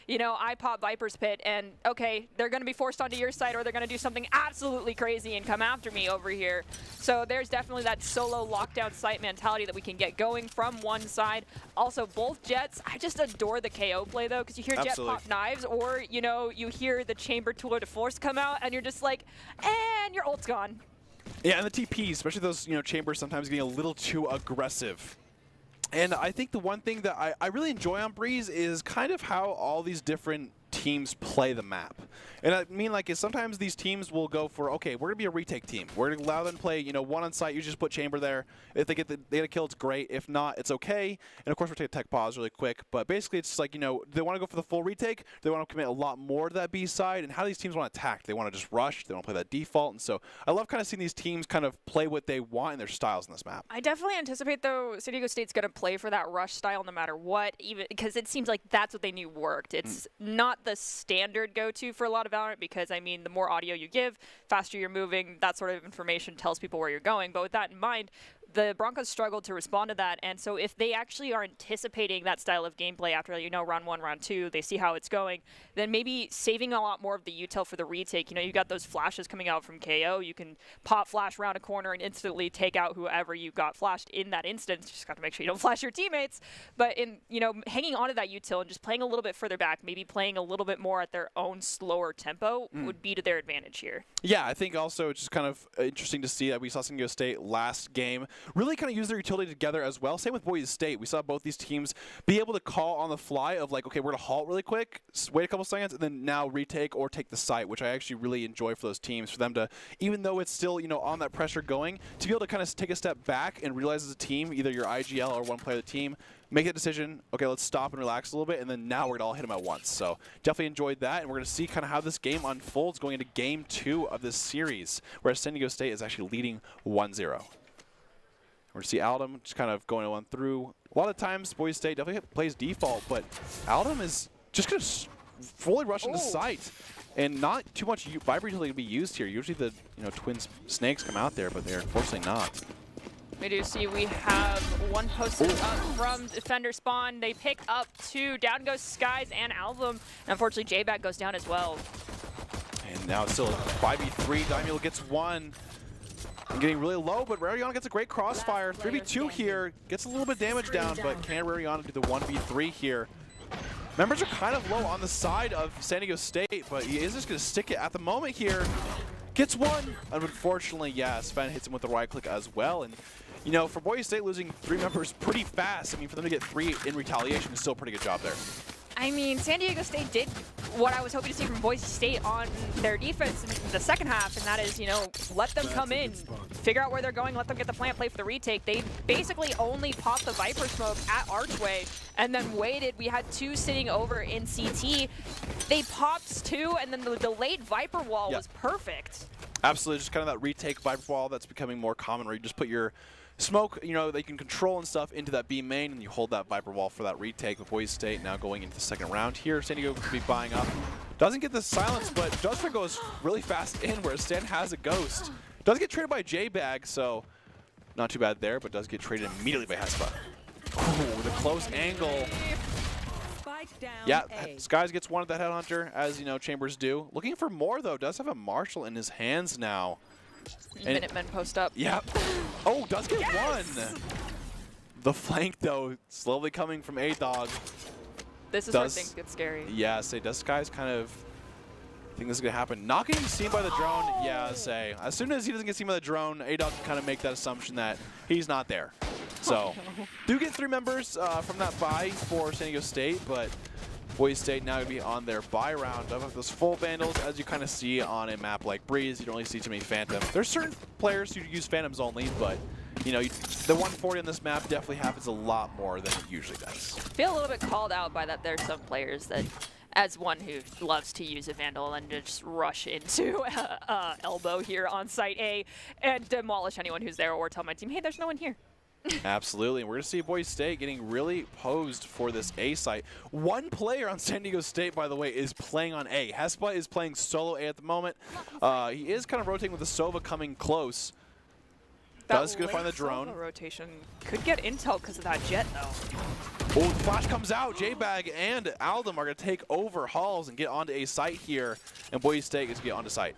iPop Vipers pit. And, okay, they're going to be forced onto your side, or they're going to do something absolutely crazy and come after me over here. So there's definitely that solo lockdown site mentality that we can get going from one side. Also, both Jets, I just adore the KO play, though, because you hear Jet pop knives, or, know, you hear the chamber tour de force come out, and you're just like, and your ult's gone. Yeah, and the TPs, especially those chambers, sometimes getting a little too aggressive. And I think the one thing that I really enjoy on Breeze is kind of how all these different teams play the map. And I mean, like, is sometimes these teams will go for, okay, we're going to be a retake team. We're going to allow them to play, one on site. You just put chamber there. If they get a kill, it's great. If not, it's okay. And, of course, we'll take a tech pause really quick. But basically, it's like, do they want to go for the full retake? Do they want to commit a lot more to that B side? And how do these teams want to attack? Do they want to just rush? Do they want to play that default? And so I love kind of seeing these teams kind of play what they want in their styles in this map. I definitely anticipate, though, San Diego State's going to play for that rush style no matter what, even because it seems like that's what they knew worked. It's not the standard go-to for a lot of Valorant because, I mean, the more audio you give, faster you're moving, that sort of information tells people where you're going. But with that in mind, the Broncos struggled to respond to that, and so if they actually are anticipating that style of gameplay after, round 1, round 2, they see how it's going, then maybe saving a lot more of the util for the retake. You got those flashes coming out from KO. You can pop flash around a corner and instantly take out whoever you got flashed in that instance. You just got to make sure you don't flash your teammates. But in, hanging onto that util and just playing a little bit further back, maybe playing a little bit more at their own slower tempo would be to their advantage here. Yeah, I think also it's just kind of interesting to see that we saw San Diego State last game really kind of use their utility together as well. Same with Boise State. We saw both these teams be able to call on the fly of like, okay, we're going to halt really quick, wait a couple seconds, and then now retake or take the site, which I actually really enjoy for those teams, for them to, even though it's still, on that pressure going, to be able to kind of take a step back and realize as a team, either your IGL or one player of the team, make that decision, okay, let's stop and relax a little bit, and then now we're going to all hit them at once. So definitely enjoyed that, and we're going to see kind of how this game unfolds going into Game 2 of this series, where San Diego State is actually leading 1-0. We're going to see Aldum just kind of going on through. A lot of times, Boise State definitely plays default, but Aldum is just going to fully rush into site. And not too much Viper utility to be used here. Usually the twin snakes come out there, but they're unfortunately not. We do see we have one posted up from defender spawn. They pick up 2. Down goes Skies and Aldum. And unfortunately, J-Bag goes down as well. And now it's still 5v3. Daimyo gets 1. Getting really low, but Rariana gets a great crossfire. 3v2 here. Gets a little bit damage down, but can Rariana do the 1v3 here? Members are kind of low on the side of San Diego State, but he is just going to stick it at the moment here. Gets 1. Unfortunately, yeah, Sven hits him with the right click as well. And, for Boise State losing 3 members pretty fast, I mean, for them to get 3 in retaliation is still a pretty good job there. I mean, San Diego State did what I was hoping to see from Boise State on their defense in the second half, and that is, let them come in, figure out where they're going, let them get the plant, play for the retake. They basically only popped the Viper smoke at Archway and then waited. We had 2 sitting over in CT. They popped 2, and then the delayed Viper wall was perfect. Absolutely, just kind of that retake Viper wall that's becoming more common, where you just put your smoke, that you can control and stuff into that B main, and you hold that Viper wall for that retake. With Boise State now going into the second round here. San Diego could be buying up. Doesn't get the silence, but Dustman goes really fast in, where Stan has a ghost. Does get traded by J-Bag, so not too bad there, but does get traded immediately by Hespa. Ooh, the close angle. Yeah, Skies gets 1 at that Headhunter, as Chambers do. Looking for more, though. Does have a Marshall in his hands now. Minutemen post up. Yep. Oh, does get 1. The flank, though, slowly coming from A-Dog. This is where things get scary. Yeah, does Skies kind of think this is going to happen? Not getting seen by the drone, yeah, as soon as he doesn't get seen by the drone, A-Dog can kind of make that assumption that he's not there. So, do get 3 members from that bye for San Diego State, but Boise State now going to be on their bye round of those full Vandals. As you kind of see on a map like Breeze, you don't really see too many Phantoms. There's certain players who use Phantoms only, but the 140 on this map definitely happens a lot more than it usually does. I feel a little bit called out by that. There's some players that, as one who loves to use a Vandal and just rush into elbow here on site A and demolish anyone who's there, or tell my team, hey, there's no one here. Absolutely, and we're going to see Boise State getting really posed for this A site. 1 player on San Diego State, by the way, is playing on A. Hespa is playing solo A at the moment. He is kind of rotating with the Sova coming close. Does going to find the drone. Rotation could get intel because of that jet, though. Oh, the flash comes out. J-Bag and Aldum are going to take over Halls and get onto A site here, and Boise State gets to get onto site.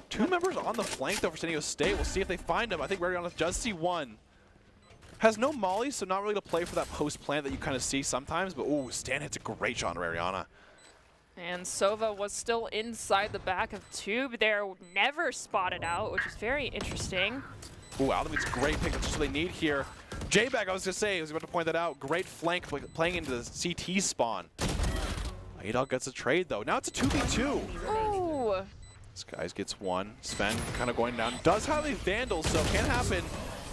2 members on the flank, though, for San Diego State. We'll see if they find him. I think Rariana does see 1. Has no molly, so not really to play for that post plant that you kind of see sometimes. But, ooh, Stan hits a great shot on Rariana. And Sova was still inside the back of tube there, never spotted out, which is very interesting. Ooh, Aldemid's great pick. That's just what they need here. J-Bag, I was going to say, I was about to point that out. Great flank playing into the CT spawn. A-Dog gets a trade, though. Now it's a 2v2. Ooh. Skies gets one. Sven kind of going down. Does have a Vandal, so can happen.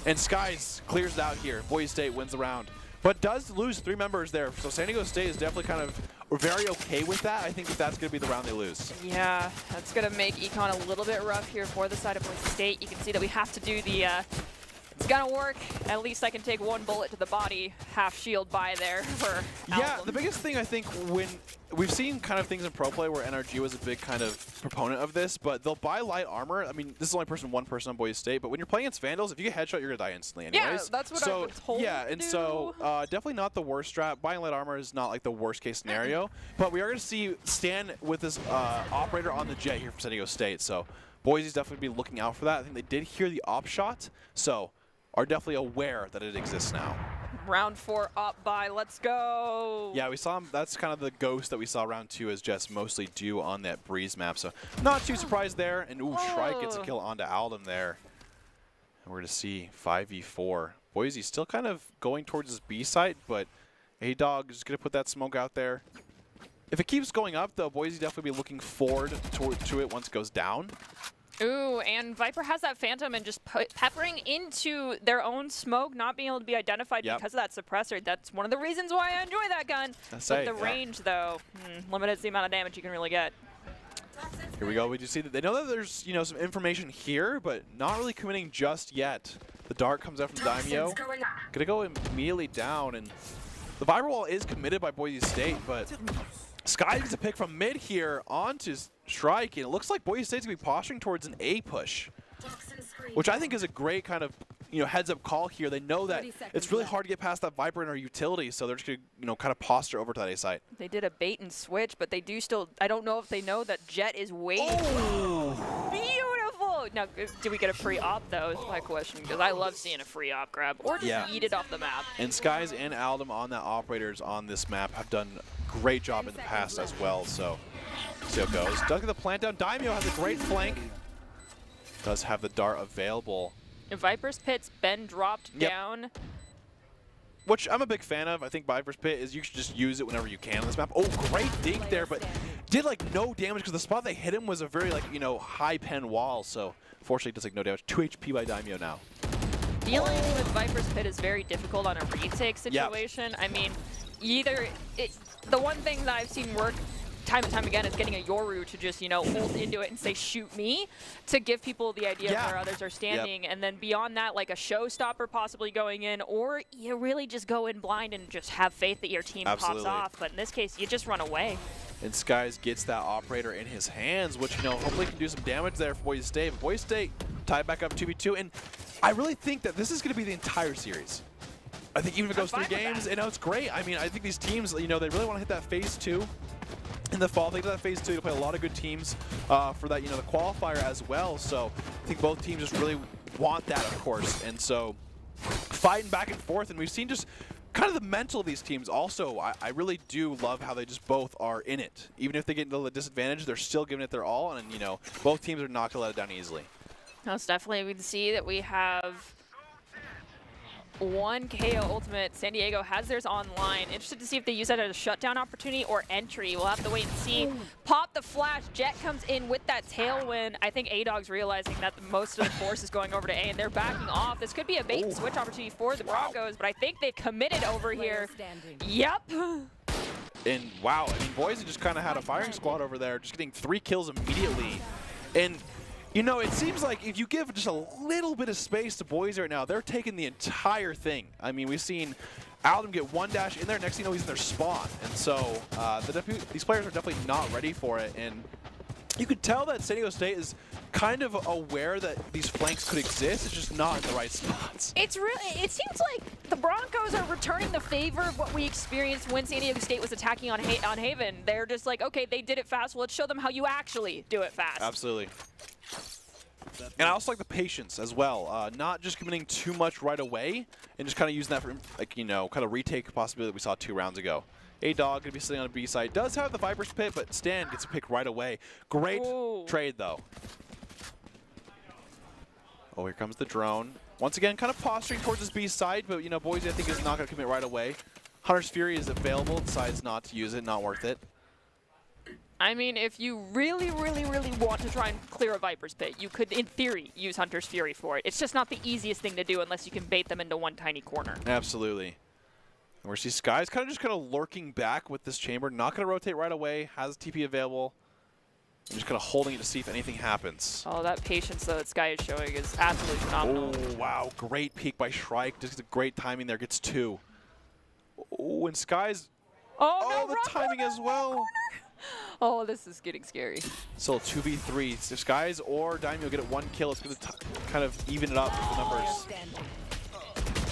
And Skies clears it out here. Boise State wins the round. But does lose 3 members there. So San Diego State is definitely kind of very okay with that. I think that that's going to be the round they lose. Yeah, that's going to make Econ a little bit rough here for the side of Boise State. You can see that we have to do the, it's going to work. At least I can take 1 bullet to the body, half shield by there for Yeah, Album. the biggest thing I think when we've seen kind of things in pro play where NRG was a big kind of proponent of this, but they'll buy light armor. I mean, this is only one person on Boise State, but when you're playing against Vandals, if you get headshot, you're going to die instantly anyways. Yeah, that's what so, I've been told yeah, to and do. so definitely not the worst strat. Buying light armor is not like the worst case scenario, but we are going to see Stan with this operator on the jet here from San Diego State, so Boise's definitely be looking out for that. I think they did hear the op shot, so are definitely aware that it exists now. Round 4 up by, let's go. Yeah, we saw him. That's kind of the ghost that we saw round 2 as Jess mostly do on that Breeze map. So not too surprised there. And ooh, Shrike gets a kill onto Aldem there. And we're going to see 5v4. Boise still kind of going towards his B site, but A-Dog is going to put that smoke out there. If it keeps going up, though, Boise definitely be looking forward to it once it goes down. Ooh, and Viper has that Phantom and just peppering into their own smoke, not being able to be identified because of that suppressor. That's one of the reasons why I enjoy that gun. But the range, though, limits the amount of damage you can really get. Here we go. We just see that they know that there's, you know, some information here, but not really committing just yet. The dart comes out from Daimyo. Gonna go immediately down, and the Viper wall is committed by Boise State, but Sky gets a pick from mid here onto Shrike, and it looks like Boise State's gonna be posturing towards an A push, which I think is a great kind of, you know, heads-up call here. They know that it's really hard to get past that Viper in our utility, so they're just gonna, you know, kind of posture over to that A site. They did a bait and switch, but they do still. I don't know if they know that Jet is waiting. Oh. Beautiful. Now, do we get a free op though? Is my question, because I love seeing a free op grab or just eat it off the map. And Skies and Aldem on that operators on this map have done a great job in the past as well. So see how it goes. Does get the plant down. Daimyo has a great flank. Does have the dart available. Viper's Pit's been dropped down. Which I'm a big fan of. I think Viper's Pit is you should just use it whenever you can on this map. Oh, great dink there, but did like no damage because the spot they hit him was a very like, you know, high pen wall. So fortunately it does like no damage. 2 HP by Daimyo now. Dealing with Viper's Pit is very difficult on a retake situation. I mean, the one thing that I've seen work time and time again is getting a Yoru to just, you know, hold into it and say, shoot me, to give people the idea of where others are standing. And then beyond that, like a showstopper possibly going in, or you really just go in blind and just have faith that your team pops off. But in this case, you just run away. And Skies gets that operator in his hands, which, you know, hopefully can do some damage there for Boise State. But Boise State tied back up 2v2. And I really think that this is going to be the entire series. I think even if it goes 3 games, you know, it's great. I mean, I think these teams, you know, they really want to hit that phase 2. In the fall, they do that phase 2 to play a lot of good teams for that, you know, the qualifier as well. So I think both teams just really want that, of course. And so fighting back and forth, and we've seen just kind of the mental of these teams. Also, I really do love how they just both are in it. Even if they get into the disadvantage, they're still giving it their all. And, you know, both teams are not going to let it down easily. Most definitely. We can see that we have 1 KO ultimate. San Diego has theirs online. Interested to see if they use that as a shutdown opportunity or entry. We'll have to wait and see. Pop the flash. Jet comes in with that tailwind. I think A-Dog's realizing that most of the force is going over to A, and they're backing off. This could be a bait and switch opportunity for the Broncos, but I think they've committed over here. Yep. And wow, I mean, Boise just kind of had a firing squad over there, just getting 3 kills immediately. And you know, it seems like if you give just a little bit of space to Boise right now, they're taking the entire thing. I mean, we've seen Aldem get 1 dash in there. Next thing you know, he's in their spawn. And so these players are definitely not ready for it. And you could tell that San Diego State is kind of aware that these flanks could exist. It's just not in the right spots. It seems like the Broncos are returning the favor of what we experienced when San Diego State was attacking on Haven. They're just like, okay, they did it fast. Well, let's show them how you actually do it fast. Absolutely. And I also like the patience as well, not just committing too much right away and just kind of using that for, like, you know, kind of retake possibility that we saw 2 rounds ago. A-Dog going to be sitting on a B side. Does have the Viper's Pit, but Stan gets a pick right away. Great trade, though. Oh, here comes the drone. Once again, kind of posturing towards his B side, but, you know, Boise, I think, is not going to commit right away. Hunter's Fury is available, decides not to use it, not worth it. I mean, if you really, really, really want to try and clear a Viper's Pit, you could, in theory, use Hunter's Fury for it. It's just not the easiest thing to do unless you can bait them into one tiny corner. Absolutely. And we see Sky's kind of lurking back with this chamber, not going to rotate right away, has TP available. I'm just kind of holding it to see if anything happens. Oh, that patience, though, that Sky is showing is absolutely phenomenal. Oh, wow. Great peek by Shrike. Just great timing there. Gets 2. Oh, and Sky's... Oh, no, the timing as well. Oh, this is getting scary. So 2v3. So if Skies or Daimyo get it 1 kill, it's going to kind of even it up with the numbers.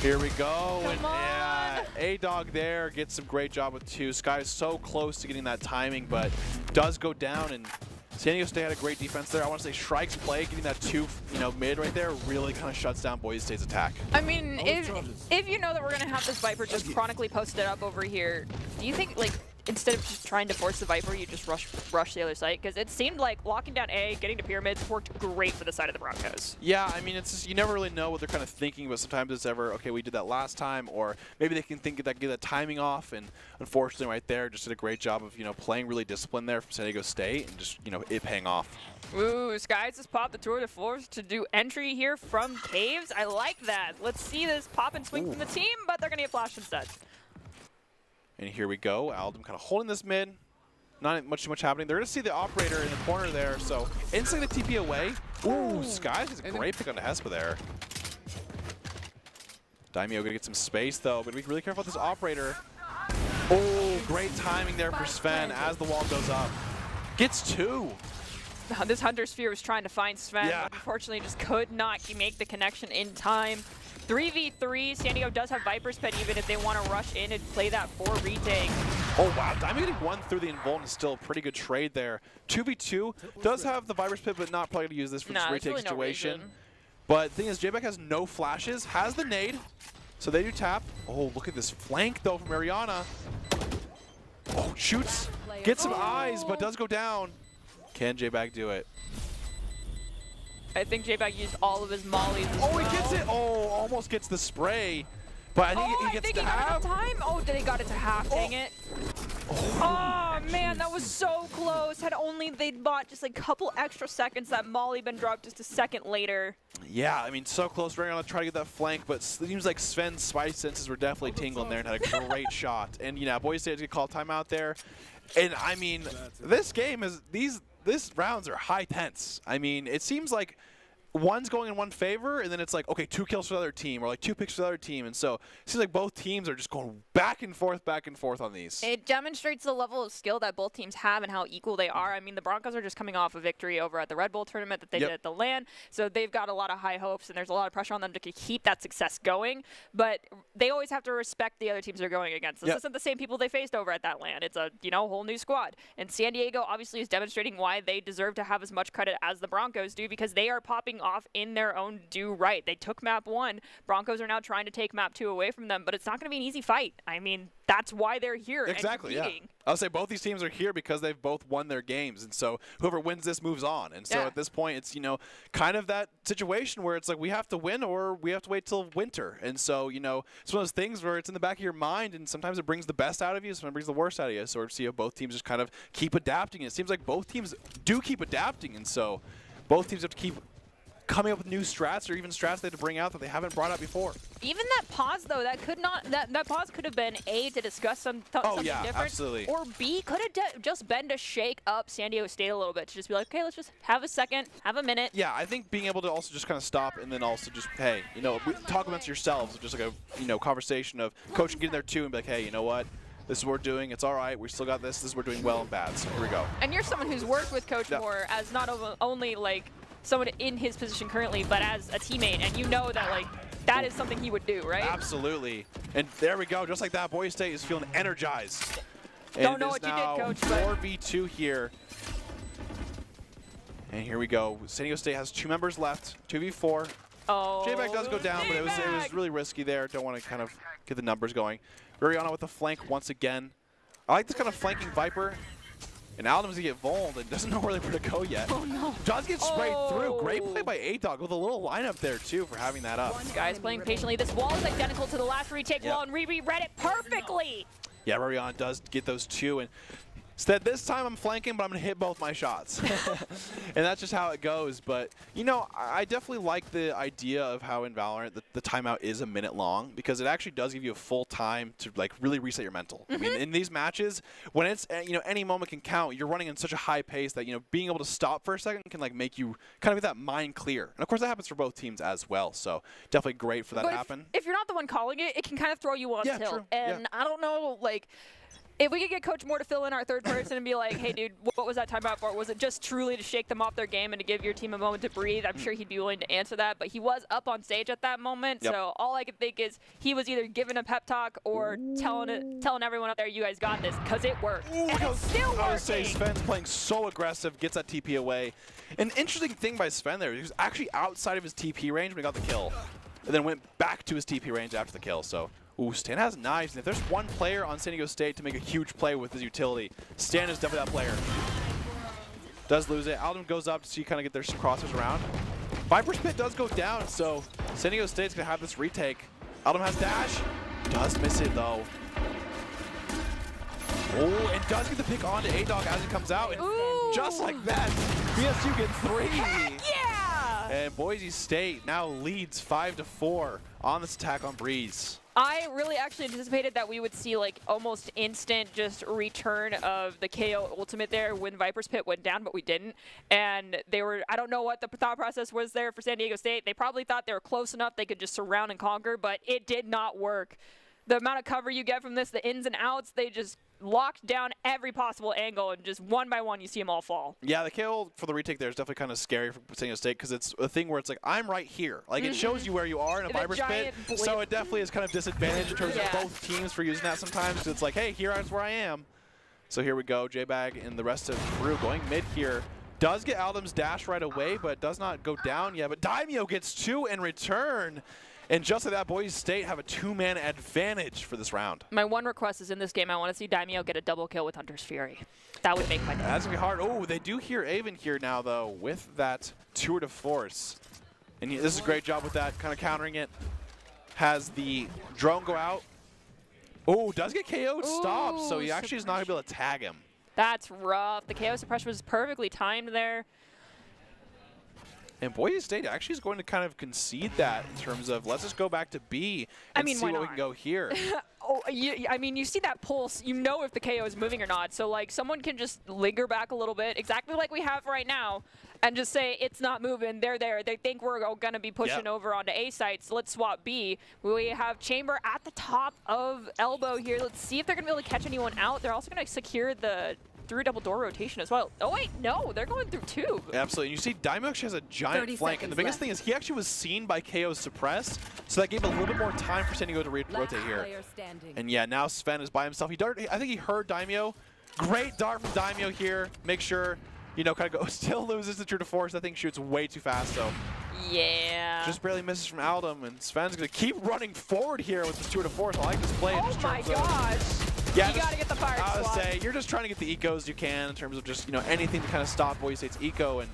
Here we go. Come and on. A-Dog there gets some great job with 2. Sky's so close to getting that timing, but does go down. And San Diego State had a great defense there. I want to say Shrike's play, getting that 2, mid right there, really kind of shuts down Boise State's attack. I mean, if you know that we're going to have this Viper just chronically posted up over here, do you think, like, instead of just trying to force the Viper, you just rush the other site? Because it seemed like locking down A, getting to pyramids worked great for the side of the Broncos. Yeah, I mean, it's just, you never really know what they're kind of thinking, but sometimes it's ever, okay, we did that last time, or maybe they can think that get that timing off, and unfortunately right there, just did a great job of, playing really disciplined there from San Diego State, and just, it paying off. Ooh, Skies just popped the tour de force to do entry here from Caves. I like that. Let's see this pop and swing from the team, but they're going to get flashed instead. And here we go. Aldum kind of holding this mid. Not much happening. They're going to see the operator in the corner there, so instantly the TP away. Ooh, Skies gets a great pick on the Hespa there. Daimyo going to get some space, though, but be really careful with this operator. Oh, great timing there for Sven as the wall goes up. Gets 2. This Hunter's Sphere was trying to find Sven, Yeah. but unfortunately just could not make the connection in time. 3v3, San Diego does have Viper's Pet even if they want to rush in and play that 4 retake. Oh, wow. Daimyo getting 1 through the invuln is still a pretty good trade there. 2v2 does have the Viper's Pit, but not probably going to use this for this retake really situation. No but the thing is, J-Back has no flashes, has the nade, so they do tap. Oh, look at this flank, though, from Ariana. Oh, shoots, gets some eyes, but does go down. Can J-Back do it? I think J-Bag used all of his mollies as Oh, well. he gets it. Oh, almost gets the spray. But I think he gets the half. Got enough time. Oh, did he got it to half? Dang it. Oh, man, that was so close. Had only they'd bought just a couple extra seconds, that molly been dropped just a second later. Yeah, I mean, so close. Right on to try to get that flank, but it seems like Sven's spice senses were definitely tingling there and had a great shot. And, Boise State had to call timeout there. And, I mean, this game is these rounds are high tense. I mean, it seems like one's going in one favor, and then it's like, okay, 2 kills for the other team, or like 2 picks for the other team. And so it seems like both teams are just going back and forth on these. It demonstrates the level of skill that both teams have and how equal they are. I mean, the Broncos are just coming off a victory over at the Red Bull tournament that they did at the LAN, so they've got a lot of high hopes, and there's a lot of pressure on them to keep that success going. But they always have to respect the other teams they're going against. This isn't the same people they faced over at that LAN. It's a whole new squad. And San Diego obviously is demonstrating why they deserve to have as much credit as the Broncos do, because they are popping off in their own due right. They took map 1. Broncos are now trying to take map 2 away from them, but it's not going to be an easy fight. I mean, that's why they're here. Exactly, and yeah. I'll say both these teams are here because they've both won their games, and so whoever wins this moves on. And so at this point, it's kind of that situation where it's like we have to win or we have to wait till winter. And so it's one of those things where it's in the back of your mind, and sometimes it brings the best out of you, sometimes it brings the worst out of you. So we see how both teams just kind of keep adapting. And it seems like both teams do keep adapting, and so both teams have to keep coming up with new strats or even strats they have to bring out that they haven't brought out before. Even that pause, though, that pause could have been A, to discuss something different, absolutely. or B, could have just been to shake up San Diego State a little bit, to just be like, okay, let's just have a second, have a minute. Yeah, I think being able to also just kind of stop and then also just, hey, talk amongst yourselves, just like a conversation of coaching getting there too and be like, hey, you know what? This is what we're doing. It's all right. We still got this. This is what we're doing well and bad. So here we go. And you're someone who's worked with Coach Moore as not only like someone in his position currently, but as a teammate, and you know that that is something he would do, right? Absolutely. And there we go. Just like that, Boise State is feeling energized. Don't know what you did, Coach. 4v2 here. And here we go. San Diego State has 2 members left. 2v4. Oh. J-Bag does go down, but it was really risky there. Don't want to kind of get the numbers going. Ariana with the flank once again. I like this kind of flanking Viper. And Adam's gonna get voled and doesn't know where to go yet. Oh no. Does get sprayed through. Great play by A-Dog with a little lineup there too for having that up. Guys playing patiently. This wall is identical to the last retake wall, and Riri read it perfectly. Yeah, Rarion does get those two, and instead this time I'm flanking, but I'm gonna hit both my shots. And that's just how it goes. But you know, I definitely like the idea of how in Valorant the timeout is a minute long, because it actually does give you a full time to like really reset your mental. I mean, in these matches, when it's any moment can count, you're running in such a high pace that being able to stop for a second can like make you kind of get that mind clear. And of course that happens for both teams as well. So definitely great for that to happen. If you're not the one calling it, it can kind of throw you on tilt. True. And I don't know, like, if we could get Coach Moore to fill in our third person and be like, hey, dude, what was that timeout for? Was it just truly to shake them off their game and to give your team a moment to breathe? I'm sure he'd be willing to answer that. But he was up on stage at that moment. Yep. So all I could think is he was either giving a pep talk or telling everyone out there, you guys got this, because it worked. Ooh, and it's still working. I would say Sven's playing so aggressive, gets that TP away. An interesting thing by Sven there, he was actually outside of his TP range when he got the kill. And then went back to his TP range after the kill. So, ooh, Stan has knives. And if there's one player on San Diego State to make a huge play with his utility, Stan is definitely that player. Does lose it. Alden goes up to see kind of get their crossers around. Viper's Pit does go down, so San Diego State's going to have this retake. Alden has dash. Does miss it, though. Oh, and does get the pick onto A-Dog as he comes out. And just like that, BSU gets 3. Heck yeah! And Boise State now leads 5-4 on this attack on Breeze. I really actually anticipated that we would see like almost instant just return of the KO ultimate there when Viper's Pit went down, but we didn't. And they were, I don't know what the thought process was there for San Diego State. They probably thought they were close enough they could just surround and conquer, but it did not work. The amount of cover you get from this, the ins and outs, they just locked down every possible angle, and just one by one you see them all fall. Yeah, the KO for the retake there is definitely kind of scary for San Diego State, because it's a thing where it's like, I'm right here. Like, it shows you where you are in a Viper's Pit, so it definitely is kind of disadvantaged in terms of both teams for using that sometimes, because it's like, hey, here's where I am. So here we go, J-Bag and the rest of the crew going mid here. Does get Aldam's dash right away, but does not go down yet. But Daimyo gets 2 in return. And just like that, Boise State have a 2-man advantage for this round. My one request is in this game, I want to see Daimyo get a double kill with Hunter's Fury. That would make my day. That's going to be hard. Oh, they do hear Avon here now, though, with that tour de force. And this is a great job with that, kind of countering it. Has the drone go out. Oh, does get KO'd, stopped. So he actually is not going to be able to tag him. That's rough. The KO suppression was perfectly timed there. And Boise State actually is going to kind of concede that in terms of, let's just go back to B and see what we can go here. I mean, you see that pulse, you know if the KO is moving or not. So, like, someone can just linger back a little bit, exactly like we have right now, and just say, it's not moving, they're there. They think we're going to be pushing over onto A sites. Let's swap B. We have Chamber at the top of Elbow here. Let's see if they're going to be able to catch anyone out. They're also going to secure the through double door rotation as well. Oh wait, no, they're going through tube. Absolutely. And you see Daimyo actually has a giant flank, and the biggest thing is he actually was seen by KO's suppress, so that gave a little bit more time for San Diego to rotate here. And yeah, now Sven is by himself. I think he heard Daimyo. Great dart from Daimyo here. Make sure, kind of go. Still loses the true to force. I think shoots way too fast, so. Yeah. Just barely misses from Aldam, and Sven's going to keep running forward here with the tour de force. I like this play. Oh my gosh. Yeah, you got to get the fire I would squad. say you're just trying to get the ecos you can in terms of just, anything to kind of stop Boise State's eco. And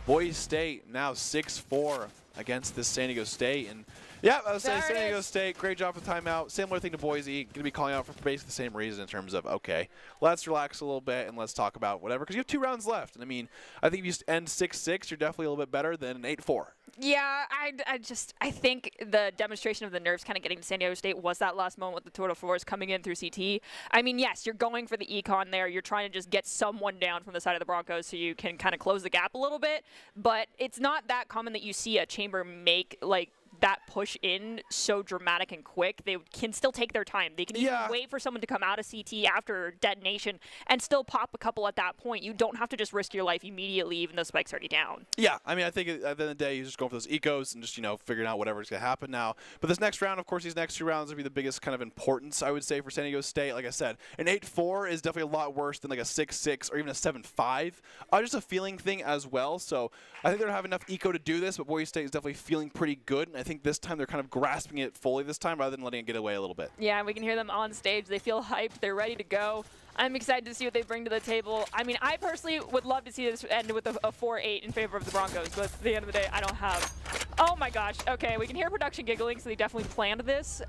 Boise State now 6-4 against this San Diego State. And yeah, I would say San Diego State, great job for the timeout. Similar thing to Boise, going to be calling out for basically the same reason in terms of, okay, let's relax a little bit and let's talk about whatever. Because you have 2 rounds left. And I mean, I think if you end 6-6, you're definitely a little bit better than an 8-4. Yeah, I think the demonstration of the nerves kind of getting to San Diego State was that last moment with the tour de force coming in through CT. I mean, yes, you're going for the econ there. You're trying to just get someone down from the side of the Broncos so you can kind of close the gap a little bit. But it's not that common that you see a Chamber make, like, that push in so dramatic and quick. They can still take their time. They can even wait for someone to come out of CT after detonation and still pop a couple at that point. You don't have to just risk your life immediately, even though Spike's already down. Yeah, I mean, I think at the end of the day, you're just going for those ecos and just, figuring out whatever's going to happen now. But this next round, of course, these next 2 rounds will be the biggest kind of importance, I would say, for San Diego State. Like I said, an 8-4 is definitely a lot worse than like a 6-6 or even a 7-5. Just a feeling thing as well. So I think they don't have enough eco to do this, but Boise State is definitely feeling pretty good. And I think think this time they're kind of grasping it fully this time rather than letting it get away a little bit. Yeah, we can hear them on stage. They feel hyped. They're ready to go. I'm excited to see what they bring to the table. I mean, I personally would love to see this end with a 4-8 in favor of the Broncos, but at the end of the day, I don't have. Oh my gosh. Okay, we can hear production giggling, so they definitely planned this.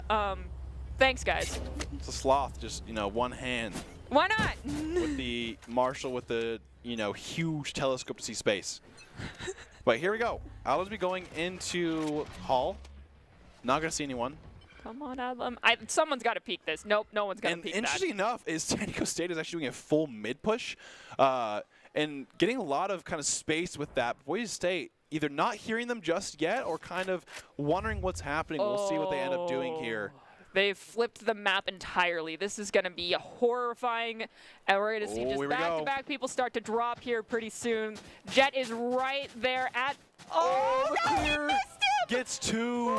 Thanks, guys. It's a sloth, just, you know, one hand. Why not? With the Marshall with the, you know, huge telescope to see space. But here we go. Aldo's be going into Hall. Not going to see anyone. Come on, Adam. Someone's got to peek this. Nope, no one's going to peek that. And interesting enough is San Diego State is actually doing a full mid push and getting a lot of kind of space with that. Boise State either not hearing them just yet or kind of wondering what's happening. We'll see what they end up doing here. They've flipped the map entirely. This is going to be horrifying. And we're going to see just back-to-back people start to drop here pretty soon. Jet is right there at... Oh, no, he missed him! Gets two.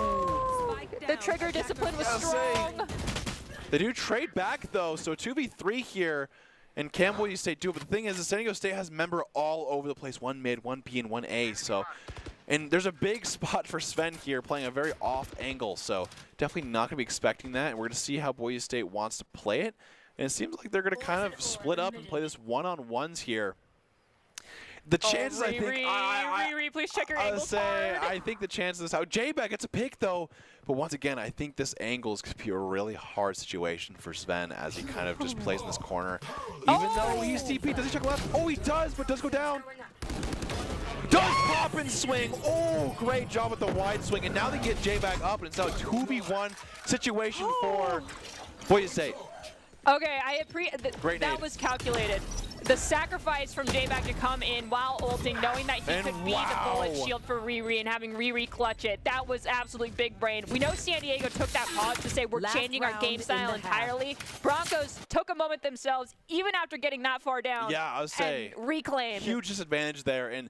The trigger discipline was strong. They do trade back, though, so 2v3 here. And can Boise State do it? But the thing is, San Diego State has member all over the place. One mid, one B, and one A. So, and there's a big spot for Sven here playing a very off angle. So definitely not going to be expecting that. And we're going to see how Boise State wants to play it. And it seems like they're going to kind of split up and play this one-on-ones here. The chances, I think, please check your angle card. I think the chances how J-Bag gets a pick though, but once again, I think this angle is going to be a really hard situation for Sven as he kind of just plays in this corner. Even though he's TP, does he check left? Oh, he does, but does go down. Does pop and swing. Oh, great job with the wide swing, and now they get J-Bag up, and it's now a 2v1 situation for Boise State. Okay, that was calculated. The sacrifice from J-Bag to come in while ulting, knowing that he could be the bullet shield for Riri and having Riri clutch it, that was absolutely big brain. We know San Diego took that pause to say we're changing our game style entirely. Broncos took a moment themselves, even after getting that far down. Yeah, I would say reclaimed. Huge disadvantage there. And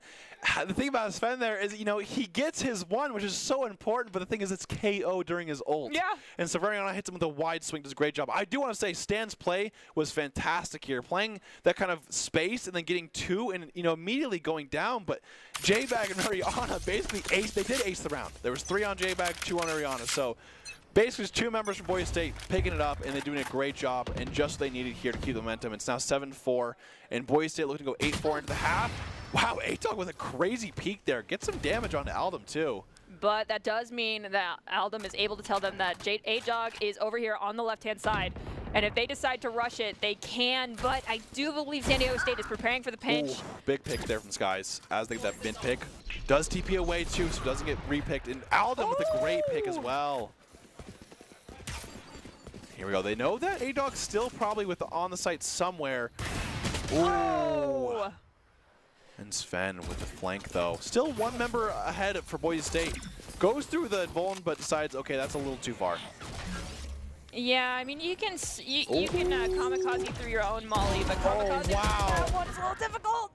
the thing about Sven there is, you know, he gets his one, which is so important, but the thing is it's KO during his ult. Yeah. And Severiano hits him with a wide swing, does a great job. I do want to say Stan's play was fantastic here, playing that kind of space and then getting two and, you know, immediately going down. But J-Bag and Mariana basically aced. They did ace the round. There was 3 on J-Bag, 2 on Mariana. So basically it's 2 members from Boise State picking it up, and they're doing a great job and just what they needed here to keep the momentum. It's now 7-4, and Boise State looking to go 8-4 into the half. Wow, A-Dog with a crazy peek there. Get some damage onto Aldum too. But that does mean that Aldum is able to tell them that A-Dog is over here on the left-hand side. And if they decide to rush it, they can. But I do believe San Diego State is preparing for the pinch. Ooh, big pick there from Skies as they get that mid pick. Does TP away too, so doesn't get repicked. And Aldum with a great pick as well. Here we go. They know that A-Dog's still probably on the site somewhere. Ooh. And Sven with the flank, though. Still 1 member ahead for Boise State. Goes through the Vuln, but decides, okay, that's a little too far. Yeah, I mean, you can kamikaze through your own molly, but kamikaze that one is a little difficult.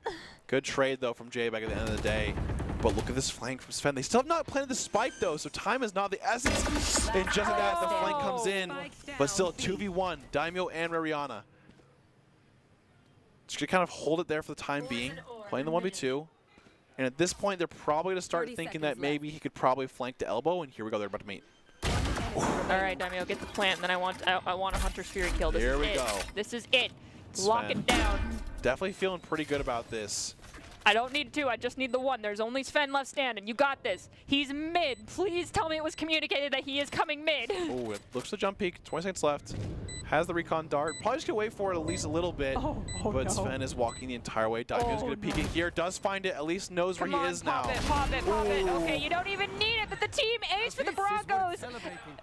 Good trade, though, from J-Bag at the end of the day. But look at this flank from Sven. They still have not planted the spike, though, so time is not the essence. And just like that, the flank comes in. But still, 2v1, Daimyo and Mariana. Just gonna kind of hold it there for the time being, playing the 1v2. And at this point, they're probably going to start thinking that maybe he could probably flank to elbow, and here we go, they're about to meet. All right, Daimyo, get the plant, and then I want a Hunter's Fury kill. This Here we is go. This is it. Sven. Lock it down. Definitely feeling pretty good about this. I don't need 2, I just need the 1. There's only Sven left standing. You got this. He's mid. Please tell me it was communicated that he is coming mid. Oh, it looks to jump peek. 20 seconds left. Has the recon dart. Probably just going to wait for it at least a little bit. But no. Sven is walking the entire way. Daimyo's going to peek it here. Does find it. At least knows where he is now. Pop it. Okay, you don't even need it, but the team ace for the Broncos.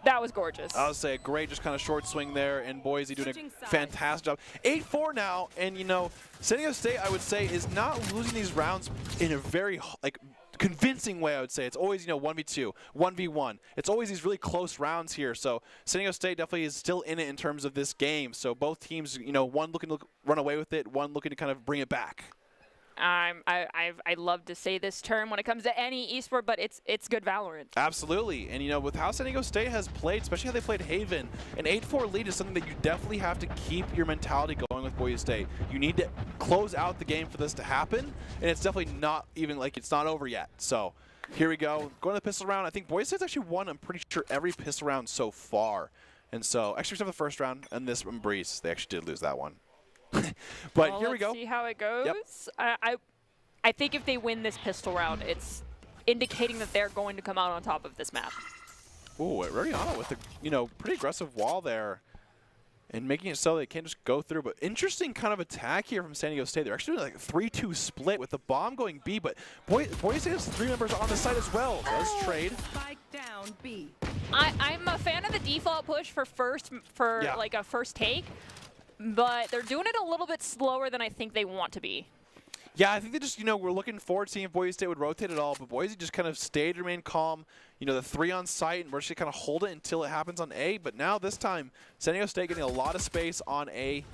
That was gorgeous. I would say a great just kind of short swing there, and Boise doing a fantastic job. 8-4 now, and, you know, San Diego State, I would say, is not losing these rounds in a very, like, convincing way, I would say. It's always, you know, 1v2, 1v1. It's always these really close rounds here. So San Diego State definitely is still in it in terms of this game. So both teams, you know, one looking to run away with it, one looking to kind of bring it back. I love to say this term when it comes to any esport, but it's good Valorant. Absolutely, and you know, with how San Diego State has played, especially how they played Haven, an 8-4 lead is something that you definitely have to keep your mentality going with Boise State. You need to close out the game for this to happen, and it's definitely not even like it's not over yet. So Here we go. Going to the pistol round. I think Boise State's actually won, I'm pretty sure, every pistol round so far. And so, actually, except for the first round and this one, Breeze, they actually did lose that one. But well, here we go. Let's see how it goes. Yep. I think if they win this pistol round, it's indicating that they're going to come out on top of this map. Ooh, Rariana with a pretty aggressive wall there. And making it so they can't just go through. But interesting kind of attack here from San Diego State. They're actually doing like a 3-2 split with the bomb going B, but Boise State has 3 members on the side as well. Does trade. Spike down B. I'm a fan of the default push for like a first take, but they're doing it a little bit slower than I think they want to be. Yeah, I think they just, we're looking forward to seeing if Boise State would rotate at all, but Boise just kind of stayed, remained calm. The 3 on site, and we're just going to kind of hold it until it happens on A. But now this time, San Diego State getting a lot of space on A,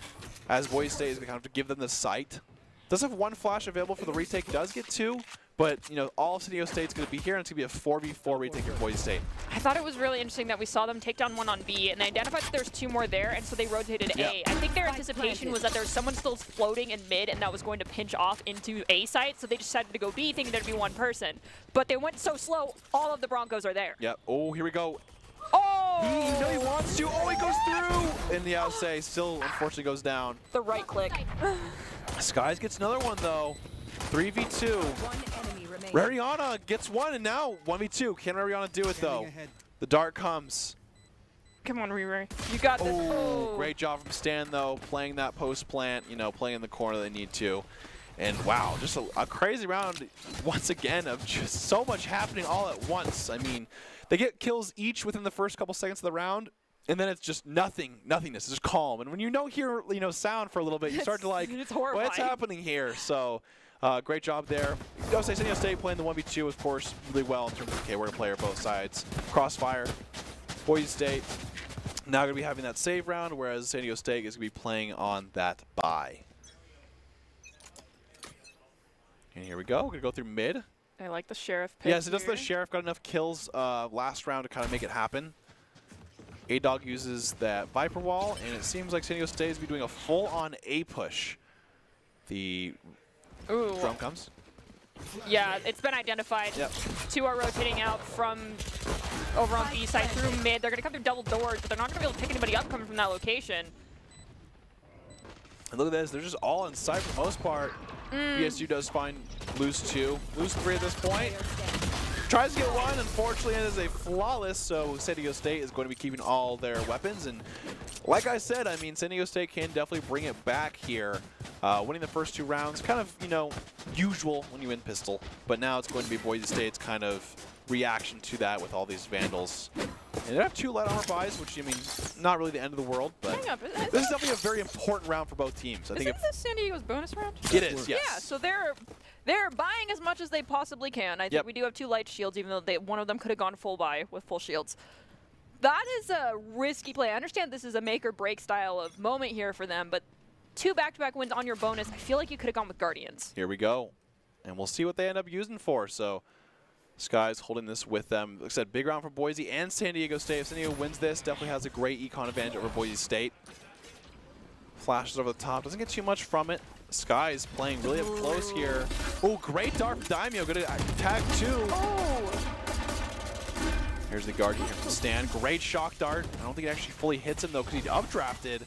as Boise State is going to kind of give them the site. Does have 1 flash available for the retake, does get 2. But, all of San Diego State's going to be here, and it's going to be a 4v4 retake for Boise State. I thought it was really interesting that we saw them take down 1 on B, and they identified that there's 2 more there, and so they rotated A. I think their anticipation was that there was someone still floating in mid, and that was going to pinch off into A site, so they decided to go B, thinking there'd be 1 person. But they went so slow, all of the Broncos are there. Yep. Oh, here we go. Oh! He wants to. Oh, he goes through! And the outsay still, unfortunately, goes down. The right click. Skies gets another one, though. 3v2. One enemy remaining. Rariana gets 1, and now 1v2. Can Rariana do it, though? The dart comes. Come on, Riri. You got this. Oh, great job from Stan, though, playing that post plant, playing in the corner they need to. And wow, just a crazy round once again of just so much happening all at once. I mean, they get kills each within the first couple seconds of the round, and then it's just nothingness. It's just calm. And when you don't hear, sound for a little bit, you start to like, it's horrifying. What's happening here? So, great job there. I'll say San Diego State playing the 1v2, of course, really well in terms of, okay, we're going to play both sides. Crossfire, Boise State, now going to be having that save round, whereas San Diego State is going to be playing on that bye. And here we go. We're going to go through mid. I like the Sheriff pick. Yes, it does. The Sheriff got enough kills last round to kind of make it happen. A-Dog uses that Viper wall, and it seems like San Diego State is be doing a full-on A push. The drum comes. Yeah, it's been identified. Yep. 2 are rotating out from over on B side through mid. They're going to come through double doors, but they're not going to be able to pick anybody up coming from that location. And look at this. They're just all in sight for the most part. BSU does find lose 2. Lose 3 at this point. Tries to get 1. Unfortunately, it is a flawless, so San Diego State is going to be keeping all their weapons. And like I said, I mean, San Diego State can definitely bring it back here. Winning the first 2 rounds, kind of, usual when you win pistol. But now it's going to be Boise State's kind of reaction to that with all these Vandals. And they have 2 light armor buys, which, I mean, not really the end of the world, but this is definitely a very important round for both teams. I think Isn't this San Diego's bonus round? It is, yes. Yeah, so they're buying as much as they possibly can. I think we do have 2 light shields, even though one of them could have gone full buy with full shields. That is a risky play. I understand this is a make or break style of moment here for them, but 2 back-to-back wins on your bonus, I feel like you could have gone with Guardians. Here we go. And we'll see what they end up using for. So Sky's holding this with them. Like I said, big round for Boise and San Diego State. If San Diego wins this, definitely has a great econ advantage over Boise State. Flashes over the top. Doesn't get too much from it. Sky's playing really up close here. Oh, great dart from Daimyo. Good tag 2. Oh! Here's the Guardian here from Stan. Great shock dart. I don't think it actually fully hits him, though, because he updrafted.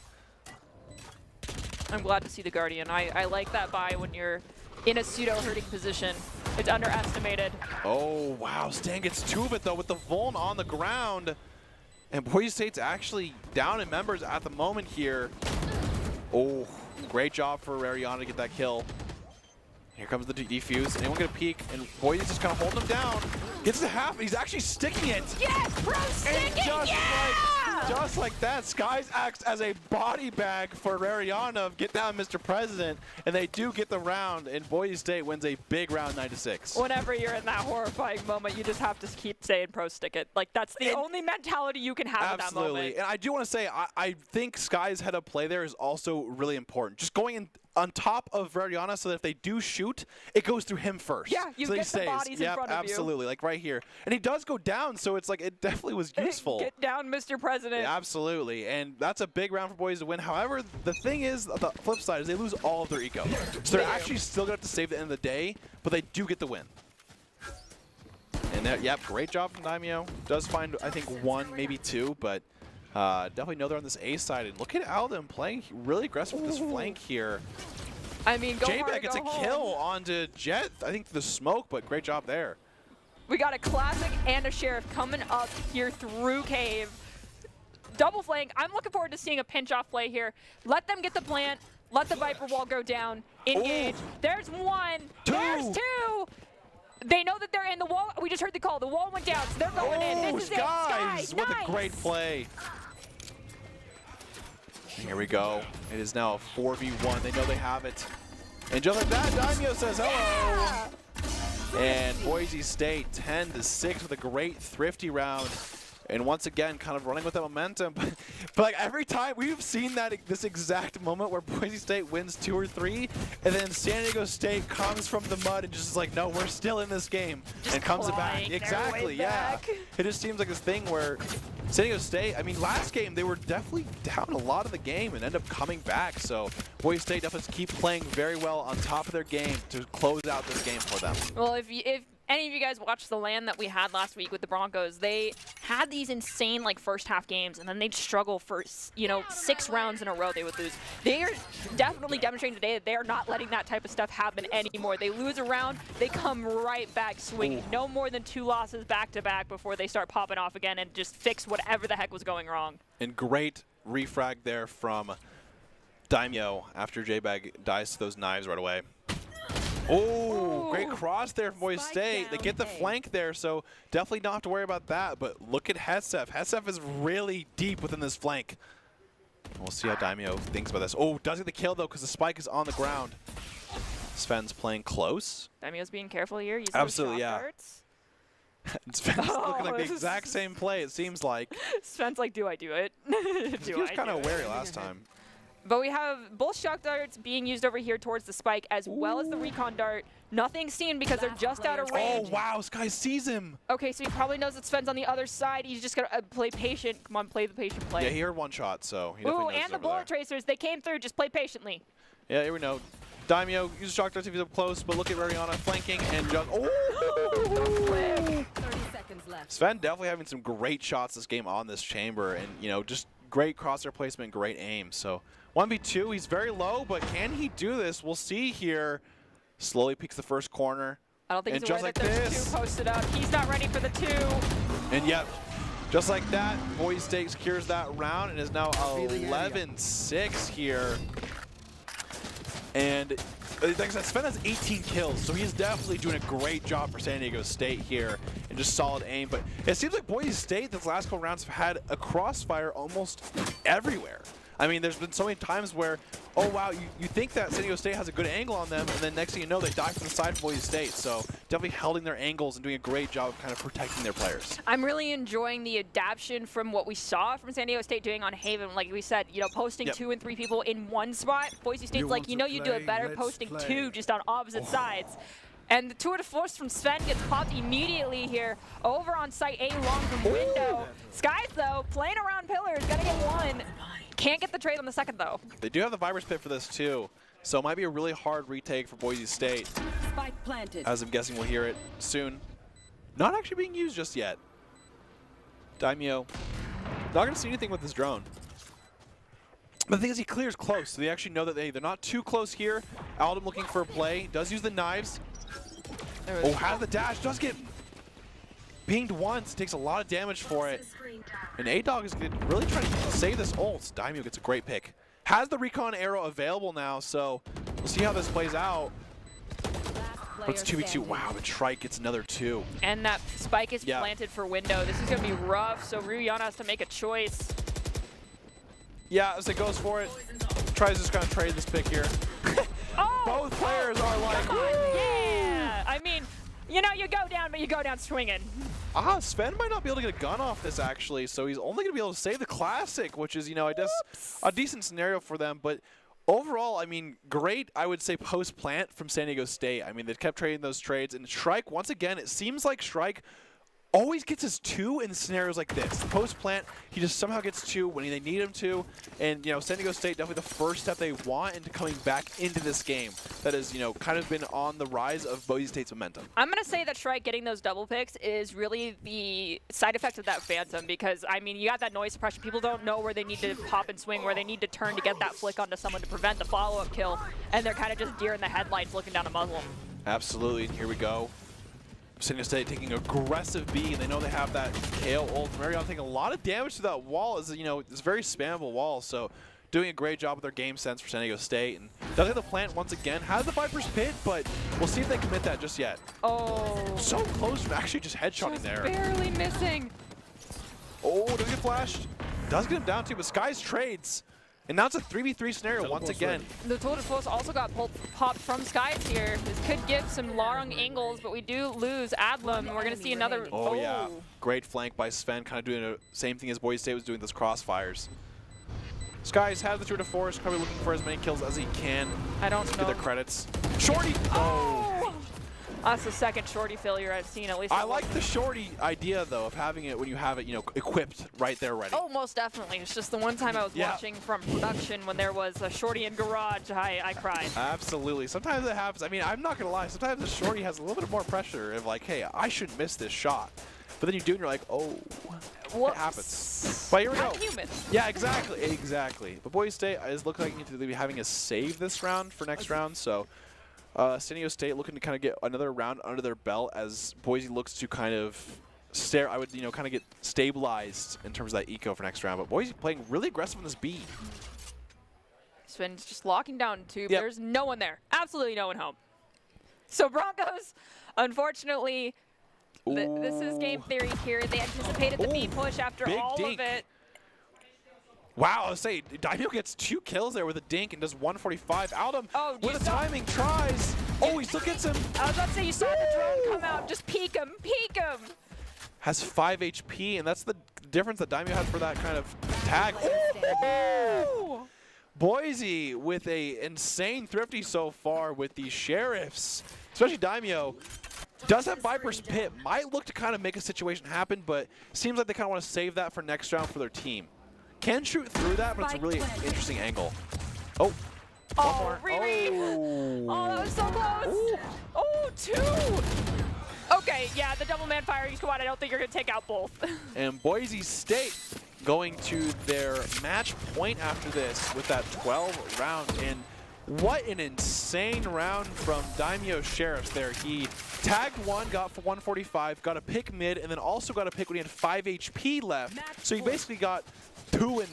I'm glad to see the Guardian. I like that buy when you're in a pseudo-hurting position. It's underestimated. Oh, wow. Stan gets 2 of it, though, with the Vuln on the ground. And Boise State's actually down in members at the moment here. Oh, great job for Rariana to get that kill. Here comes the defuse. Anyone get a peek? And Boise's just kind of holding him down. Gets to half. He's actually sticking it. Yes, bro, stick it, just like that, Skies acts as a body bag for Rariana. Get down, Mr. President. And they do get the round, and Boise State wins a big round 9-6. Whenever you're in that horrifying moment, you just have to keep saying pro stick it. Like, that's the only mentality you can have at that moment. Absolutely. And I do want to say, I think Sky's head up play there is also really important. Just going in on top of Rariana so that if they do shoot, it goes through him first. Yeah, you so get the bodies in front of you. Absolutely, like right here. And he does go down, so it's like it definitely was useful. Get down, Mr. President. Yeah, absolutely, and that's a big round for Boise to win. However, the thing is, the flip side is they lose all of their eco. So they're actually still going to have to save the end of the day, but they do get the win. there, yep, great job from Daimyo. Does find, I think, 1, maybe 2, but definitely know they're on this A side. And look at Alden playing really aggressive with this flank here. I mean, go hard, J-Bag gets go a home. kill onto Jet, I think, the smoke, but great job there. We got a Classic and a Sheriff coming up here through Cave. Double flank. I'm looking forward to seeing a pinch-off play here. Let them get the plant. Let the Viper wall go down. Engage. Ooh. There's 1. There's 2. They know that they're in the wall. We just heard the call. The wall went down, so they're going in. This is Skies, it. What Nice. a great play. Here we go. It is now a 4v1. They know they have it. And just like that, Daimyo says hello. Yeah. And Boise State 10-6 with a great thrifty round. And once again, kind of running with that momentum. But like every time, we've seen this exact moment where Boise State wins 2 or 3, and then San Diego State comes from the mud and just is like, no, we're still in this game, and comes it back. Exactly, yeah. It just seems like this thing where San Diego State, I mean, last game, they were definitely down a lot of the game and end up coming back. So Boise State definitely keep playing very well on top of their game to close out this game for them. Well, if any of you guys watched the LAN that we had last week with the Broncos, they had these insane like first half games, and then they'd struggle for 6 rounds in a row they would lose. They are definitely demonstrating today that they are not letting that type of stuff happen anymore. They lose a round, they come right back swinging. Ooh. No more than 2 losses back to back before they start popping off again and just fix whatever the heck was going wrong. And great refrag there from Daimyo after J-Bag dies to those knives right away. Oh, great cross there from Boise State. They get the flank there, so definitely don't have to worry about that. But look at Hesef. Hesef is really deep within this flank. We'll see how Daimyo thinks about this. Oh, does get the kill, though, because the spike is on the ground. Sven's playing close. Daimyo's being careful here. Using absolutely, yeah. darts. Sven's looking like the exact same play, it seems like. Sven's like, do I do it? He was kind of wary last time. But we have both shock darts being used over here towards the spike, as well as the recon dart. Nothing seen because they're just out of range. Oh, wow, Sky sees him. Okay, so he probably knows that Sven's on the other side. He's just going to play patient. Come on, play the patient play. Yeah, he heard 1 shot, so he definitely knows and the bullet tracers. They came through. Just play patiently. Yeah, here we know. Daimyo uses shock darts if he's up close, but look at Mariana flanking and just... Oh! 30 seconds left. Sven definitely having some great shots this game on this chamber, and, just great crosshair placement, great aim. So 1v2, he's very low, but can he do this? We'll see here. Slowly peeks the first corner. I don't think and he's aware that there's 2 posted up. He's not ready for the 2. And yep, just like that, Boise State secures that round and is now 11-6 here. And like I said, Sven has 18 kills, so he's definitely doing a great job for San Diego State here and just solid aim. But it seems like Boise State, this last couple rounds, have had a crossfire almost everywhere. I mean, there's been so many times where, oh, wow, you think that San Diego State has a good angle on them, and then next thing you know, they die from the side of Boise State. So definitely holding their angles and doing a great job of kind of protecting their players. I'm really enjoying the adaptation from what we saw from San Diego State doing on Haven. Like we said, posting 2 and 3 people in one spot. Boise State's like, you do it better posting 2 just on opposite sides. And the tour de force from Sven gets popped immediately here. Over on site A long from window. Skies, though, playing around pillars, gonna get 1. Can't get the trade on the second, though. They do have the Virus Pit for this, too. So it might be a really hard retake for Boise State. Spike planted. As I'm guessing we'll hear it soon. Not actually being used just yet. Daimyo not going to see anything with this drone. But the thing is, he clears close, so they actually know that they're not too close here. Alden looking for a play. Does use the knives. Oh, has the dash. Does get pinged once. Takes a lot of damage for it. And A-Dog is really trying to save this ult. Daimyo gets a great pick. Has the recon arrow available now, so we'll see how this plays out. But it's 2v2. Wow, the Trike gets another 2. And that spike is planted for window. This is going to be rough, so Ryuyana has to make a choice. Yeah, as it goes for it. Tries to just kind of trade this pick here. Both players are like, yeah! I mean, you go down, but you go down swinging. Sven might not be able to get a gun off this, actually, so he's only going to be able to save the Classic, which is, I guess, a decent scenario for them. But overall, I mean, great, I would say, post-plant from San Diego State. I mean, they kept trading those trades. And Shrike, once again, it seems like Shrike always gets his 2 in scenarios like this. Post plant, he just somehow gets 2 when they need him to. And, you know, San Diego State, definitely the first step they want into coming back into this game. That has, you know, kind of been on the rise of Boise State's momentum. I'm going to say that Shrike getting those double picks is really the side effect of that Phantom because, I mean, you got that noise suppression. People don't know where they need to pop and swing, where they need to turn to get that flick onto someone to prevent the follow-up kill. And they're kind of just deer in the headlights looking down a muzzle. Absolutely, and here we go. San Diego State taking aggressive B, and they know they have that KO ult. Marion taking a lot of damage to that wall. Is, you know, it's a very spammable wall, so doing a great job with their game sense for San Diego State. And does have the plant once again, has the Viper's Pit, but we'll see if they commit that just yet. Oh. So close from actually just headshotting just there. Barely missing. Oh, does get flashed? Does get him down too, but Skies trades. And now it's a 3v3 scenario once again. The Total Force also got popped from Skies here. This could give some long angles, but we do lose Adlam. We're going to see another. Oh, yeah. Great flank by Sven, kind of doing the same thing as Boise State was doing, those crossfires. Skies has the Tour de Force, probably looking for as many kills as he can. I don't know. Get their credits. Shorty! Oh! That's the second Shorty failure I've seen, at least. I like the Shorty idea, though, of having it when you have it, you know, equipped right there ready. Oh, most definitely. It's just the one time I was watching from production when there was a Shorty in garage, I cried. Absolutely. Sometimes it happens. I mean, I'm not going to lie. Sometimes the Shorty has a little bit more pressure of like, hey, I shouldn't miss this shot. But then you do, and you're like, oh, Whoops. It happens. But here we go. I'm human. Yeah, exactly. Exactly. But Boise State is looking like you need to be having a save this round for next round, so San Diego State looking to kind of get another round under their belt as Boise looks to kind of stare. I would, you know, kind of get stabilized in terms of that eco for next round. But Boise playing really aggressive on this B. Sven's just locking down tube. Yep. There's no one there. Absolutely no one home. So Broncos, unfortunately, this is game theory here. They anticipated the B push after all of it. Wow, I was saying, Daimyo gets 2 kills there with a dink and does 145. Aldum with the timing tries. Oh, he still gets him. I was about to say, you saw the drone come out. Just peek him, peek him. Has 5 HP, and that's the difference that Daimyo has for that kind of tag. Ooh. Boise with a insane thrifty so far with the Sheriffs, especially Daimyo. Does have Viper's Pit, might look to kind of make a situation happen, but seems like they kind of want to save that for next round for their team. Can shoot through that, but it's a really interesting angle. Oh, one more. Riri. Oh, that was so close. Ooh. Oh, 2. Okay, yeah, the double man firing squad, I don't think you're going to take out both. And Boise State going to their match point after this with that 12 round. And what an insane round from Daimyo Sheriffs there. He tagged 1, got for 145, got a pick mid, and then also got a pick when he had 5 HP left. So he basically got 2 and,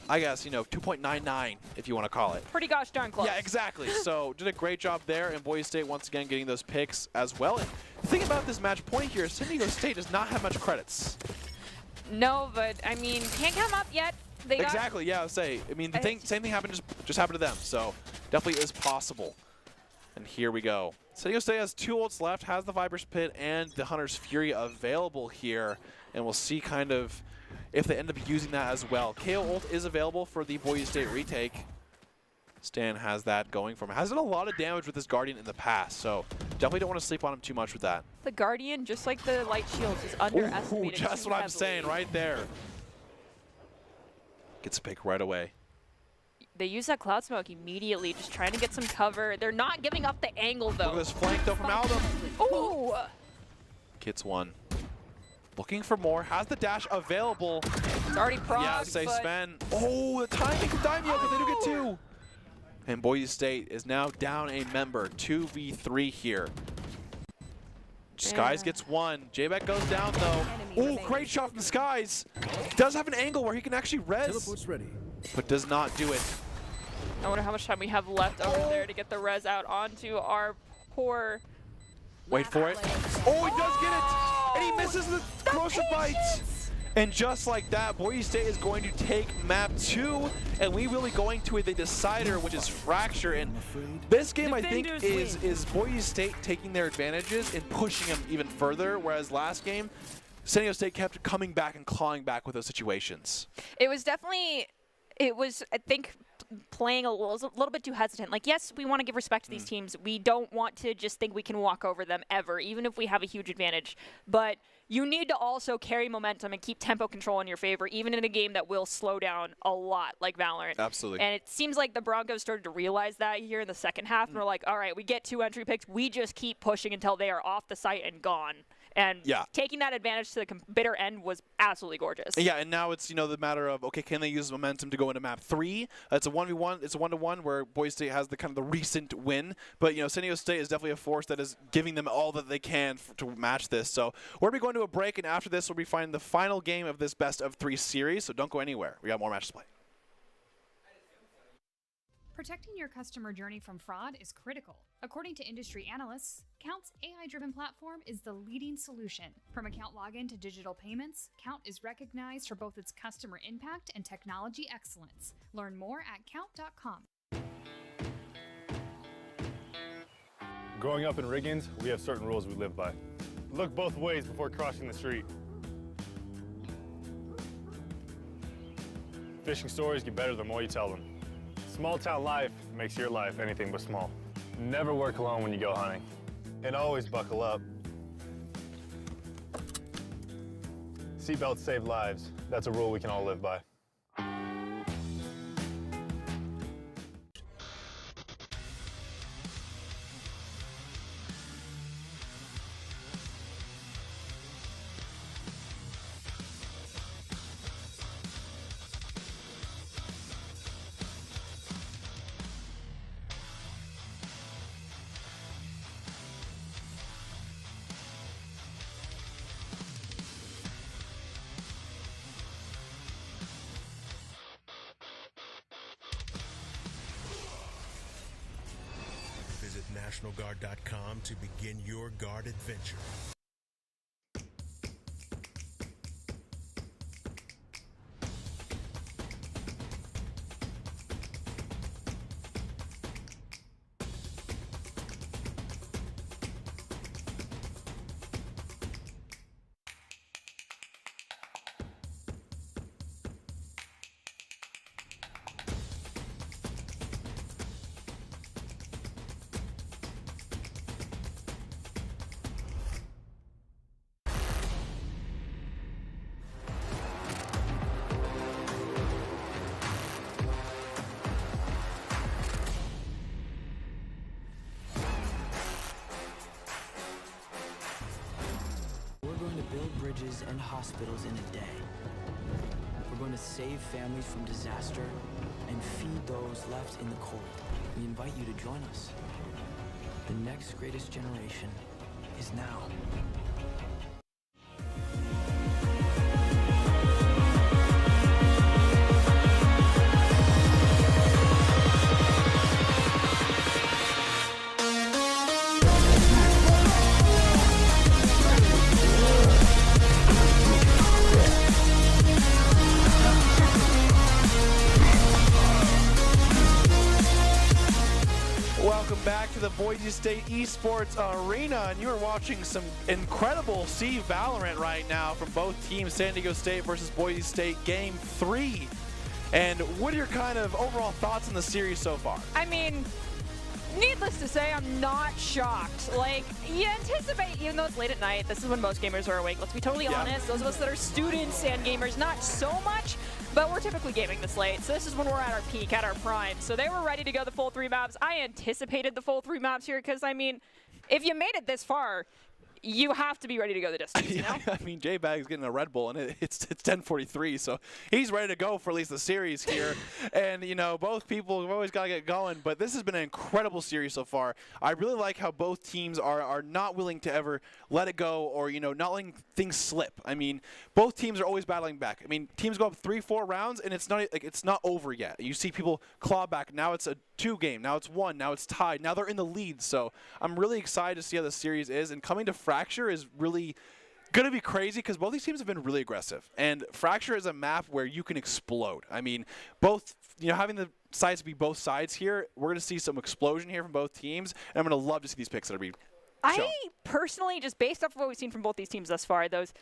I guess, you know, 2.99 if you want to call it. Pretty gosh darn close. Yeah, exactly. So did a great job there, and Boise State once again getting those picks as well. And the thing about this match point here is San Diego State does not have much credits. No, but I mean, can't come up yet. They exactly, yeah, I would say. I mean, the same thing happened, just happened to them. So definitely is possible. And here we go. San Diego State has 2 ults left, has the Viper's Pit and the Hunter's Fury available here. And we'll see kind of if they end up using that as well. KO ult is available for the Boise State retake. Stan has that going for him. Has done a lot of damage with this Guardian in the past, so definitely don't want to sleep on him too much with that. The Guardian, just like the Light Shields, is underestimated. Ooh, just what I'm saying right there. Gets a pick right away. They use that cloud smoke immediately, just trying to get some cover. They're not giving up the angle, though. Look at this flank, though, from Aldum. Ooh! Gets 1. Looking for more. Has the dash available. It's already progged, yeah, say Sven. Oh, the timing from Daimyo, but they do get 2. And Boise State is now down a member. 2v3 here. Skies gets 1. J-Beck goes down, though. Oh, great shot from Skies. Does have an angle where he can actually res, but does not do it. I wonder how much time we have left over there to get the res out onto our poor... Wait for it. Oh, he does get it! And he misses the corrosive bites! And just like that, Boise State is going to take map 2, and we will be going to the decider, which is Fracture. And this game, I think, is Boise State taking their advantages and pushing them even further, whereas last game, San Diego State kept coming back and clawing back with those situations. It was definitely, I think, playing a little bit too hesitant. Like, yes, we want to give respect to these teams. We don't want to just think we can walk over them ever, even if we have a huge advantage. But you need to also carry momentum and keep tempo control in your favor, even in a game that will slow down a lot, like Valorant. Absolutely. And it seems like the Broncos started to realize that here in the second half. And we're like, all right, we get 2 entry picks. We just keep pushing until they are off the site and gone. And taking that advantage to the bitter end was absolutely gorgeous. Yeah, and now it's, the matter of, okay, can they use momentum to go into map 3? It's a 1v1. It's a 1-to-1 where Boise State has the kind of the recent win. But, San Diego State is definitely a force that is giving them all that they can to match this. So we're going to be going to a break, and after this, we'll be finding the final game of this best-of-3 series. So don't go anywhere. We got more matches to play. Protecting your customer journey from fraud is critical. According to industry analysts, Count's AI-driven platform is the leading solution. From account login to digital payments, Count is recognized for both its customer impact and technology excellence. Learn more at count.com. Growing up in Riggins, we have certain rules we live by. Look both ways before crossing the street. Fishing stories get better the more you tell them. Small town life makes your life anything but small. Never work alone when you go hunting. And always buckle up. Seatbelts save lives. That's a rule we can all live by. Visit NationalGuard.com to begin your guard adventure. Bridges and hospitals in a day. We're going to save families from disaster and feed those left in the cold. We invite you to join us. The next greatest generation is now. Back to the Boise State Esports Arena, and you are watching some incredible Valorant right now from both teams, San Diego State versus Boise State, Game 3. And what are your kind of overall thoughts on the series so far? I mean, needless to say, I'm not shocked. Like, you anticipate, even though it's late at night, this is when most gamers are awake. Let's be totally honest. Those of us that are students and gamers, not so much. But we're typically gaming this late, so this is when we're at our peak, at our prime. So they were ready to go the full 3 maps. I anticipated the full 3 maps here because, I mean, if you made it this far, you have to be ready to go the distance, you know? I mean, J-Bag's getting a Red Bull, and it's 10:43, so he's ready to go for at least the series here. And, both people have always got to get going, but this has been an incredible series so far. I really like how both teams are not willing to ever let it go or, not letting things slip. I mean, both teams are always battling back. I mean, teams go up 3-4 rounds, and it's not over yet. You see people claw back. Now it's a 2 game. Now it's 1. Now it's tied. Now they're in the lead. So I'm really excited to see how the series is. And coming to Fracture is really going to be crazy because both these teams have been really aggressive. And Fracture is a map where you can explode. I mean, both, having the sides be both sides here, we're going to see some explosion here from both teams. And I'm going to love to see these picks that are being shown. I personally, just based off of what we've seen from both these teams thus far, those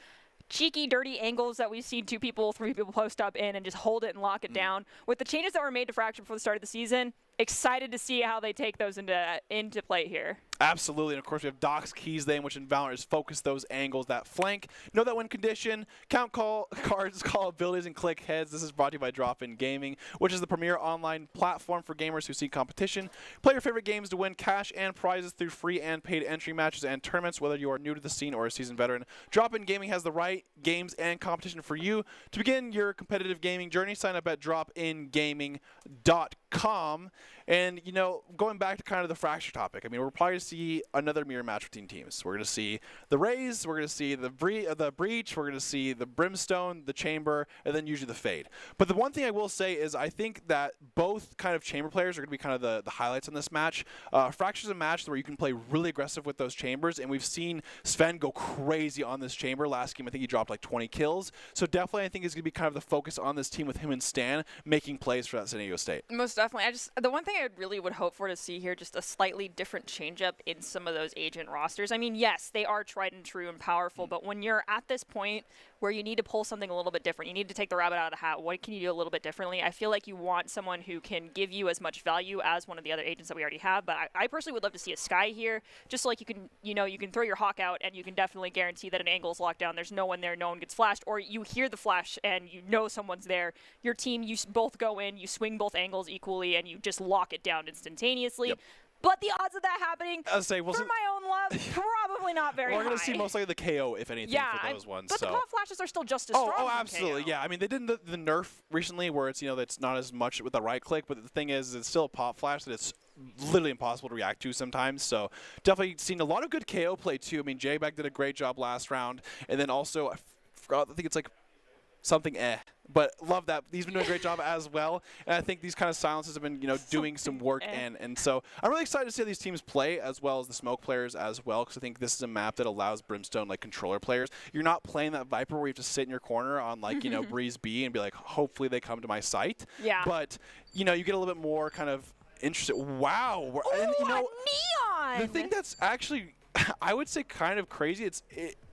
cheeky, dirty angles that we've seen 2 people, 3 people post up in and just hold it and lock it down. With the changes that were made to Fracture before the start of the season, excited to see how they take those into play here. Absolutely, and of course we have Doc's keys then, which in Valorant is focus those angles, that flank. Know that when condition, count cards, call abilities, and click heads. This is brought to you by Drop-In Gaming, which is the premier online platform for gamers who seek competition. Play your favorite games to win cash and prizes through free and paid entry matches and tournaments, whether you are new to the scene or a seasoned veteran. Drop-In Gaming has the right games and competition for you. To begin your competitive gaming journey, sign up at dropingaming.com. And, you know, going back to kind of the Fracture topic, I mean, we're probably going to see another mirror match between teams. We're going to see the Raze, we're going to see the Breach, we're going to see the Brimstone, the Chamber, and then usually the Fade. But the one thing I will say is I think that both kind of Chamber players are going to be kind of the highlights in this match. Fracture's a match where you can play really aggressive with those Chambers, and we've seen Sven go crazy on this Chamber. Last game, I think he dropped like 20 kills. So definitely I think it's going to be kind of the focus on this team with him and Stan making plays for that San Diego State. Most definitely. The one thing I really would hope for to see here, just a slightly different changeup in some of those agent rosters. I mean, yes, they are tried and true and powerful, but when you're at this point where you need to pull something a little bit different, you need to take the rabbit out of the hat, what can you do a little bit differently? I feel like you want someone who can give you as much value as one of the other agents that we already have, but I personally would love to see a Sky here, just like you can throw your Hawk out and you can definitely guarantee that an angle is locked down, there's no one there, no one gets flashed, or you hear the flash and you know someone's there. Your team, you both go in, you swing both angles equally, and you just lock it down instantaneously. Yep. But the odds of that happening, I'll say, for my own love, probably not very high. We're going to see most likely the KO, if anything, for those ones. But the pop flashes are still just as strong. Oh, absolutely, yeah. I mean, they did the nerf recently where it's, that's not as much with the right click, but the thing is, it's still a pop flash that it's literally impossible to react to sometimes. So definitely seen a lot of good KO play, too. I mean, J-Bag did a great job last round. And then also, I forgot, I think it's like something but love that. He's been doing a great job as well. And I think these kind of silences have been, doing some work. And so I'm really excited to see how these teams play as well as the Smoke players as well, because I think this is a map that allows Brimstone, controller players. You're not playing that Viper where you have to sit in your corner on, Breeze B and be like, hopefully they come to my site. Yeah. But, you get a little bit more kind of interested. Wow. Ooh, and, a neon! The thing that's actually, I would say, kind of crazy,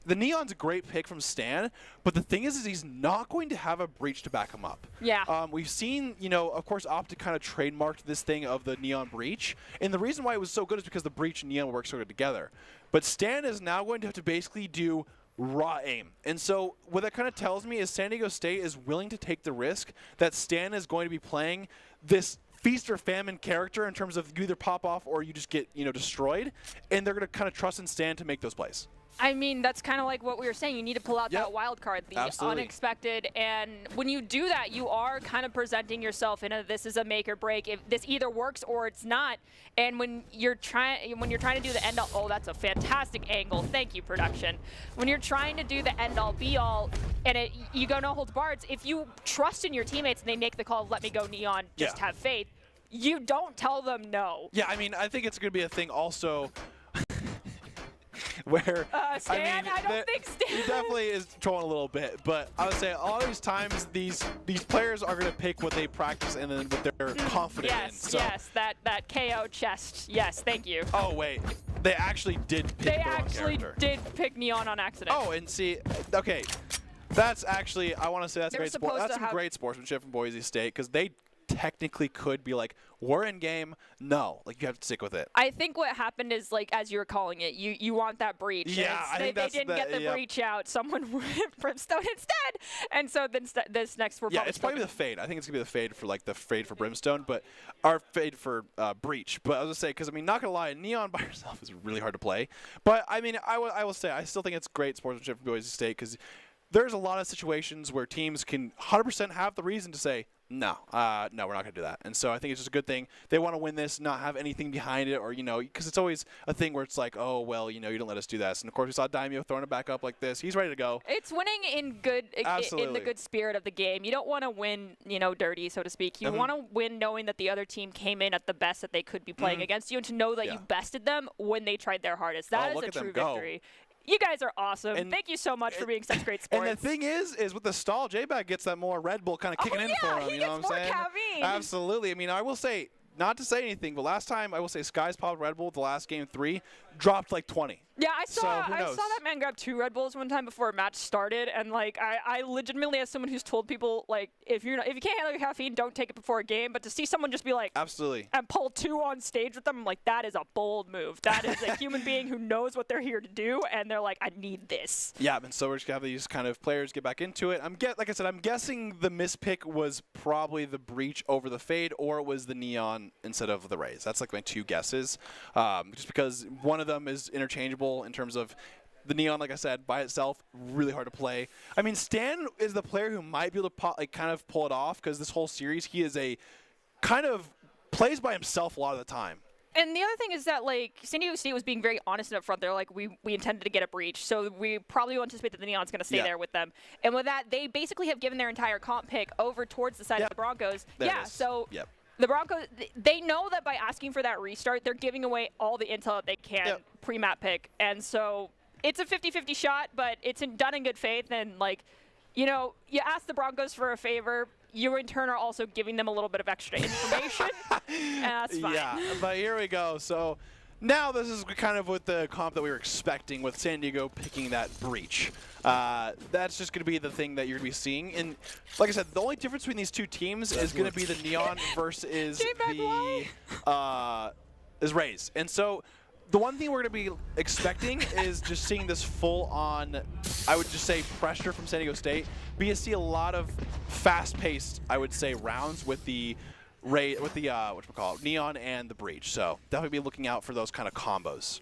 the Neon's a great pick from Stan, but the thing is he's not going to have a Breach to back him up. Yeah. We've seen, of course, Optic kind of trademarked this thing of the Neon Breach, and the reason why it was so good is because the Breach and Neon work so good together. But Stan is now going to have to basically do raw aim. And so what that kind of tells me is San Diego State is willing to take the risk that Stan is going to be playing this feast or famine character in terms of you either pop off or you just get, destroyed, and they're going to kind of trust in Stan to make those plays. I mean, that's kind of like what we were saying. You need to pull out that wild card, the unexpected. And when you do that, you are kind of presenting yourself in a this is a make or break. If this either works or it's not. And when you're trying to do the end all, oh, that's a fantastic angle. Thank you, production. When you're trying to do the end all be all, and you go no holds barred. If you trust in your teammates and they make the call, let me go Neon, just have faith. You don't tell them no. Yeah, I mean, I think it's going to be a thing also. Where Stan, I don't think Stan. He definitely is trolling a little bit, but I would say all these times these players are going to pick what they practice and then what they're confident in. So. Yes, that KO chest. Yes, thank you. Oh wait, they actually did pick They actually did pick Neon on accident. Oh, and see, okay, that's actually I want to say that's great sport. That's some great sportsmanship from Boise State because they technically could be like, we're in game. No, you have to stick with it. I think what happened is, as you were calling it, you want that breach. Yeah, I think they didn't get the breach out. Someone went Brimstone instead, and so then this next we're it's probably the fade. I think it's gonna be the fade for the fade for Brimstone, but our fade for breach. But I was gonna say because not gonna lie, Neon by herself is really hard to play. But I mean, I will say I still think it's great sportsmanship from Boise State because there's a lot of situations where teams can 100% have the reason to say, no, we're not going to do that. And so I think it's just a good thing. They want to win this, not have anything behind it, or, because it's always a thing where it's like, oh, well, you don't let us do this. And, of course, we saw Daimyo throwing it back up like this. He's ready to go. It's winning in the good spirit of the game. You don't want to win, dirty, so to speak. You want to win knowing that the other team came in at the best that they could be playing against you and to know that you bested them when they tried their hardest. That is a true victory. You guys are awesome. And thank you so much for being such great sports. And the thing is with the stall, J-Bag gets that more Red Bull kind of kicking in for him. He you know gets what I'm saying? Caffeine. Absolutely. I mean, I will say, not to say anything, but last time I will say Sky's popped Red Bull, the last game 3, dropped like 20. Yeah, I saw who knows? that man grab 2 Red Bulls one time before a match started, and like I legitimately, as someone who's told people like if you can't handle your caffeine, don't take it before a game. But to see someone just be like absolutely and pull 2 on stage with them, I'm like, that is a bold move. That is a human being who knows what they're here to do, and they're like, I need this. Yeah, and so we're just gonna have these kind of players get back into it. Like I said, I'm guessing the mispick was probably the Breach over the Fade, or it was the Neon instead of the Raze. That's like my 2 guesses, just because one of them is interchangeable in terms of the Neon, like I said, by itself, really hard to play. I mean, Stan is the player who might be able to kind of pull it off, because this whole series, he is a kind of plays by himself a lot of the time. And the other thing is that, like, San Diego State was being very honest up front. They're like, we intended to get a Breach, so we probably will anticipate that the Neon's going to stay there with them. And with that, they basically have given their entire comp pick over towards the side of the Broncos. So the Broncos, they know that by asking for that restart, they're giving away all the intel that they can pre-map pick. And so it's a 50-50 shot, but it's done in good faith. And, like, you know, you ask the Broncos for a favor. You, in turn, are also giving them a little bit of extra information. And that's fine. Yeah, but here we go. So now this is kind of with the comp that we were expecting with San Diego picking that Breach. That's just going to be the thing that you're going to be seeing. And like I said, the only difference between these 2 teams is going to be the Neon versus the Raze. And so the one thing we're going to be expecting is just seeing this full-on, I would just say, pressure from San Diego State. But you see a lot of fast-paced, I would say, rounds with the Neon and the Breach. So definitely be looking out for those kind of combos.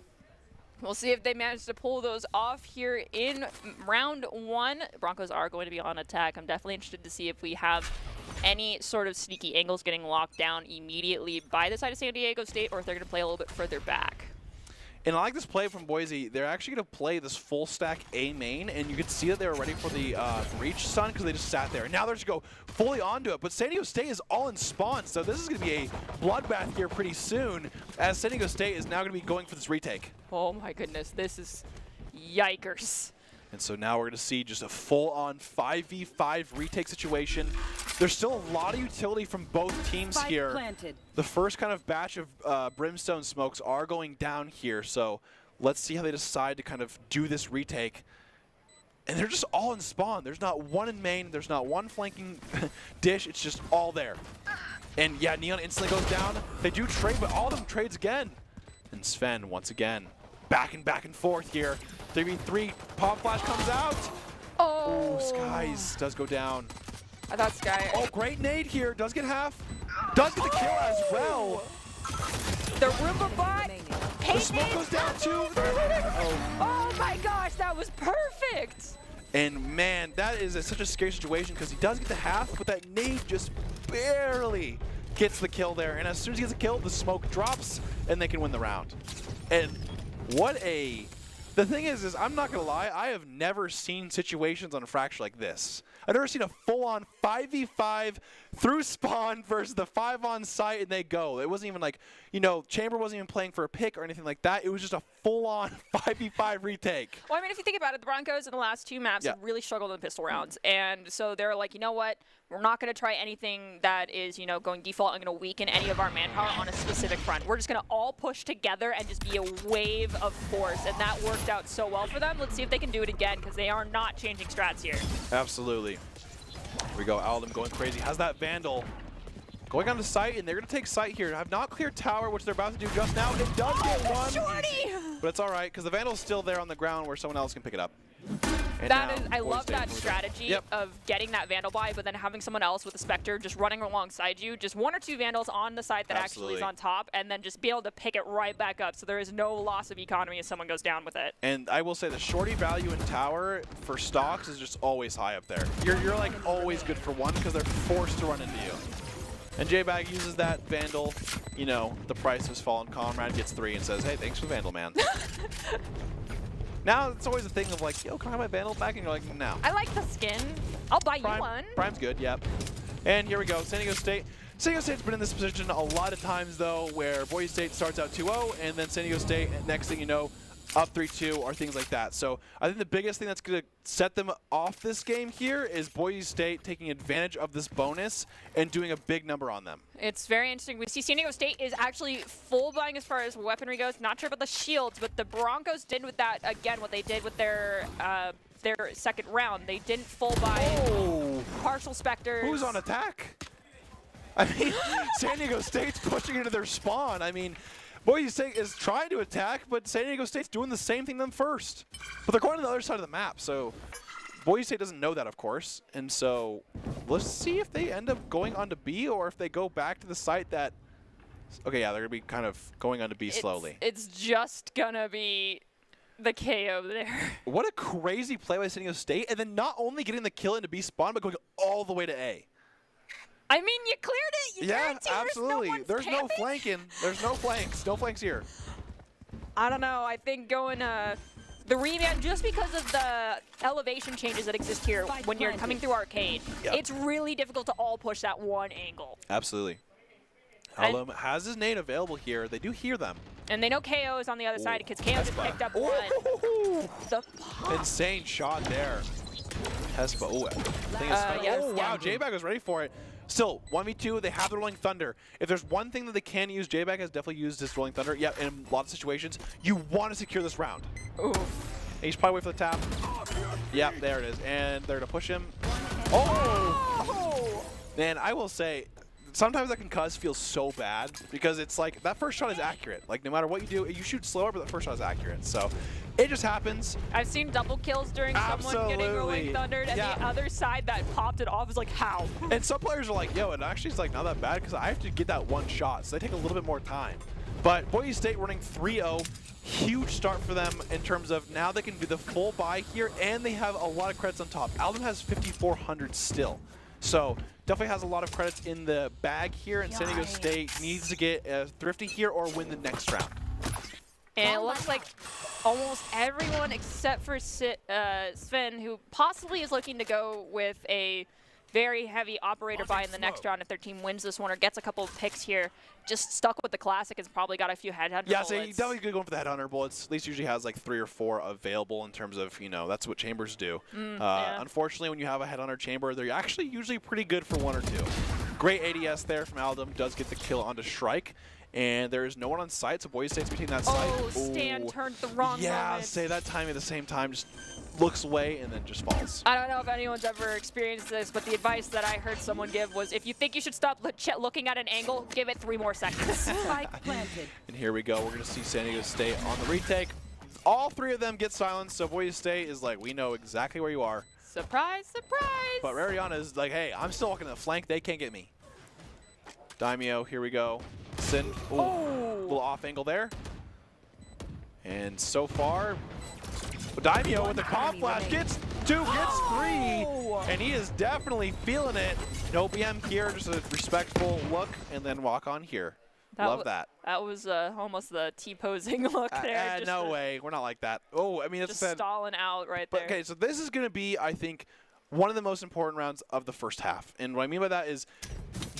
We'll see if they manage to pull those off here in round 1. Broncos are going to be on attack. I'm definitely interested to see if we have any sort of sneaky angles getting locked down immediately by the side of San Diego State, or if they're going to play a little bit further back. And I like this play from Boise. They're actually going to play this full stack A main, and you could see that they were ready for the Breach stun because they just sat there. And now they're just go fully onto it. But San Diego State is all in spawn, so this is going to be a bloodbath here pretty soon, as San Diego State is now going to be going for this retake. Oh my goodness, this is yikers. And so now we're going to see just a full-on 5v5 retake situation. There's still a lot of utility from both teams here. The first kind of batch of Brimstone smokes are going down here, so let's see how they decide to kind of do this retake. And they're just all in spawn. There's not one in main. There's not one flanking dish. It's just all there. And yeah, Neon instantly goes down. They do trade, but all of them trades again. And Sven, once again, back and forth here. 3v3, pop flash comes out. Oh, Skies does go down. I thought Sky. Oh, great nade here. Does get half. Does get the kill as well. The Roomba bot. The smoke goes down too. Oh my gosh, that was perfect. And man, that is such a scary situation because he does get the half, but that nade just barely gets the kill there. And as soon as he gets a kill, the smoke drops and they can win the round. And what a... The thing is I'm not going to lie, I have never seen situations on Fracture like this. I've never seen a full-on 5v5 through spawn versus the 5 on site and they go. It wasn't even like, you know, Chamber wasn't even playing for a pick or anything like that. It was just a full-on 5v5 retake. Well, I mean, if you think about it, the Broncos in the last 2 maps have really struggled in pistol rounds. And so they're like, you know what? We're not going to try anything that is, you know, going default and going to weaken any of our manpower on a specific front. We're just going to all push together and just be a wave of force. And that worked out so well for them. Let's see if they can do it again because they are not changing strats here. Absolutely. Here we go. Aldem going crazy. Has that Vandal going on the site, and they're going to take site here. Have not cleared tower, which they're about to do just now. It does get one. Shorty! But it's all right because the Vandal's still there on the ground where someone else can pick it up. And I love that strategy of getting that Vandal buy, but then having someone else with a Spectre just running alongside you, just 1 or 2 Vandals on the side that actually is on top, and then just be able to pick it right back up so there is no loss of economy as someone goes down with it. And I will say the shorty value in tower for stocks is just always high up there. You're like always good for 1 because they're forced to run into you. And J-Bag uses that Vandal, you know, the price of his fallen comrade, gets 3 and says, hey, thanks for Vandal, man. Now it's always a thing of like, yo, can I have my Vandal back? And you're like, no. I like the skin. I'll buy you one. Prime's good, yep. And here we go, San Diego State. San Diego State's been in this position a lot of times, though, where Boise State starts out 2-0, and then San Diego State, next thing you know, up 3-2, or things like that. So I think the biggest thing that's going to set them off this game here is Boise State taking advantage of this bonus and doing a big number on them. It's very interesting. We see San Diego State is actually full buying as far as weaponry goes. Not sure about the shields, but the Broncos did with that, again, what they did with their second round. They didn't full buy partial Spectres. Who's on attack? I mean, San Diego State's pushing into their spawn. I mean, Boise State is trying to attack, but San Diego State's doing the same thing them first. But they're going to the other side of the map, so Boise State doesn't know that, of course. And so let's see if they end up going on to B or if they go back to the site that... Okay, yeah, they're going to be kind of going on to B slowly. It's just going to be the KO there. What a crazy play by San Diego State, and then not only getting the kill into B spawn, but going all the way to A. I mean, you cleared it. You guaranteed absolutely. There's no flanking. There's no flanks. No flanks here. I don't know. I think going the reman, just because of the elevation changes that exist here when you're coming through arcade, it's really difficult to all push that one angle. Absolutely. Alum has his nade available here. They do hear them. And they know KO is on the other side because KO just picked up one. The pop. Insane shot there. Hespa. Wow, J-Bag was ready for it. Still, 1v2, they have the Rolling Thunder. If there's one thing that they can use, J-Bag has definitely used this Rolling Thunder. Yeah, in a lot of situations, you want to secure this round. Oof. He's probably waiting for the tap. Yeah, there it is. And they're going to push him. Oh! Man, I will say, sometimes that concuss feels so bad because it's like that first shot is accurate. Like no matter what you do, you shoot slower, but the first shot is accurate. So it just happens. I've seen double kills during someone getting Rolling Thundered, and the other side that popped it off is like, how? And some players are like, yo, it actually is like not that bad because I have to get that one shot, so they take a little bit more time. But Boise State running 3-0. Huge start for them in terms of now they can do the full buy here, and they have a lot of credits on top. Alden has 5,400 still. So definitely has a lot of credits in the bag here, and San Diego State needs to get thrifty here or win the next round. And it looks like almost everyone except for Sven, who possibly is looking to go with a very heavy operator buy in the next round if their team wins this one or gets a couple of picks here. Just stuck with the classic has probably got a few headhunter bullets. Yeah, so you definitely going for the headhunter bullets. At least usually has like 3 or 4 available in terms of, you know, that's what chambers do. Unfortunately, when you have a headhunter chamber, they're actually usually pretty good for 1 or 2. Great ADS there from Aldum. Does get the kill onto Shrike. And there is no one on site, so Boise State's between that site. Oh, Stan turned the wrong moment. Say that timing at the same time, just looks away and then just falls. I don't know if anyone's ever experienced this, but the advice that I heard someone give was if you think you should stop looking at an angle, give it 3 more seconds. Spike planted. And here we go. We're going to see San Diego State on the retake. All 3 of them get silenced, so Boise State is like, we know exactly where you are. Surprise, surprise. But Rariana is like, hey, I'm still walking the flank. They can't get me. Daimyo, here we go. Sin, little off angle there. And so far, Daimyo with the comp flash gets 2, gets 3, and he is definitely feeling it. No BM here, just a respectful look, and then walk on here. Love that. That was almost the T-posing look there. No way, we're not like that. Oh, I mean, it's just stalling out right there. Okay, so this is going to be, I think, one of the most important rounds of the first half. And what I mean by that is,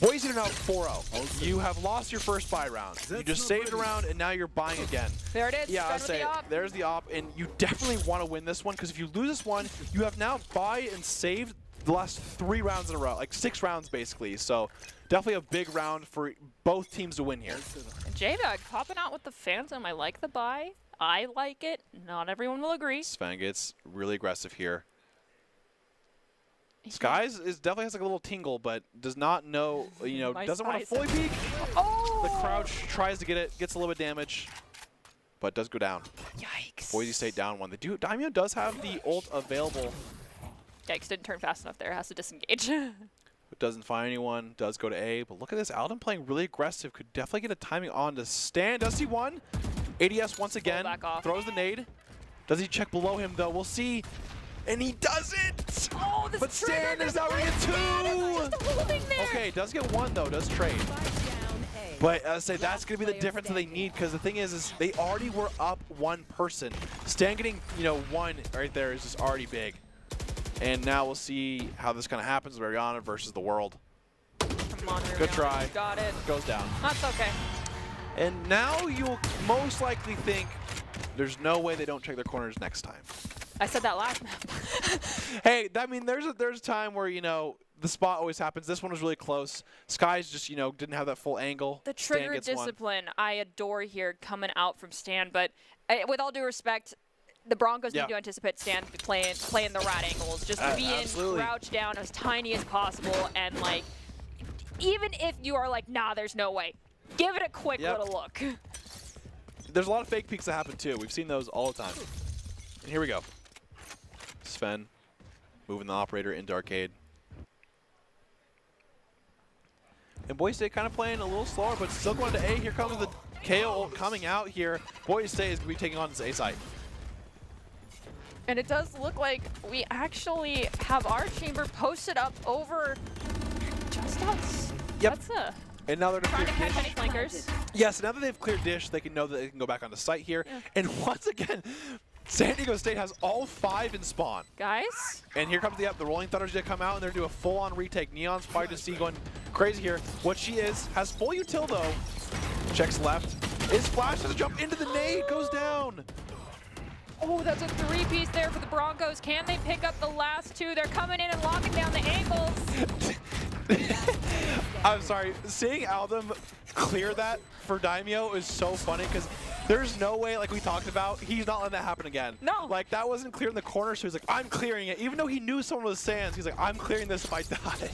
Boise are now 4-0. You have lost your first buy round. You just saved a round, and now you're buying again. There it is. Yeah, I say there's the op, and you definitely want to win this one because if you lose this one, you have now buy and saved the last 3 rounds in a row, like 6 rounds basically. So definitely a big round for both teams to win here. J-Bag popping out with the Phantom. I like the buy. I like it. Not everyone will agree. Sven gets really aggressive here. Skies definitely has like a little tingle, but does not know, you know, doesn't want to fully peek. The crouch tries to get it, gets a little bit of damage, but does go down. Yikes. Boise State down 1. Daimyo does have the ult available. Yikes, didn't turn fast enough there. Has to disengage. But doesn't find anyone, does go to A. But look at this, Alden playing really aggressive. Could definitely get a timing on to Stan. Does he one? ADS once again, throws the nade. Does he check below him though? We'll see. And he doesn't! Oh, this but Stan is now going to get 2! Okay, does get 1 though, does trade. But I say that's going to be the difference that they need because the thing is they already were up 1 person. Stan getting, you know, 1 right there is just already big. And now we'll see how this kind of happens with Ariana versus the world. Come on, good try. Got it. Goes down. That's okay. And now you'll most likely think There's no way they don't check their corners next time. I said that last map. Hey, I mean, there's a time where, you know, the spot always happens. This one was really close. Sky's just, you know, didn't have that full angle. The Stan trigger gets one. discipline I adore here coming out from Stan, but with all due respect, the Broncos need to anticipate Stan playing the right angles, just being crouched down as tiny as possible, and like, even if you are like, nah, there's no way, give it a quick little look. There's a lot of fake peeks that happen too. We've seen those all the time. And here we go. Sven moving the operator into arcade. And Boise State kind of playing a little slower, but still going to A. Here comes the KO coming out here. Boise State is going to be taking on this A site. And it does look like we actually have our chamber posted up over just us. Yep. That's and now they're trying to catch any flankers. Yes, now that they've cleared dish, they can know that they can go back on the site here. Yeah. And once again, San Diego State has all 5 in spawn. Guys. And here comes the Rolling Thunder's going to come out, and they're going to do a full-on retake. Neon's probably to see going crazy here. What she is, has full util though. Checks left. Is flash, does a jump into the nade, goes down. Oh, that's a 3-piece there for the Broncos. Can they pick up the last 2? They're coming in and locking down the angles. I'm sorry, seeing Aldum clear that for Daimyo is so funny because there's no way, like we talked about, he's not letting that happen again. No. Like, that wasn't clear in the corner, so he's like, I'm clearing it. Even though he knew someone was Sands, he's like, I'm clearing this if I die.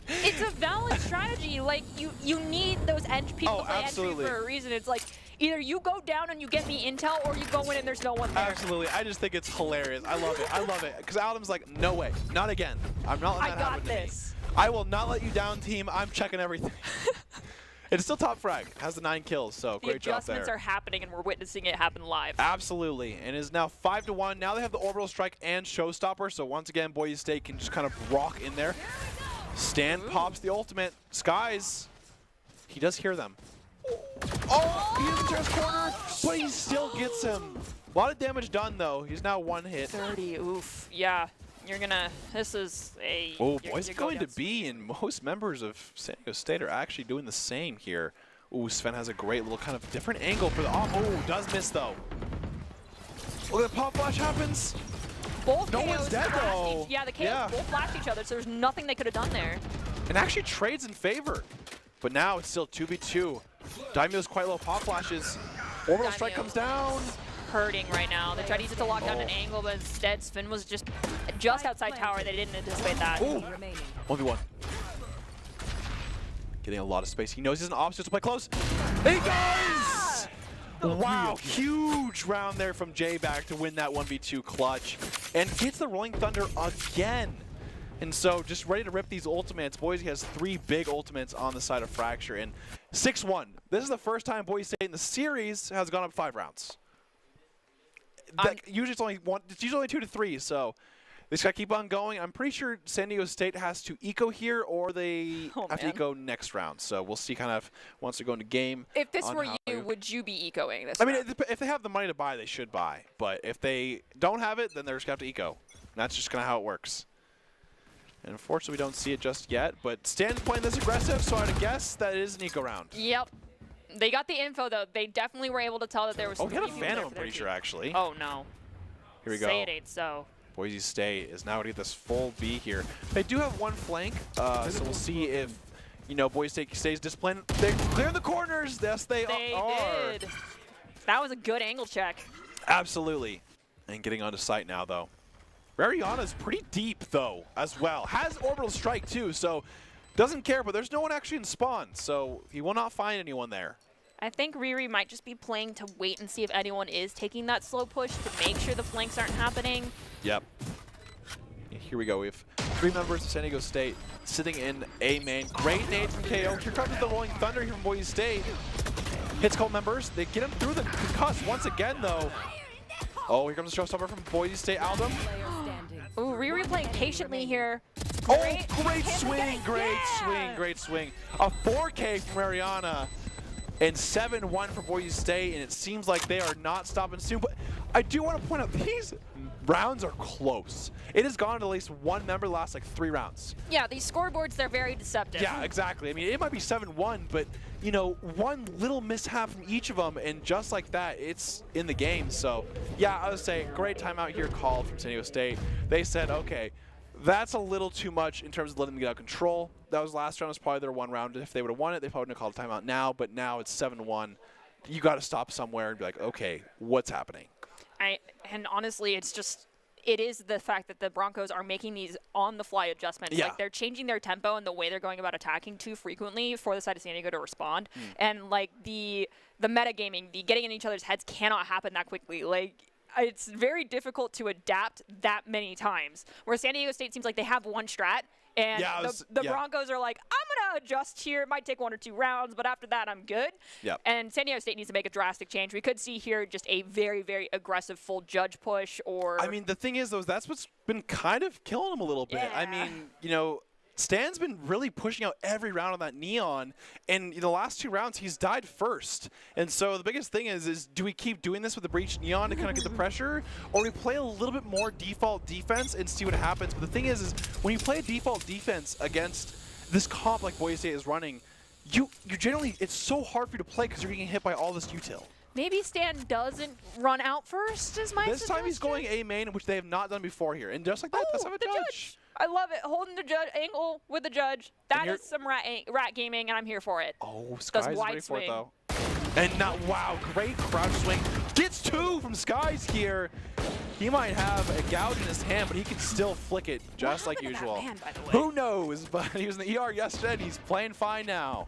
It's a valid strategy. Like, you need those edge people to play entry for a reason. It's like, either you go down and you get me intel, or you go in and there's no one there. Absolutely. I just think it's hilarious. I love it. I love it. Because Aldum's like, no way. Not again. I'm not letting that happen to me. I got this. I will not let you down, team. I'm checking everything. It's still top frag. Has the 9 kills, so great job there. The adjustments are happening, and we're witnessing it happen live. Absolutely. And it is now 5-1. Now they have the Orbital Strike and Showstopper, so once again, Boise State can just kind of rock in there. Stan pops the ultimate. Skies, he does hear them. Oh, he doesn't turn his corner, but he still gets him. A lot of damage done, though. He's now 1 hit. 30, oof. Yeah, you're gonna, this is a... Oh, Boise going to B, and most members of San Diego State are actually doing the same here. Ooh, Sven has a great little kind of different angle for the off. Oh, does miss, though. Look at the pop flash happens. Both no KOs one's dead, though. Yeah, the KOs both flashed each other, so there's nothing they could have done there. And actually trades in favor. But now it's still 2v2. Daimyo's quite low pop flashes. Orbital Strike comes down. Hurting right now. They tried to use it to lock down an angle, but instead Sven was just outside tower. They didn't anticipate that. Ooh. 1v1. Getting a lot of space. He knows he's an option to play close. He does! Wow, huge round there from J-Back to win that 1v2 clutch. And gets the Rolling Thunder again. And so just ready to rip these ultimates. Boise has 3 big ultimates on the side of Fracture. And 6-1. This is the first time Boise State in the series has gone up 5 rounds. Usually it's only one. It's usually only 2 to 3. So they just gotta keep on going. I'm pretty sure San Diego State has to eco here, or they have to eco next round. So we'll see kind of once they go into game. If this were you, would you be ecoing this? I mean, if they have the money to buy, they should buy. But if they don't have it, then they're just gonna have to eco. And that's just kind of how it works. And unfortunately, we don't see it just yet. But Stan's playing this aggressive, so I'd guess that it is an eco round. Yep. They got the info, though. They definitely were able to tell that there was... Oh, he had a Phantom, I'm pretty sure, actually. Oh, no. Here we go. Say it ain't so. Boise State is now going to get this full B here. They do have 1 flank, so we'll see if, you know, Boise State stays disciplined. They clear the corners. Yes, they are. Did. That was a good angle check. Absolutely. And getting onto site now, though. Mariana's pretty deep, though, as well. Has Orbital Strike, too, so doesn't care, but there's no one actually in spawn, so he will not find anyone there. I think Riri might just be playing to wait and see if anyone is taking that slow push to make sure the flanks aren't happening. Yep. Here we go. We have 3 members of San Diego State sitting in A main. Great nade from KO. Here comes the Rolling Thunder here from Boise State. Hits Colt members. They get him through the concuss once again, though. Oh, here comes the showstopper from Boise State. Aldum. Ooh, Riri playing patiently here. Oh, great swing, great swing. A 4K from Mariana. And 7-1 for Boise State, and it seems like they are not stopping soon. But I do want to point out, rounds are close. It has gone to at least one member the last like 3 rounds. Yeah, these scoreboards, they're very deceptive. Yeah, exactly. I mean, it might be 7-1, but, you know, one little mishap from each of them, and just like that, it's in the game. So, yeah, I would say great timeout here called from San Diego State. They said, okay, that's a little too much in terms of letting them get out of control. That was last round was probably their 1 round. If they would have won it, they probably wouldn't have called a timeout now, but now it's 7-1. You got to stop somewhere and be like, okay, what's happening? And honestly, it is the fact that the Broncos are making these on-the-fly adjustments. Yeah. Like, they're changing their tempo and the way they're going about attacking too frequently for the side of San Diego to respond. And, like, the metagaming, the getting in each other's heads cannot happen that quickly. Like, it's very difficult to adapt that many times. Where San Diego State seems like they have one strat, and the Broncos are like, I'm going to adjust here. It might take 1 or 2 rounds, but after that, I'm good. Yep. And San Diego State needs to make a drastic change. We could see here just a very, very aggressive full judge push or... I mean, the thing is, though, that's what's been kind of killing them a little bit. Yeah. I mean, you know, Stan's been really pushing out every round on that Neon, and in the last 2 rounds, he's died first. And so the biggest thing is do we keep doing this with the breach Neon to kind of get the pressure, or we play a little bit more default defense and see what happens? But the thing is when you play a default defense against this comp like Boise State is running, you generally, it's so hard for you to play because you're getting hit by all this util. Maybe Stan doesn't run out first, is my This suggestion. time he's going A main, which they have not done before here. And just like that, let's have a judge. I love it. Holding the judge angle with the judge. That is some rat gaming, and I'm here for it. Oh, Skies is ready for swing. it, though. And now, wow, great crouch swing. Gets 2 from Skies here. He might have a gouge in his hand, but he can still flick it just like usual. Man, by the way? Who knows? But he was in the ER yesterday, and he's playing fine now.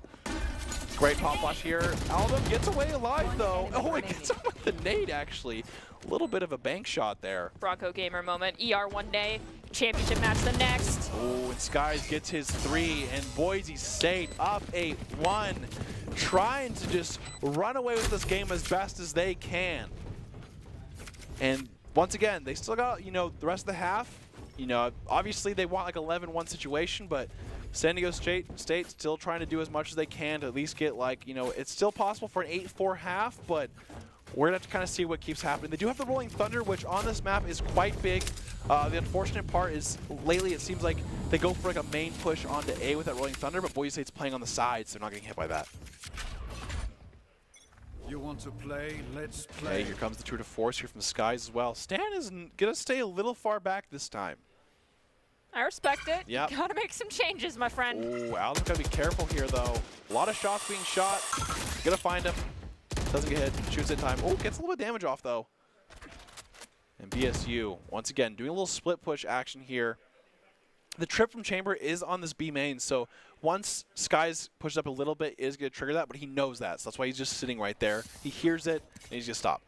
Great pop flash here. Alvin gets away alive, though. Oh, it gets him with the nade, actually. A little bit of a bank shot there. Bronco gamer moment. ER one day, championship match the next. Oh, and Skies gets his 3, and Boise State up 8-1. Trying to just run away with this game as best as they can. And once again, they still got, you know, the rest of the half. You know, obviously they want like 11-1 situation, but San Diego State still trying to do as much as they can to at least get like, you know, it's still possible for an 8-4 half, but we're going to have to kind of see what keeps happening. They do have the Rolling Thunder, which on this map is quite big. The unfortunate part is lately it seems like they go for like a main push onto A with that Rolling Thunder, but Boise State's playing on the sides, so they're not getting hit by that. You want to play? Let's play. Okay, here comes the tour de force here from the Skies as well. Stan is going to stay a little far back this time. I respect it. Yep. Gotta make some changes, my friend. Oh, Alden's got to be careful here, though. A lot of shots being shot. Gonna find him. Doesn't get hit. Shoots in time. Oh, gets a little bit of damage off, though. And BSU, once again, doing a little split push action here. The trip from Chamber is on this B main, so once Skies pushes up a little bit, it is going to trigger that, but he knows that, so that's why he's just sitting right there. He hears it, and he's going to stop.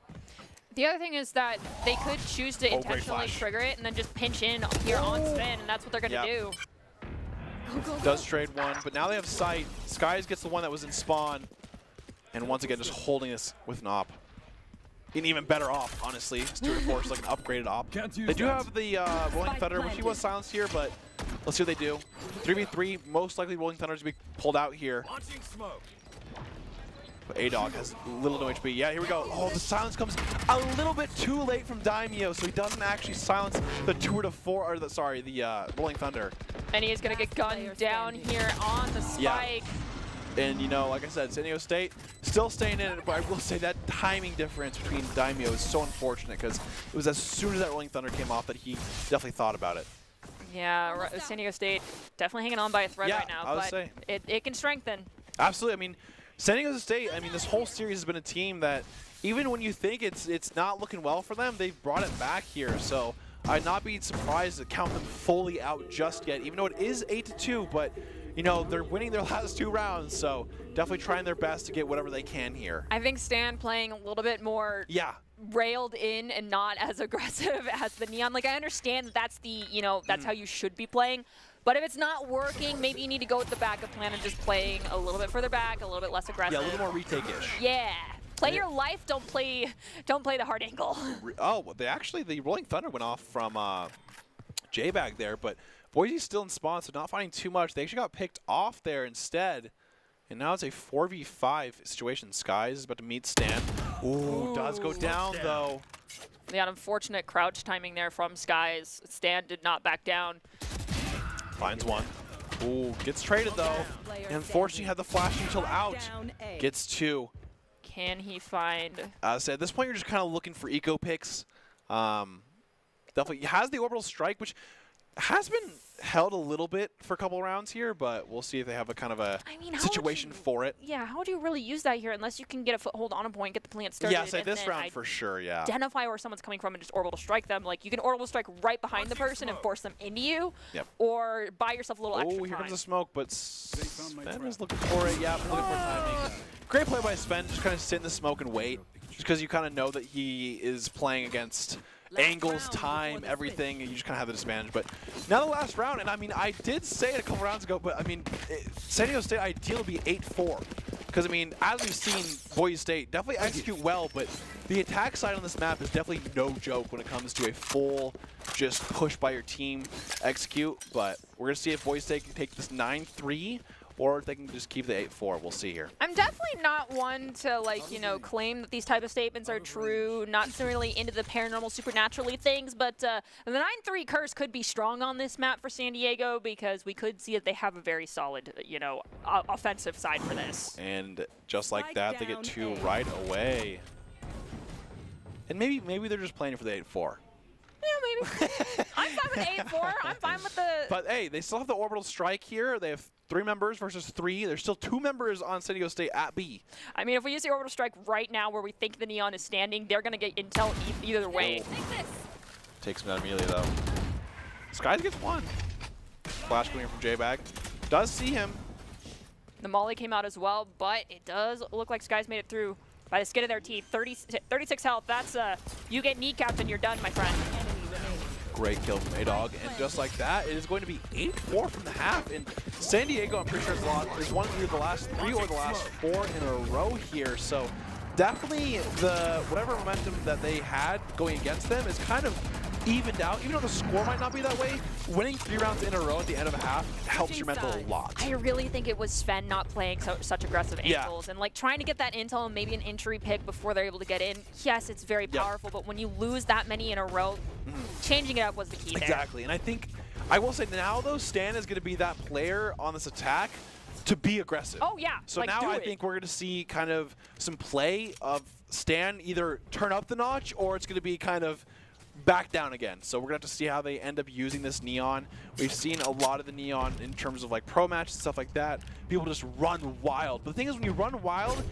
The other thing is that they could choose to intentionally trigger it and then just pinch in here on spin, and that's what they're going to do. Does trade 1, but now they have sight. Skies gets the one that was in spawn, and once again, just holding this with an op. An even better op, honestly. Tour de force, like an upgraded op. They do have the Rolling Thunder, which he was silenced here, but let's see what they do. 3v3, most likely Rolling Thunder to be pulled out here. But A-Dog has little no HP. Yeah, here we go. Oh, the silence comes a little bit too late from Daimyo, so he doesn't actually silence the tour de force, or the Rolling Thunder. And he is going to get gunned down here on the spike. Yeah. And, you know, like I said, San Diego State still staying in it, but I will say that timing difference between Daimyo is so unfortunate because it was as soon as that Rolling Thunder came off that he definitely thought about it. Yeah, San Diego State definitely hanging on by a thread right now, but it can strengthen. Absolutely. I mean, San Diego State, I mean, this whole series has been a team that even when you think it's not looking well for them, they've brought it back here. So I'd not be surprised to count them fully out just yet, even though it is 8-2, but you know, they're winning their last 2 rounds, so definitely trying their best to get whatever they can here. I think Stan playing a little bit more railed in and not as aggressive as the Neon. Like, I understand that that's the, you know, that's how you should be playing. But if it's not working, maybe you need to go with the backup plan and just playing a little bit further back, a little bit less aggressive. Yeah, a little more retake-ish. Yeah. Play your life, don't play the hard angle. Oh, well, the Rolling Thunder went off from J-Bag there, but Boise's still in spawn, so not finding too much. They actually got picked off there instead. And now it's a 4v5 situation. Skies is about to meet Stan. Ooh, does go down, though. The unfortunate crouch timing there from Skies. Stan did not back down. Finds one. Ooh, gets traded though. Unfortunately, had the flash until out. Gets 2. Can he find? So at this point, you're just kind of looking for eco picks. Definitely has the orbital strike, which has been held a little bit for a couple rounds here, but we'll see if they have a kind of a situation for it. Yeah, how would you really use that here unless you can get a foothold on a point, get the plant started? Yeah, so this round for sure, yeah. Identify where someone's coming from and just orbital strike them. Like, you can orbital strike right behind the person and force them into you, or buy yourself a little extra time. Oh, here comes the smoke, but Sven is looking for it. Yeah, looking for timing. Great play by Sven, just kind of sit in the smoke and wait, just because you kind of know that he is playing against angles, time, everything, and you just kind of have the disadvantage. But now the last round, and I mean, I did say it a couple rounds ago, but I mean, San Diego State ideally be 8-4. Because, I mean, as we've seen, Boise State definitely execute well, but the attack side on this map is definitely no joke when it comes to a full just push by your team execute. But we're going to see if Boise State can take this 9-3, or if they can just keep the 8-4. We'll see here. I'm definitely not one to, like, you know, claim that these type of statements are true, not necessarily into the paranormal, supernaturally things, but the 9-3 curse could be strong on this map for San Diego because we could see that they have a very solid, you know, offensive side for this. And just like that, they get 2 right away. And maybe they're just playing for the 8-4. Yeah, maybe. I'm fine with 8-4. I'm fine with the... But, hey, they still have the orbital strike here. They have 3 members versus 3. There's still 2 members on San Diego State at B. I mean, if we use the orbital strike right now where we think the Neon is standing, they're going to get intel either way. Takes him down immediately, though. Skies gets 1. Flash coming in from J-Bag. Does see him. The Molly came out as well, but it does look like Skies made it through by the skin of their teeth. 36 health. That's you get kneecapped and you're done, my friend. Great kill from A-Dog, and just like that, it is going to be 8-4 from the half. And San Diego, I'm pretty sure, is one of either the last 3 or the last 4 in a row here. So definitely the whatever momentum that they had going against them is kind of evened out. Even though the score might not be that way, winning 3 rounds in a row at the end of a half helps your mental a lot. I really think it was Sven not playing such aggressive angles and like trying to get that intel and maybe an entry pick before they're able to get in. Yes, it's very powerful, but when you lose that many in a row, changing it up was the key there. Exactly, and I think, I will say now though, Stan is going to be that player on this attack to be aggressive. Oh yeah. So like, now I think we're going to see kind of some play of Stan either turn up the notch or it's going to be kind of back down again. So we're going to have to see how they end up using this Neon. We've seen a lot of the Neon in terms of like pro matches and stuff like that. People just run wild. But the thing is, when you run wild,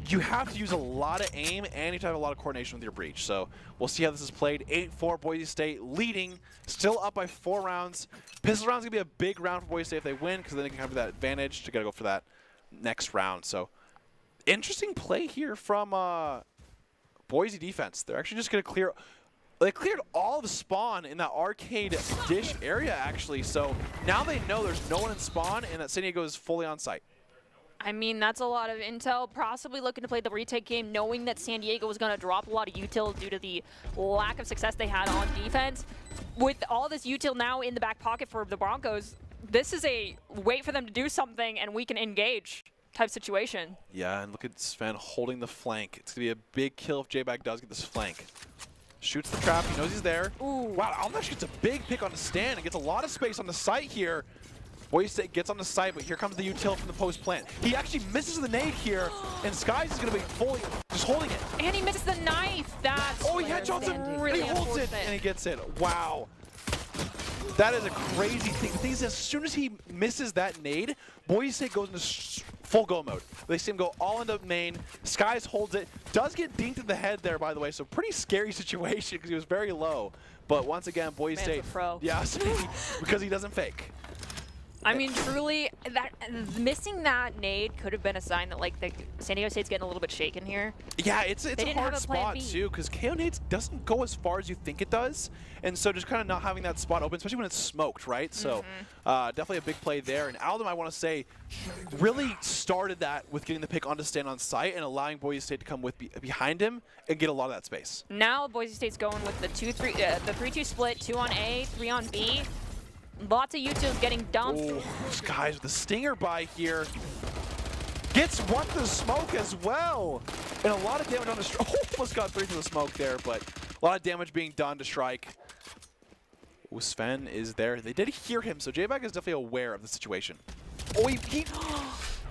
you have to use a lot of aim and you have to have a lot of coordination with your breach. So we'll see how this is played. 8-4, Boise State leading, still up by 4 rounds. Pistol round's going to be a big round for Boise State if they win, because then they can have that advantage to go for that next round. So interesting play here from Boise defense. They're actually just going to clear... They cleared all the spawn in that arcade dish area, actually. So now they know there's no one in spawn and that San Diego is fully on site. I mean, that's a lot of intel. Possibly looking to play the retake game, knowing that San Diego was going to drop a lot of util due to the lack of success they had on defense. With all this util now in the back pocket for the Broncos, this is a wait for them to do something and we can engage type situation. Yeah, and look at Sven holding the flank. It's going to be a big kill if J-Bag does get this flank. Shoots the trap, he knows he's there. Ooh. Wow, Almesh gets a big pick on the stand and gets a lot of space on the site here. Boise State gets on the site, but here comes the util from the post plant. He actually misses the nade here, and Skies is going to be fully just holding it. And he misses the knife. That's he headshots it, really he holds it, and he gets it. Wow. That is a crazy thing. The thing is, as soon as he misses that nade, Boise State goes into full go mode. They see him go all into main. Skies holds it. Does get dinked in the head there, by the way, so pretty scary situation because he was very low. But once again, Boise State. Pro. Yeah, because he doesn't fake. I mean, truly, that missing that nade could have been a sign that like the San Diego State's getting a little bit shaken here. Yeah, it's a hard spot too, because KO nades doesn't go as far as you think it does, and so just kind of not having that spot open, especially when it's smoked, right? So definitely a big play there. And Aldum, I want to say, really started that with getting the pick onto stand on site and allowing Boise State to come with behind him and get a lot of that space. Now Boise State's going with the 3-2 split, 2 on A, 3 on B. Lots of utils getting dumped. Oh, Skies with the stinger by here. Gets one to the smoke as well. And a lot of damage on the almost got 3 to the smoke there, but A lot of damage being done to Shrike. Ooh, Sven is there. They did hear him, so J-Bag is definitely aware of the situation. Oh, he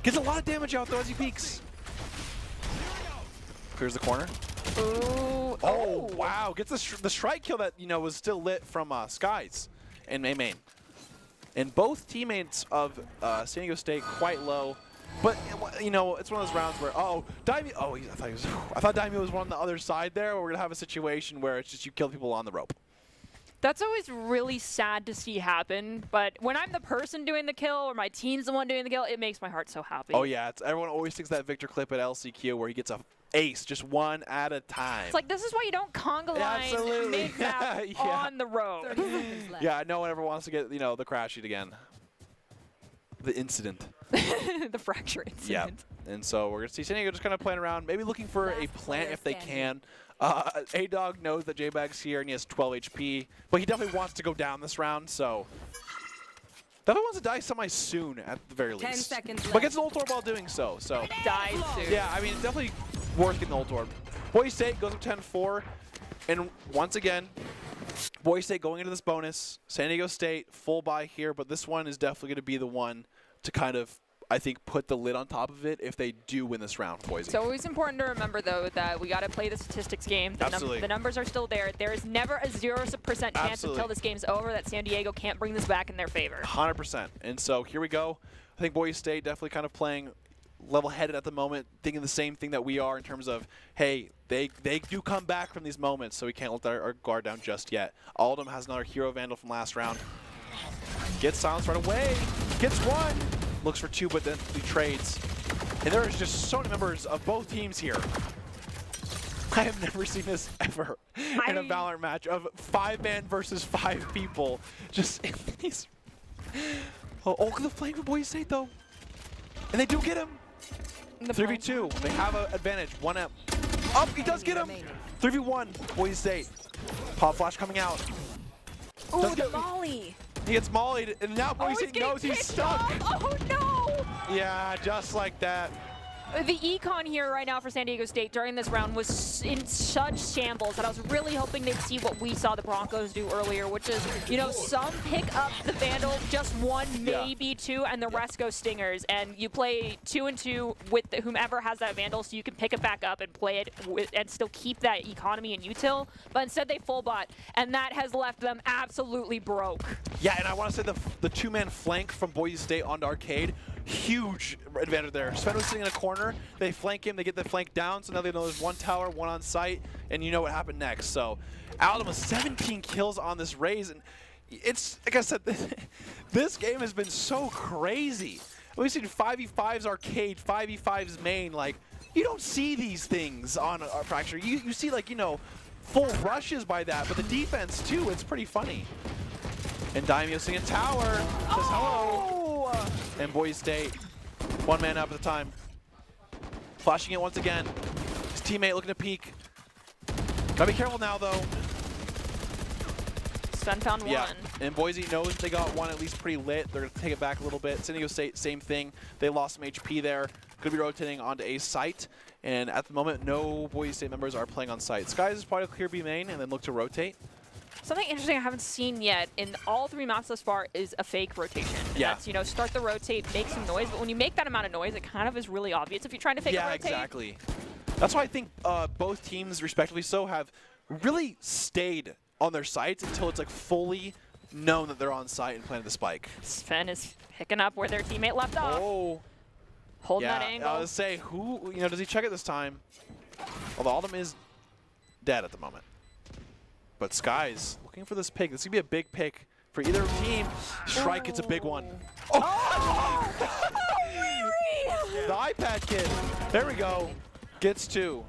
gets a lot of damage out, though, as he peeks. Clears the corner. Ooh. Oh, wow. Gets the Shrike kill that, was still lit from Skies and main. And both teammates of San Diego State quite low. But, it's one of those rounds where, Daimyo, I thought Daimyo was one on the other side there, where we're going to have a situation where it's just you kill people on the rope. That's always really sad to see happen, but when I'm the person doing the kill or my team's the one doing the kill, it makes my heart so happy. Oh, yeah. Everyone always thinks that Victor clip at LCQ where he gets a ace just one at a time. It's like, this is why you don't conga line mid-map on the road. Yeah, no one ever wants to get, the crash sheet again. The incident. The fracture incident. Yeah. And so we're going to see San Diego just kind of playing around, maybe looking for a plant if they can. A-Dog knows that J-Bag's here and he has 12 HP, but he definitely wants to go down this round, so definitely wants to die semi soon at the very least. 10 seconds left. But gets an ult orb while doing so. Die soon. Yeah, I mean, it's definitely worth getting the ult orb. Boise State goes up 10-4, and once again, Boise State going into this bonus. San Diego State full buy here, but this one is definitely going to be the one to kind of, I think, put the lid on top of it if they do win this round, Boise. It's always important to remember, though, that we got to play the statistics game. The numbers are still there. There is never a 0% chance until this game's over that San Diego can't bring this back in their favor. 100%. And so here we go. I think Boise State definitely kind of playing level-headed at the moment, thinking the same thing that we are in terms of, hey, they do come back from these moments, so we can't let our guard down just yet. Aldum has another Hero Vandal from last round. Gets silenced right away. Gets one. Looks for two, but then he trades. And there is just so many members of both teams here. I have never seen this ever in a Valorant match of 5-man versus 5 people. Just in these. Oh, the flame for Boise State, though. And they do get him. 3v2. They have an advantage. 1 up. He does get him. 3v1. Boise State. Pop flash coming out. Oh, the molly. He gets mollied, and now Boise State knows he's stuck. Oh, no. Yeah, just like that. The econ here right now for San Diego State during this round was in such shambles that I was really hoping they'd see what we saw the Broncos do earlier, which is, some pick up the Vandal, just one, maybe two, and the rest go Stingers. And you play 2-2 with whomever has that Vandal, so you can pick it back up and play it and still keep that economy and util. But instead they full bot, and that has left them absolutely broke. Yeah, and I want to say the 2-man flank from Boise State onto Arcade, huge advantage there. Sven was sitting in a corner. They flank him. They get the flank down. So now they know there's one tower, one on site, and you know what happened next. So Aldum with 17 kills on this raise, and it's like I said, this game has been so crazy. We've seen 5v5's Arcade, 5v5's main. Like, you don't see these things on a Fracture. You see, like, full rushes by that, but the defense too. It's pretty funny. And Daimyo singing tower says hello. And Boise State, 1 man up at the time. Flashing it once again. His teammate looking to peek. Gotta be careful now, though. Sven found one. Yeah, and Boise knows they got one at least pretty lit. They're gonna take it back a little bit. San Diego State, same thing. They lost some HP there. Could be rotating onto a site. And at the moment, no Boise State members are playing on site. Skies is probably clear B main and then look to rotate. Something interesting I haven't seen yet in all 3 maps thus far is a fake rotation. Yeah. That's, start the rotate, make some noise, but when you make that amount of noise, it kind of is really obvious if you're trying to fake a rotate. Yeah, exactly. That's why I think both teams, respectively so, have really stayed on their sites until it's like fully known that they're on site and planted the spike. Sven is picking up where their teammate left off. Oh. Holding that angle. I was say, who, does he check it this time? Although Aldum is dead at the moment. But Skies looking for this pick. This is going to be a big pick for either team. Shrike gets a big one. Oh! The iPad kid. There we go. Gets 2.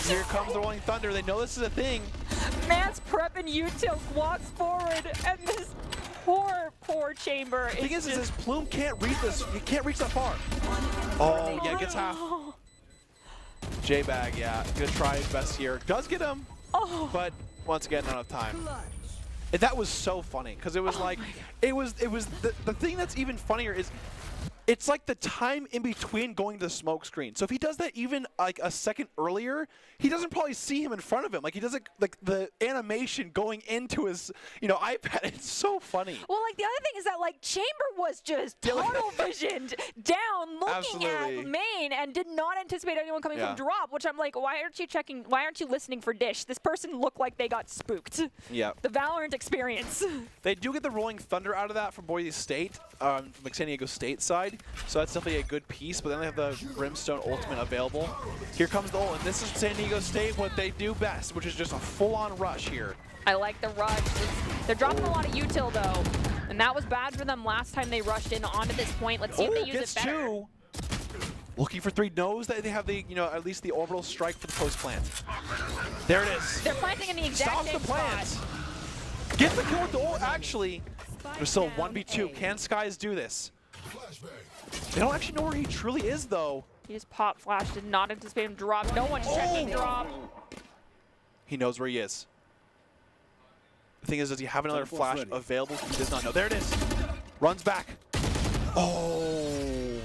Here comes the Rolling Thunder. They know this is a thing. Man's prepping util, walks forward, and this poor chamber. The thing is his plume can't reach this. He can't reach that far. Oh, yeah, gets half. J-Bag, yeah, gonna try his best here. Does get him. Oh. But once again, not enough time. And that was so funny because it was the thing that's even funnier is it's like the time in between going to the smoke screen. So if he does that even like a second earlier, he doesn't probably see him in front of him. Like he doesn't, like the animation going into his, iPad. It's so funny. Well, like the other thing is that like Chamber was just tunnel visioned down, looking at main, and did not anticipate anyone coming from drop. Which I'm like, why aren't you checking? Why aren't you listening for Dish? This person looked like they got spooked. Yeah. The Valorant experience. They do get the Rolling Thunder out of that from Boise State, from the San Diego State side. So that's definitely a good piece, but then they have the Brimstone Ultimate available. Here comes the ult, and this is San Diego State, what they do best, which is just a full-on rush here. I like the rush. They're dropping a lot of util though, and that was bad for them last time they rushed in onto this point. Let's see if they use it better. Two. Looking for 3, knows that they have the, at least the orbital strike for the post plant. There it is. They're planting in the exact same spot. Stops the plant. Gets the kill with the ult, actually. There's still 1v2. Can Skies do this? They don't actually know where he truly is, though. He just pop flash, did not anticipate him drop. No one's checking drop. He knows where he is. The thing is, does he have another flash available? He does not know. There it is. Runs back. Oh.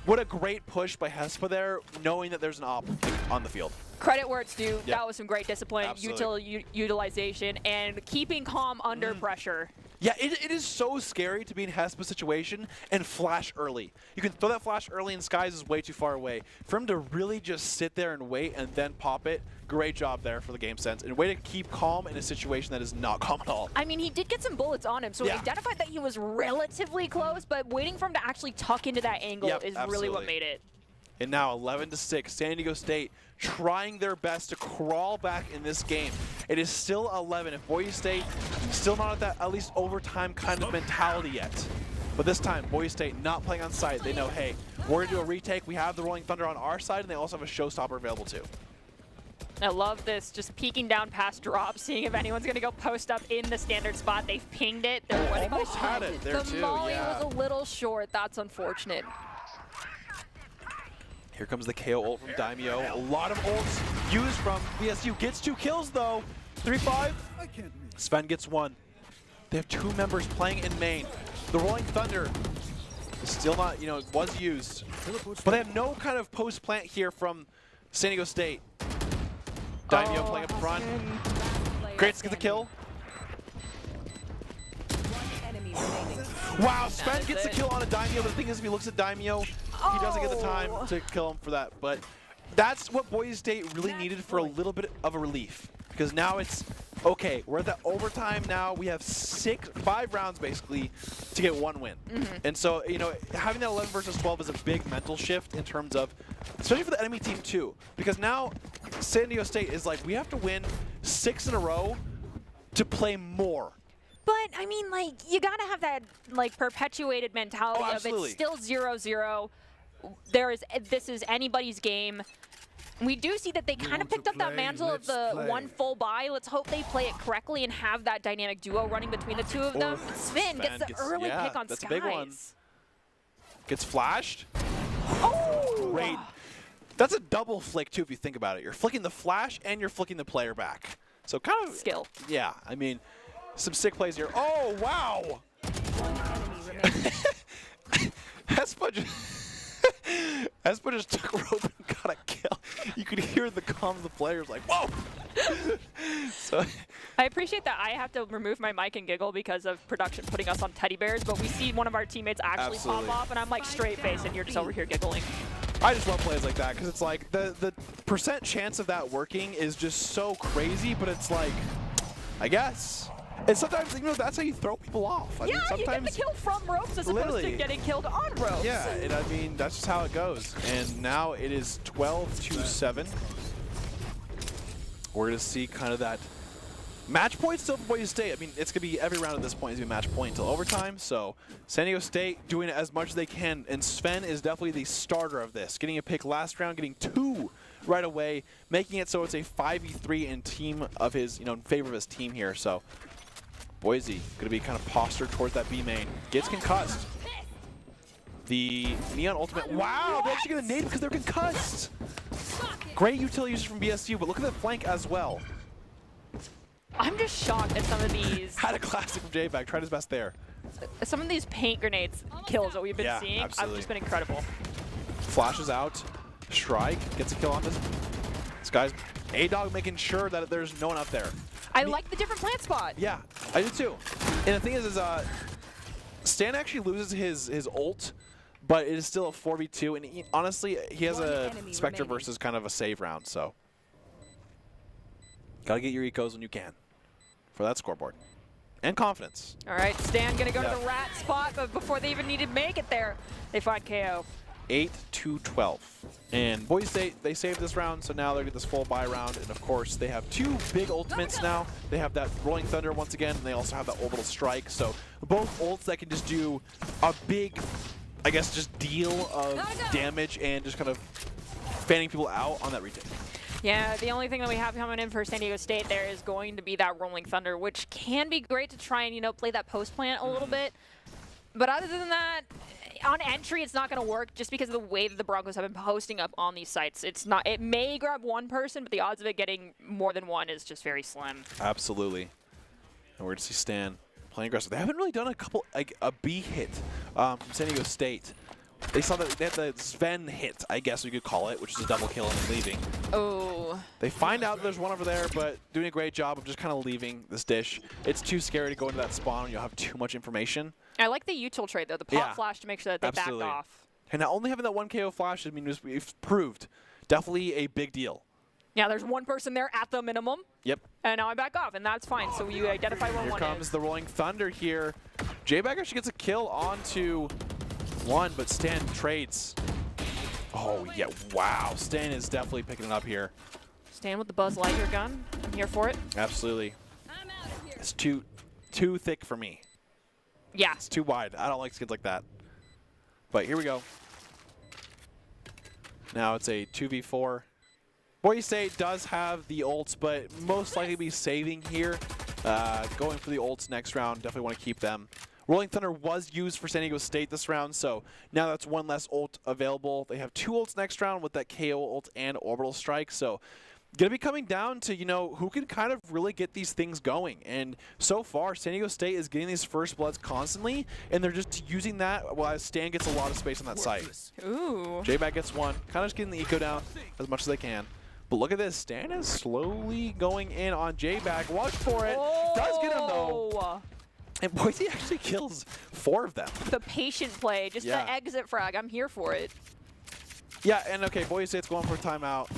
What a great push by Hespa there, knowing that there's an op on the field. Credit where it's due. Yep. That was some great discipline, utilization, and keeping calm under pressure. Yeah, it is so scary to be in Hespa's situation and flash early. You can throw that flash early and Skies is way too far away. For him to really just sit there and wait and then pop it, great job there for the game sense. And way to keep calm in a situation that is not calm at all. I mean, he did get some bullets on him, so he identified that he was relatively close, but waiting for him to actually tuck into that angle is really what made it. And now 11-6, San Diego State trying their best to crawl back in this game. It is still 11. If Boise State still not at that at least overtime kind of mentality yet. But this time, Boise State not playing on site. They know, hey, we're going to do a retake. We have the Rolling Thunder on our side, and they also have a showstopper available too. I love this, just peeking down past drop, seeing if anyone's going to go post up in the standard spot. They've pinged it. They're running. Almost had it there too, The molly was a little short. That's unfortunate. Here comes the KO ult from Daimyo. A lot of ults used from BSU. Gets 2 kills though. 3-5. Sven gets 1. They have 2 members playing in main. The Rolling Thunder is still not, was used. But they have no kind of post plant here from San Diego State. Daimyo playing up front. Great to get the kill. Wow, Sven gets the kill on a Daimyo. The thing is, if he looks at Daimyo, he doesn't get the time to kill him for that. But that's what Boise State really needed for a little bit of a relief. Because now it's, okay, we're at that overtime now. We have 5 rounds, basically, to get 1 win. And so, having that 11 versus 12 is a big mental shift in terms of, especially for the enemy team, too. Because now San Diego State is like, we have to win 6 in a row to play more. But, I mean, like, you got to have that, like, perpetuated mentality of it's still 0-0. This is anybody's game. We do see that they kind of picked up that mantle of the 1 full buy. Let's hope they play it correctly and have that dynamic duo running between the 2 of them. Sven gets the early pick on Skies. A big one. Gets flashed. Oh! Great. That's a double flick, too, if you think about it. You're flicking the flash and you're flicking the player back. So kind of... skill. Yeah, I mean... Some sick plays here. Oh, wow! Hespa just took rope and got a kill. You could hear the comms of the players like, whoa! So I appreciate that I have to remove my mic and giggle because of production putting us on teddy bears, but we see one of our teammates actually pop off, and I'm like straight face, and you're just over here giggling. I just love plays like that because it's like the percent chance of that working is just so crazy, but it's like, I guess. And sometimes, that's how you throw people off. I mean, sometimes you get the kill from ropes as opposed to getting killed on ropes. Yeah, and I mean, that's just how it goes. And now it is 12-7. We're going to see kind of that match point still for Boise State. I mean, it's going to be every round at this point is going to be match point until overtime. So San Diego State doing it as much as they can. And Sven is definitely the starter of this. Getting a pick last round, getting 2 right away, making it so it's a 5v3 in team of his, in favor of his team here. So Boise going to be kind of postured towards that B main. Gets concussed. The Neon Ultimate. Wow, they're actually going to nade because they're concussed. Great utility users from BSU, but look at the flank as well. I'm just shocked at some of these. Had a classic from J-Back. Tried his best there. some of these paint grenades kills that we've been seeing have just been incredible. Flashes out. Strike gets a kill on this. This guy's A-Dog making sure that there's no one up there. I like the different plant spot. Yeah, I do too. And the thing is Stan actually loses his ult, but it is still a 4v2, and honestly, he has a Spectre versus kind of a save round, so. Gotta get your ecos when you can for that scoreboard. And confidence. All right, Stan gonna go to the rat spot, but before they even need to make it there, they find KO. 8-12. And Boise State, they saved this round, so now they get this full buy round. And of course, they have two big ultimates now. They have that Rolling Thunder once again, and they also have that Orbital Strike. So both ults that can just do a big, I guess, just deal of damage and just kind of fanning people out on that retake. Yeah, the only thing that we have coming in for San Diego State there is going to be that Rolling Thunder, which can be great to try and, you know, play that post plant a little bit. But other than that, on entry, it's not going to work just because of the way that the Broncos have been posting up on these sites. It's not. It may grab one person, but the odds of it getting more than one is just very slim. Absolutely. And we're going to see Stan playing aggressive. They haven't really done a B hit from San Diego State. They saw that they had the Sven hit, I guess you could call it, which is a double kill and leaving. Oh. They find out there's one over there, but doing a great job of just kind of leaving this dish. It's too scary to go into that spawn when you'll have too much information. I like the util trade, though, the pop flash to make sure that they back off. And now only having that one KO flash, I mean, we've proved definitely a big deal. Yeah, there's one person there at the minimum. Yep. And now I back off, and that's fine. So you identify where one is. Here comes the Rolling Thunder here. J-Bag actually gets a kill onto one, but Stan trades. Oh, yeah, wow. Stan is definitely picking it up here. Stan with the Buzz Lightyear gun. I'm here for it. Absolutely. It's too thick for me. Yeah. It's too wide. I don't like skins like that. But here we go. Now it's a 2v4. Boise State does have the ults, but most likely be saving here. Going for the ults next round. Definitely want to keep them. Rolling Thunder was used for San Diego State this round, so now that's one less ult available. They have two ults next round with that KO ult and Orbital Strike, so going to be coming down to, you know, who can kind of really get these things going. And so far, San Diego State is getting these first bloods constantly, and they're just using that while Stan gets a lot of space on that site. Ooh. J-Bag gets one. Kind of just getting the eco down as much as they can. But look at this. Stan is slowly going in on J-Bag. Watch for it. Oh. Does get him, though. And Boise actually kills 4 of them. The patient play, just the exit frag. I'm here for it. Yeah, and okay, Boise State's going for a timeout.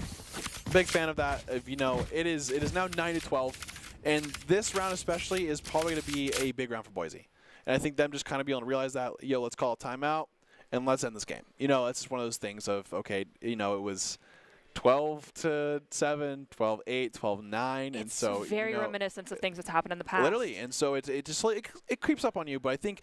Big fan of that. You know, it is now 9-12, and this round especially is probably going to be a big round for Boise. And I think them just kind of being able to realize that, yo, let's call a timeout and let's end this game. You know, it's just one of those things of, okay, you know, it was 12-7, 12-8, 12-9, and so very reminiscent of things that's happened in the past. Literally, and so it just like it creeps up on you. But I think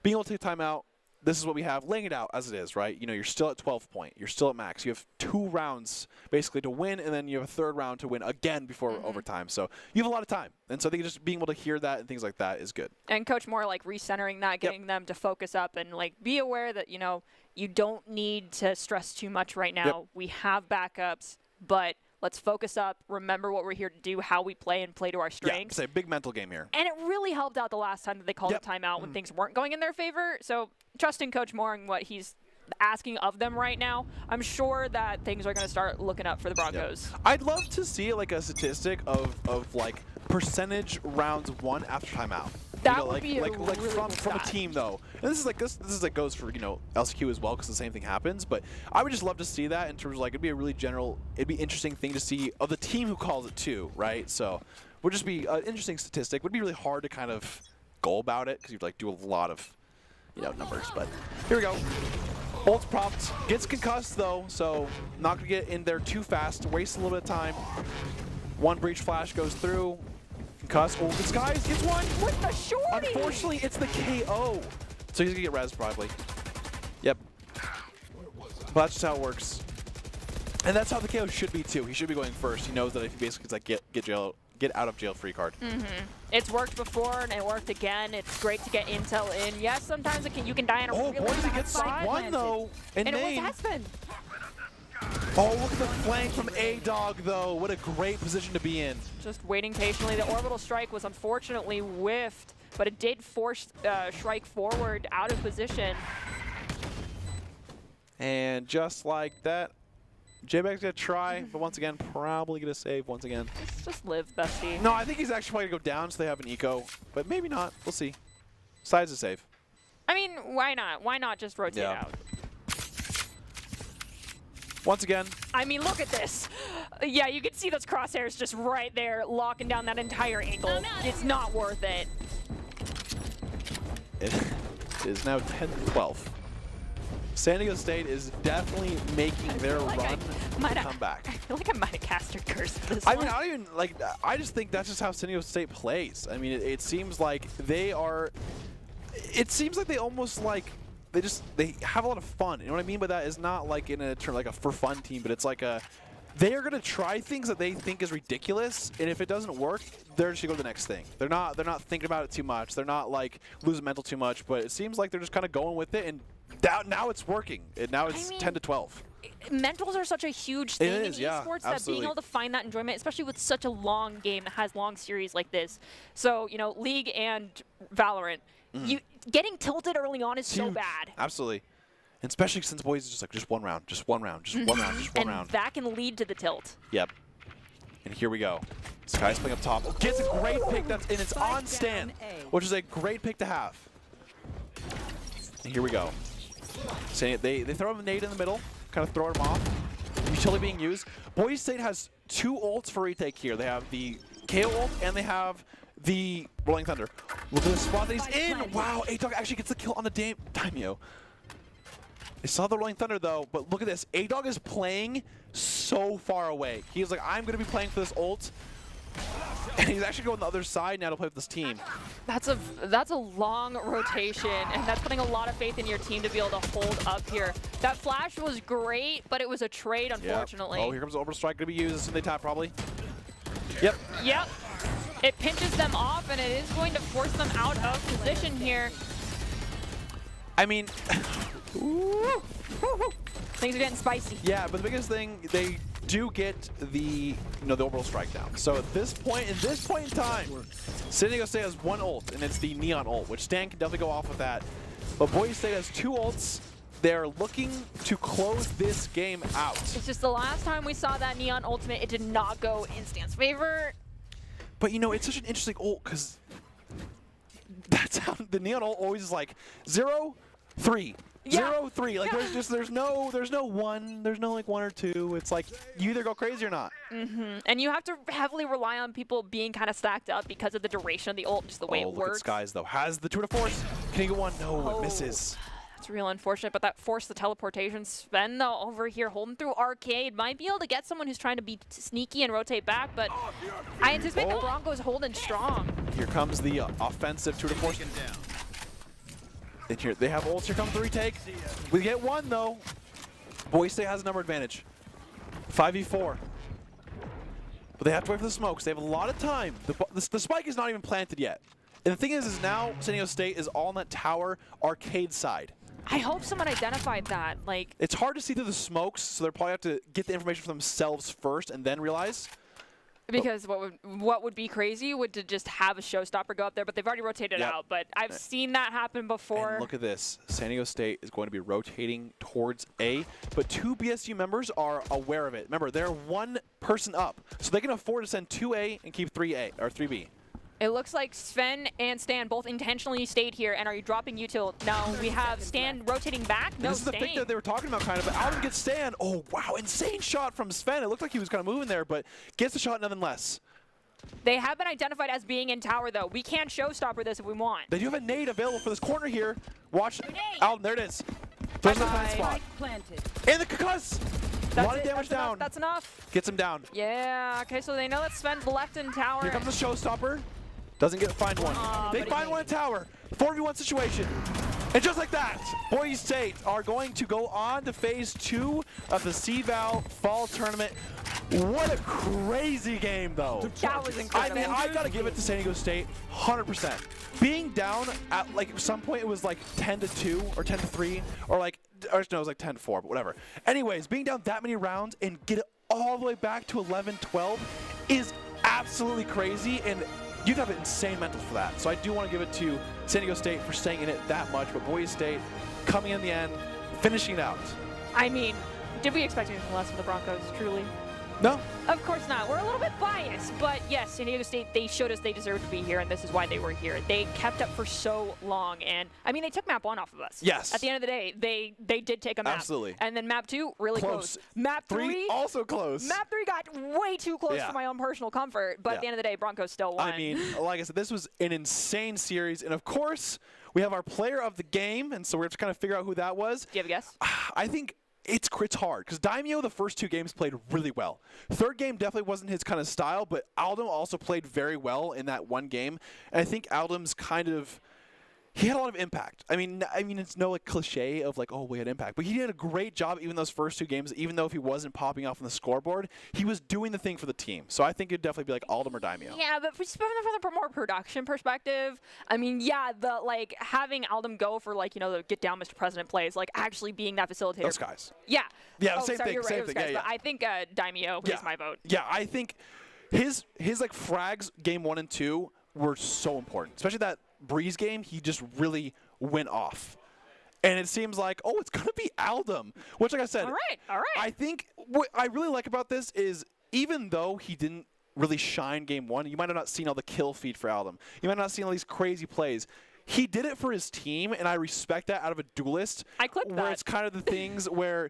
being able to take a timeout, this is what we have, laying it out as it is, right? You know, you're still at 12 point. You're still at max. You have 2 rounds basically to win, and then you have a 3rd round to win again before overtime. So you have a lot of time. And so I think just being able to hear that and things like that is good. And Coach Moore, like, recentering that, getting them to focus up and, like, be aware that, you know, you don't need to stress too much right now. We have backups, but let's focus up, remember what we're here to do, how we play, and play to our strengths. Yeah, it's a big mental game here. And it really helped out the last time that they called a timeout when things weren't going in their favor. So trusting Coach Moore and what he's asking of them right now, I'm sure that things are going to start looking up for the Broncos. I'd love to see like a statistic of like percentage rounds won after timeout. That would be like really from a team though. And this is like goes for, you know, LCQ as well, because the same thing happens. But I would just love to see that in terms of, like, it'd be a really it'd be interesting thing to see of the team who calls it too, right? So would just be an interesting statistic. Would be really hard to kind of go about it because you'd like do a lot of, you know, numbers. But here we go. Ult's propped, gets concussed though, so not gonna get in there too fast. Waste a little bit of time. One breach flash goes through. Concussed. Oh, Disguise gets one. With the shorty. Unfortunately, it's the KO. So he's gonna get rezzed probably. Yep. But that's just how it works. And that's how the KO should be too. He should be going first. He knows that if he basically gets like get out of jail free card. It's worked before and it worked again. It's great to get intel in. Yes, sometimes you can die in a really Boise bad gets fight. one though. And it was Aspen. Oh, look at the flank from A-Dog though. What a great position to be in. Just waiting patiently. The orbital strike was unfortunately whiffed but it did force Shrike forward out of position. And just like that, J-Bag's going to try, but once again, probably going to save once again. Just live, bestie. No, I think he's actually probably going to go down so they have an eco, but maybe not. We'll see. Size is save. I mean, why not? Why not just rotate out? Once again. I mean, look at this. Yeah, you can see those crosshairs just right there, locking down that entire angle. It's not worth it. It is now 10-12. San Diego State is definitely making their run to come back. I feel like I might have cast a curse this I mean, I don't even, like, I just think that's just how San Diego State plays. I mean, it seems like they are, it seems like they almost like, they have a lot of fun. You know what I mean by that? Is not like in a term like a for fun team, but it's like a, they are going to try things that they think is ridiculous, and if it doesn't work, they're just going to go to the next thing. They're not thinking about it too much. They're not like losing mental too much, but it seems like they're just kind of going with it, and now it's working. And now it's 10-12. Mentals are such a huge thing in esports that absolutely. being able to find that enjoyment, especially with such a long game that has long series like this. So, you know, League and Valorant, getting tilted early on is so bad. Absolutely. And especially since boys is just like, just one round, just one round, just one round, just one round. And that can lead to the tilt. Yep. And here we go. Sky's playing up top. Gets a great pick, and it's on Stan, which is a great pick to have. And here we go. They throw him a nade in the middle, kind of throw him off. Utility being used. Boise State has 2 ults for retake here. They have the KO ult and they have the Rolling Thunder. Look at the spot that he's in. Wow, A-Dog actually gets the kill on the Daimyo. They saw the Rolling Thunder though, but look at this. A-Dog is playing so far away. He's like, I'm going to be playing for this ult. And he's actually going the other side now to play with this team. That's a long rotation, and that's putting a lot of faith in your team to be able to hold up here. That flash was great, but it was a trade, unfortunately. Yep. Oh, here comes the Orbital Strike, going to be used as soon as they tap, probably. Yep. Yep. It pinches them off, and it is going to force them out of position here. I mean, things are getting spicy. Yeah, but the biggest thing, they do get the the Orbital Strike down. So at this point, in time, San Diego State has 1 ult, and it's the Neon ult, which Stan can definitely go off with that. But Boise State has 2 ults. They're looking to close this game out. It's just the last time we saw that Neon ultimate, it did not go in Stan's favor. But you know, it's such an interesting ult because that's how the Neon ult always is like 0, 3. Yeah. 0, 3. Like there's no 1. There's no like 1 or 2. It's like you either go crazy or not. And you have to heavily rely on people being kind of stacked up because of the duration of the ult, just the way it look works. at Skies though. Has the tour de force. Can he go one? No, it misses. That's real unfortunate, but that forced the teleportation. Sven though over here holding through Arcade might be able to get someone who's trying to be sneaky and rotate back, but I anticipate the Broncos holding strong. Here comes the offensive tour de force. And here they have ults. Here comes the retake. We get 1 though. Boise State has a number advantage. 5v4. But they have to wait for the smokes. They have a lot of time. The spike is not even planted yet. And the thing is now San Diego State is all on that tower Arcade side. I hope someone identified that. Like, it's hard to see through the smokes, so they'll probably have to get the information for themselves first and then realize. Because what would be crazy would to just have a showstopper go up there, but they've already rotated out. But I've seen that happen before. And look at this. San Diego State is going to be rotating towards A, but 2 BSU members are aware of it. Remember, they're 1 person up, so they can afford to send 2A and keep 3A or 3B. It looks like Sven and Stan both intentionally stayed here and are dropping util. Now we have Stan rotating back. No, this is the pick that they were talking about kind of, but Alvin gets Stan. Oh, wow, insane shot from Sven. It looked like he was kind of moving there, but gets the shot nonetheless. They have been identified as being in tower, though. We can showstopper this if we want. They do have a nade available for this corner here. Watch, Alvin, there it is. Throws the plant spot. And the concuss. A lot of damage down. That's enough. Gets him down. Yeah, okay, so they know that Sven's left in tower. Here comes the showstopper. Doesn't get find 1. They find 1 in tower. 4v1 situation. And just like that, Boise State are going to go on to phase 2 of the CVAL Fall Tournament. What a crazy game, though. That was incredible. I mean, I got to give it to San Diego State 100%. Being down at, like, some point it was like 10-2 or 10-3 or like, no, it was like 10-4, but whatever. Anyways, being down that many rounds and get it all the way back to 11-12 is absolutely crazy. And you'd have an insane mental for that. So I do want to give it to San Diego State for staying in it that much, but Boise State coming in the end, finishing it out. I mean, did we expect anything less from the Broncos, truly? No. Of course not. We're a little bit biased, but yes, San Diego State, they showed us they deserved to be here, and this is why they were here. They kept up for so long, and I mean, they took map 1 off of us. Yes. At the end of the day, they did take a map. Absolutely. And then map 2, really close. Map 3, also close. Map 3 got way too close for my own personal comfort, but at the end of the day, Broncos still won. I mean, like I said, this was an insane series, and of course, we have our player of the game, and so we're just kind of figure out who that was. Do you have a guess? I think it's hard because Daimyo the first 2 games played really well. Third game definitely wasn't his kind of style, but Aldum also played very well in that one game. And I think Aldum's he had a lot of impact. I mean, it's no like cliche of like, oh, we had impact, but he did a great job even those first 2 games. Even though if he wasn't popping off on the scoreboard, he was doing the thing for the team. So I think it'd definitely be like Aldum or Daimyo. Yeah, but from the more production perspective, I mean, yeah, the like having Aldum go for like the get down, Mr. President plays, like actually being that facilitator. Those guys. Yeah. Yeah. Oh, Same sorry, thing. you're right, Same those thing. guys, Yeah. But I think Daimyo is my vote. Yeah, I think his like frags game 1 and 2 were so important, especially that Breeze game. He just really went off. And it seems like, oh, it's going to be Aldum, which, like I said, all right. I think what I really like about this is even though he didn't really shine game 1, you might have not seen all the kill feed for Aldum. You might not have seen all these crazy plays. He did it for his team, and I respect that out of a duelist. I clipped where that. It's kind of the things where,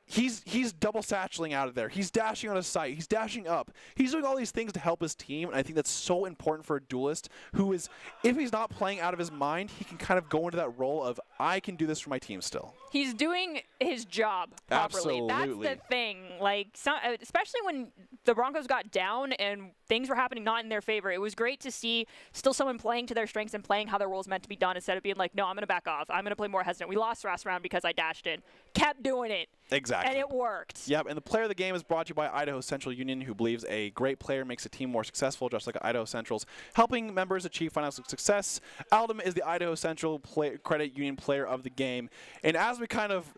he's double satcheling out of there. He's dashing on his site. He's dashing up. He's doing all these things to help his team, and I think that's so important for a duelist who is, if he's not playing out of his mind, he can kind of go into that role of, I can do this for my team still. He's doing his job properly. Absolutely. That's the thing. Like, especially when the Broncos got down and things were happening not in their favor, it was great to see still someone playing to their strengths and playing how their role is meant to be done instead of being like, no, I'm going to back off. I'm going to play more hesitant. We lost last round because I dashed in. Kept doing it. Exactly. And it worked. Yep, and the player of the game is brought to you by Idaho Central Union, who believes a great player makes a team more successful, just like Idaho Central's helping members achieve financial success. Aldum is the Idaho Central Credit Union player of the game. And as we kind of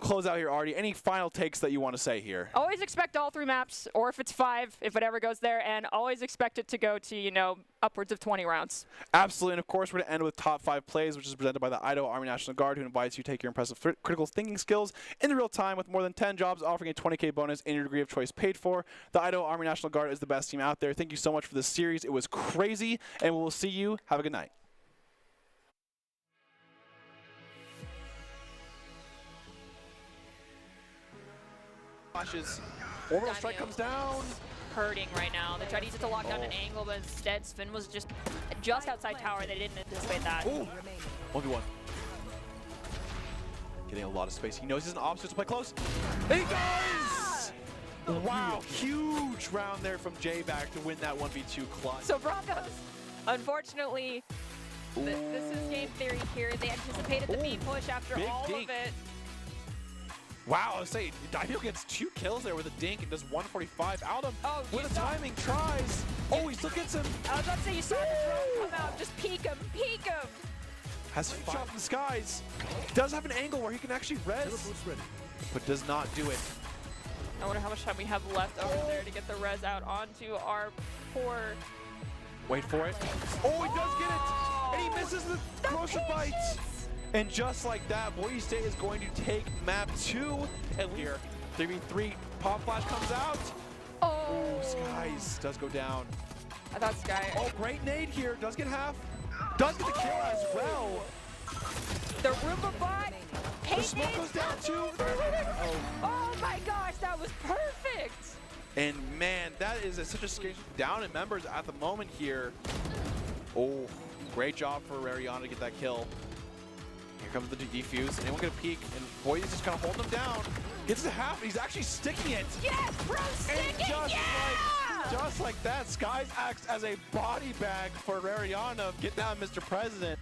close out here, Artie, any final takes that you want to say here? Always expect all 3 maps, or if it's 5, if it ever goes there, and always expect it to go to, upwards of 20 rounds. Absolutely, and of course, we're going to end with top 5 plays, which is presented by the Idaho Army National Guard, who invites you to take your impressive critical thinking skills in real time with more than 10 jobs, offering a 20K bonus and your degree of choice paid for. The Idaho Army National Guard is the best team out there. Thank you so much for this series. It was crazy, and we will see you. Have a good night. Flashes. Orbital strike comes down. Hurting right now. They tried to use it to lock down an angle, but instead Sven was just outside tower. They didn't anticipate that. Ooh. 1v1. Getting a lot of space. He knows he's an opposite to play close. And he does! Wow, huge round there from J-Back to win that 1v2 clutch. So Broncos, unfortunately, this is game theory here. They anticipated the B push after all of it. Wow, I was saying, Daimyo gets 2 kills there with a dink and does 145. Aldum with the timing tries. Oh, he still gets him. I was about to say, you saw the drone come out. Just peek him, peek him. Has 5 in the skies. Does have an angle where he can actually res, but does not do it. I wonder how much time we have left over there to get the res out onto our poor... Wait for it. Oh, he does get it. And he misses the corrosive bites. And just like that, Boise State is going to take map 2. And here, 3v3 pop flash comes out. Oh, Skies does go down. I thought Sky... Oh, great nade here. Does get half. Does get the kill as well. The Roomba bot. The smoke goes down too. Oh my gosh, that was perfect. And man, that is such a scary down in members at the moment here. Oh, great job for Ariana to get that kill. Here comes the defuse, and anyone gonna peek, and Boyd is just kind of holding him down. Gets to half, he's actually sticking it. Yes, bro, sticking, just like that, Skies acts as a body bag for Ariana. Get down, Mr. President.